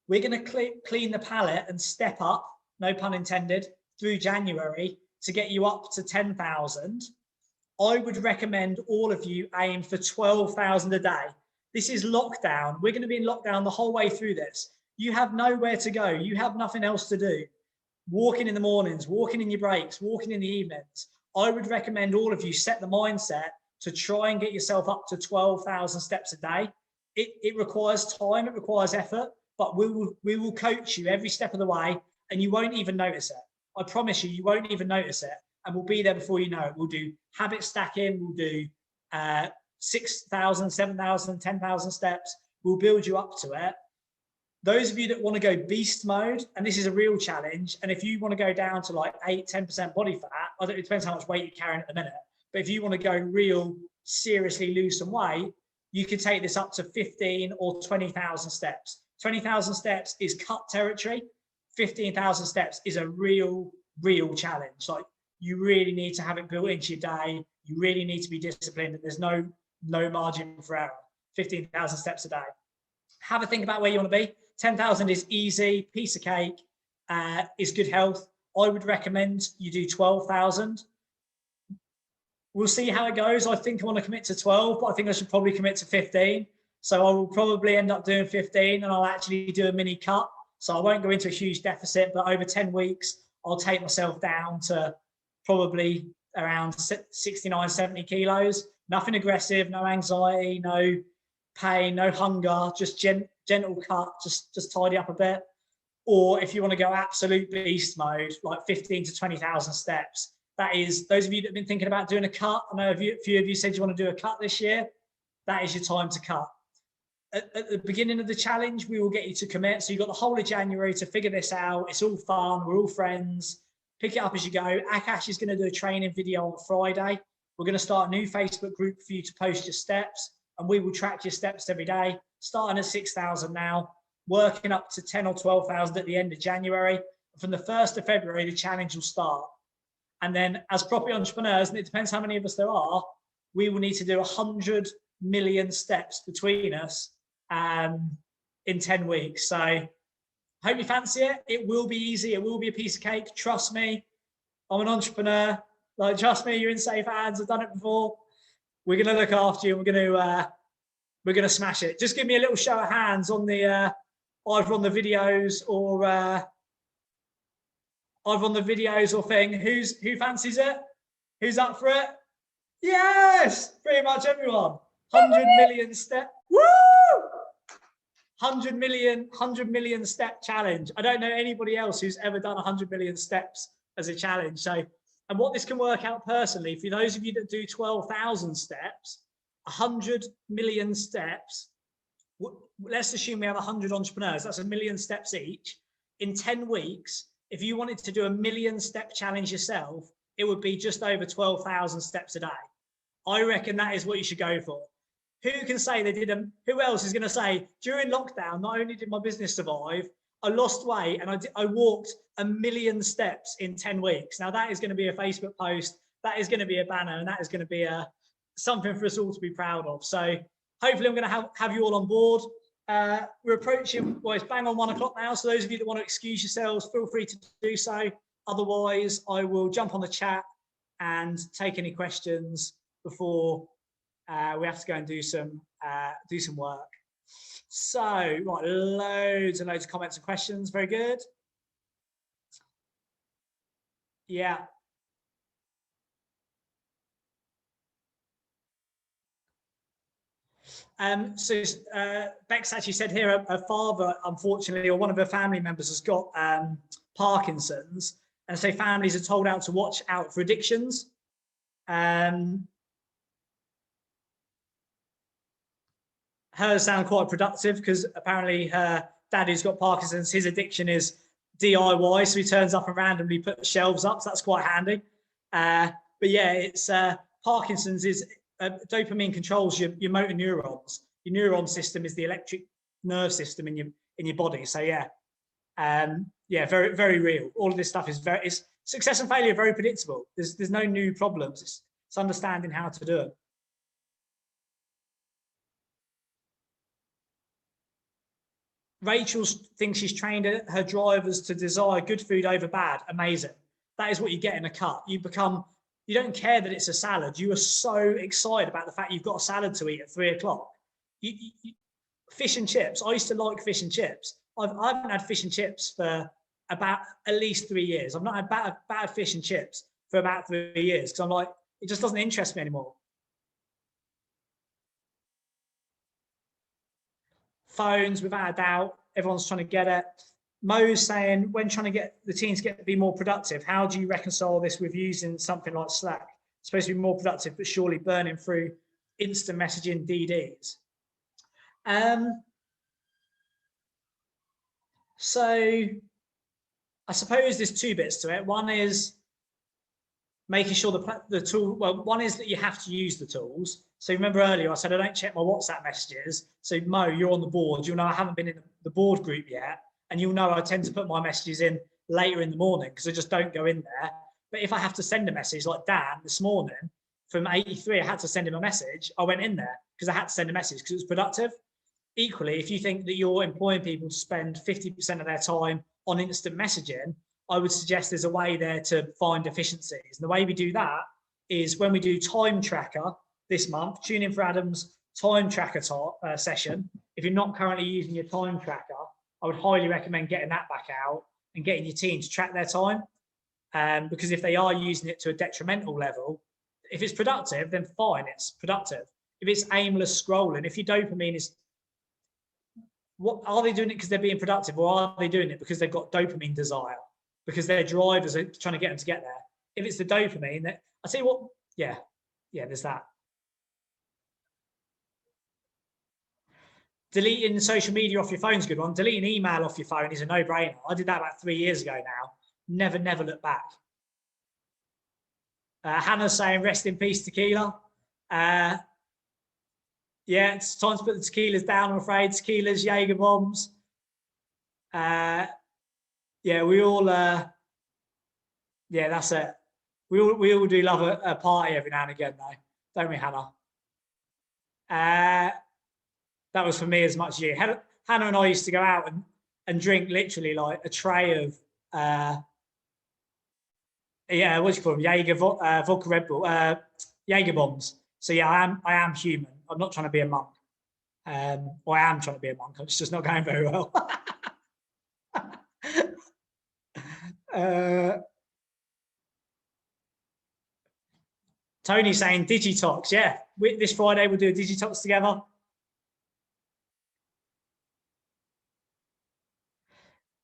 B: We're going to clean the palate and step up, no pun intended, through January to get you up to 10,000. I would recommend all of you aim for 12,000 a day. This is lockdown. We're going to be in lockdown the whole way through this. You have nowhere to go. You have nothing else to do. Walking in the mornings, walking in your breaks, walking in the evenings. I would recommend all of you set the mindset to try and get yourself up to 12,000 steps a day. It requires time, it requires effort, but we will coach you every step of the way, and you won't even notice it. I promise you, you won't even notice it, and we'll be there before you know it. We'll do habit stacking, we'll do 6,000, 7,000, 10,000 steps. We'll build you up to it. Those of you that want to go beast mode, and this is a real challenge, and if you want to go down to like 8-10% body fat, I don't, it depends how much weight you're carrying at the minute, but if you want to go real, seriously lose some weight, you can take this up to 15 or 20,000 steps. 20,000 steps is cut territory. 15,000 steps is a real challenge. Like, you really need to have it built into your day. You really need to be disciplined. There's no margin for error. 15,000 steps a day. Have a think about where you want to be. 10,000 is easy, piece of cake, is good health. I would recommend you do 12,000. We'll see how it goes. I think I want to commit to 12, but I think I should probably commit to 15. So I will probably end up doing 15, and I'll actually do a mini cut. So I won't go into a huge deficit, but over 10 weeks, I'll take myself down to probably around 69, 70 kilos. Nothing aggressive, no anxiety, no pain, no hunger, just gentle cut, just tidy up a bit. Or if you want to go absolute beast mode, like 15 to 20,000 steps, that is, those of you that have been thinking about doing a cut, I know a few of you said you want to do a cut this year, that is your time to cut. At the beginning of the challenge, we will get you to commit. So you've got the whole of January to figure this out. It's all fun. We're all friends. Pick it up as you go. Akash is going to do a training video on Friday. We're going to start a new Facebook group for you to post your steps, and we will track your steps every day, starting at 6,000 now, working up to 10 or 12,000 at the end of January. From the 1st of February, the challenge will start. And then as property entrepreneurs, and it depends how many of us there are, we will need to do 100 million steps between us in 10 weeks. So hope you fancy it. It will be easy. It will be a piece of cake. Trust me. I'm an entrepreneur. Like, trust me, you're in safe hands. I've done it before. We're going to look after you. We're going to smash it. Just give me a little show of hands on the either on the videos or thing. Who fancies it? Who's up for it? Yes, pretty much everyone. 100 million step. Woo! 100 million step challenge. I don't know anybody else who's ever done 100 million steps as a challenge. So, and what this can work out personally, for those of you that do 12,000 steps, 100 million steps, let's assume we have 100 entrepreneurs, that's 1 million steps each. In 10 weeks, if you wanted to do a 1 million step challenge yourself, it would be just over 12,000 steps a day. I reckon that is what you should go for. Who can say they did them? Who else is going to say, during lockdown, not only did my business survive, I lost weight and I walked 1 million steps in 10 weeks. Now that is going to be a Facebook post, that is going to be a banner, and that is going to be something for us all to be proud of. So hopefully I'm going to have you all on board. We're approaching, well, it's bang on 1 o'clock now. So those of you that want to excuse yourselves, feel free to do so. Otherwise, I will jump on the chat and take any questions before we have to go and do some work. So, right, loads and loads of comments and questions. Very good. Yeah. So Bex actually said here her father, unfortunately, or one of her family members has got Parkinson's, and so families are told out to watch out for addictions. Hers sound quite productive because apparently her dad who's got Parkinson's, his addiction is DIY, so he turns up and randomly puts shelves up, so that's quite handy. But yeah, it's Parkinson's is dopamine controls your motor neurons. Your neuron system is the electric nerve system in your body. So yeah, yeah, very, very real. All of this stuff is it's success and failure, very predictable. There's no new problems. It's understanding how to do it. Rachel thinks she's trained her drivers to desire good food over bad. Amazing. That is what you get in a cut. You don't care that it's a salad. You are so excited about the fact you've got a salad to eat at 3 o'clock. Fish and chips. I used to like fish and chips. I haven't had fish and chips for about at least 3 years. I've not had bad fish and chips for about 3 years because I'm like, it just doesn't interest me anymore. Phones, without a doubt, everyone's trying to get it. Mo's saying, when trying to get the teams to be more productive, how do you reconcile this with using something like Slack? It's supposed to be more productive, but surely burning through instant messaging DDs. So I suppose there's 2 bits to it. One is making sure the tool, well, one is that you have to use the tools. So remember earlier I said I don't check my WhatsApp messages. So Mo, you're on the board. You'll know I haven't been in the board group yet. And you'll know I tend to put my messages in later in the morning because I just don't go in there. But if I have to send a message like Dan this morning from 83, I had to send him a message. I went in there because I had to send a message because it was productive. Equally, if you think that you're employing people to spend 50% of their time on instant messaging, I would suggest there's a way there to find efficiencies. And the way we do that is when we do time tracker this month, tune in for Adam's time tracker session. If you're not currently using your time tracker, I would highly recommend getting that back out and getting your team to track their time. Because if they are using it to a detrimental level, if it's productive, then fine, it's productive. If it's aimless scrolling, if your dopamine is, what are they doing it because they're being productive, or are they doing it because they've got dopamine desire? Because their drivers are trying to get them to get there. If it's the dopamine, I tell you what, yeah, there's that. Deleting social media off your phone is a good one. Deleting email off your phone is a no-brainer. I did that about 3 years ago now. Never look back. Hannah's saying, rest in peace, tequila. Yeah, it's time to put the tequilas down, I'm afraid. Tequilas, 𝗂𝗶𝗀𝗹. Yeah, we all, yeah, that's it. We all do love a party every now and again, though, don't we, Hannah? That was for me as much as you. Hannah and I used to go out and drink literally like a tray of, yeah, what do you call them? Vodka Red Bull, Jaeger bombs. So yeah, I am human. I'm not trying to be a monk. Or I am trying to be a monk. It's just not going very well. Tony's saying Digitox. Yeah, this Friday we'll do a Digitox together.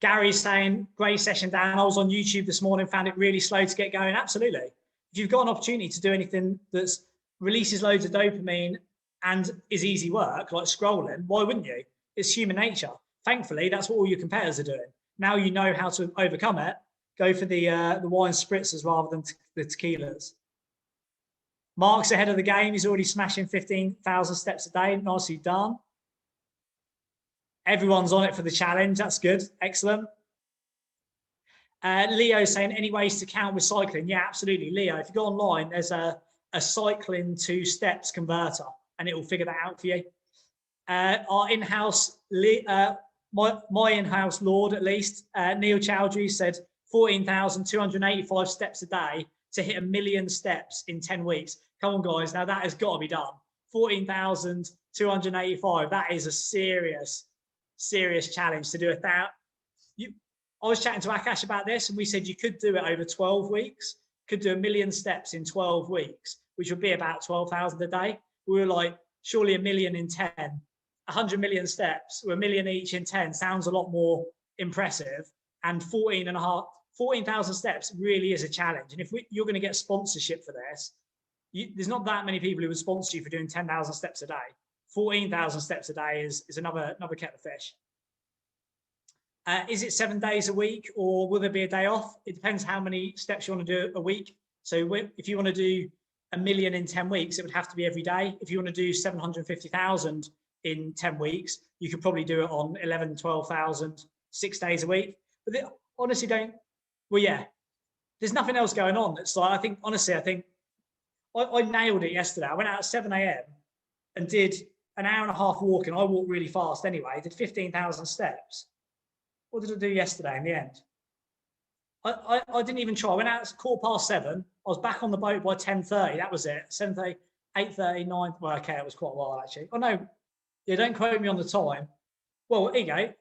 B: Gary's saying, great session, Dan. I was on YouTube this morning, found it really slow to get going. Absolutely. If you've got an opportunity to do anything that releases loads of dopamine and is easy work, like scrolling, why wouldn't you? It's human nature. Thankfully, that's what all your competitors are doing. Now you know how to overcome it. Go for the wine spritzers rather than the tequilas. Mark's ahead of the game. He's already smashing 15,000 steps a day. Nicely done. Everyone's on it for the challenge. That's good. Excellent. Leo saying, any ways to count with cycling? Yeah, absolutely. Leo, if you go online, there's a cycling to steps converter, and it will figure that out for you. Our in-house, my in-house lord, at least, Neil Chowdhury said 14,285 steps a day to hit 1 million steps in 10 weeks. Come on, guys. Now that has got to be done. 14,285. That is a serious challenge to do 1,000. I was chatting to Akash about this, and we said you could do it over 12 weeks, could do 1 million steps in 12 weeks, which would be about 12,000 a day. We were like, surely 1 million in 10, 100 million steps, 1 million each in 10 sounds a lot more impressive. And 14,000 steps really is a challenge. And if you're going to get sponsorship for this, there's not that many people who would sponsor you for doing 10,000 steps a day. 14,000 steps a day is another kettle of fish. Is it 7 days a week, or will there be a day off? It depends how many steps you want to do a week. So if you want to do 1 million in 10 weeks, it would have to be every day. If you want to do 750,000 in 10 weeks, you could probably do it on 11, 12,000, 6 days a week. But they honestly don't, well, yeah, there's nothing else going on. It's like, I think I nailed it yesterday. I went out at 7 a.m. and did an hour and a half walking. I walk really fast anyway. I did 15,000 steps. What did I do yesterday in the end? I didn't even try. I went out at 7:15. I was back on the boat by 10:30. That was it. 7:30, 8:30, 9. Well, okay, it was quite a while actually. Oh no, yeah, don't quote me on the time. Well, here you go.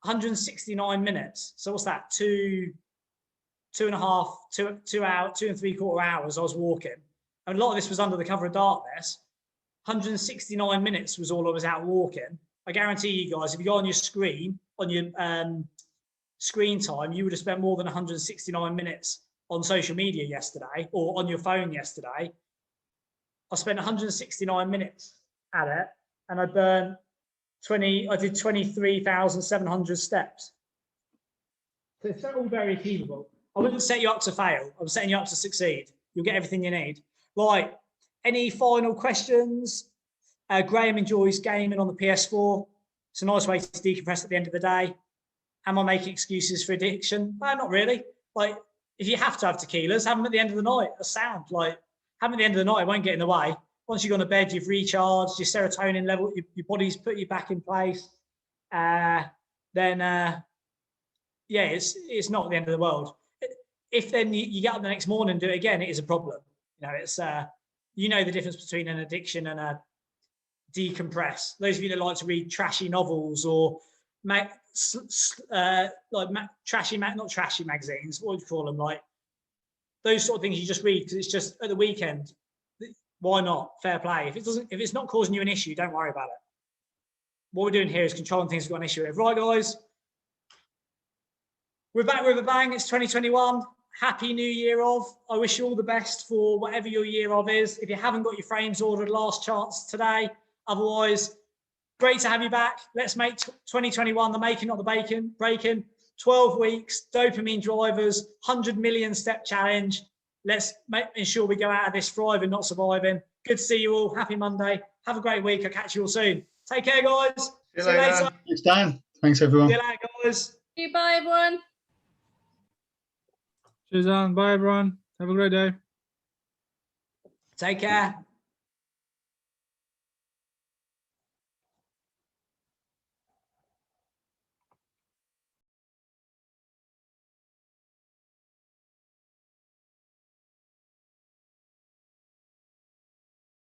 B: 169 minutes. So what's that? 2 and 3/4 hours I was walking. And a lot of this was under the cover of darkness. 169 minutes was all I was out walking. I guarantee you guys, if you go on your screen, on your screen time, you would have spent more than 169 minutes on social media yesterday or on your phone yesterday. I spent 169 minutes at it and I did 23,700 steps. So it's all very achievable. I wouldn't set you up to fail. I'm setting you up to succeed. You'll get everything you need. Right. Any final questions? Graham enjoys gaming on the PS4. It's a nice way to decompress at the end of the day. Am I making excuses for addiction? No, not really. Like, if you have to have tequilas, have them at the end of the night. That's sound. Like, have them at the end of the night. It won't get in the way. Once you've gone to bed, you've recharged, your serotonin level, your body's put you back in place. Yeah, it's not the end of the world. If then you get up the next morning and do it again, it is a problem. You know, it's you know the difference between an addiction and a decompress. Those of you that like to read trashy novels or not trashy magazines, what would you call them? Like those sort of things you just read because it's just at the weekend. Why not? Fair play. If it's not causing you an issue, don't worry about it. What we're doing here is controlling things we've got an issue with. Right, guys? We're back with a bang. It's 2021. Happy New Year of. I wish you all the best for whatever your year of is. If you haven't got your frames ordered, last chance today. Otherwise, great to have you back. Let's make 2021 the making, not the breaking. 12 weeks, dopamine drivers, 100 million step challenge. Let's ensure we go out of this thriving, not surviving. Good to see you all. Happy Monday. Have a great week. I'll catch you all soon. Take care, guys. See you later.
F: Thanks, Dan. Thanks, everyone.
B: See you later, guys.
G: Bye, everyone.
C: Cheers, Dan. Bye, everyone. Have a great day.
B: Take care.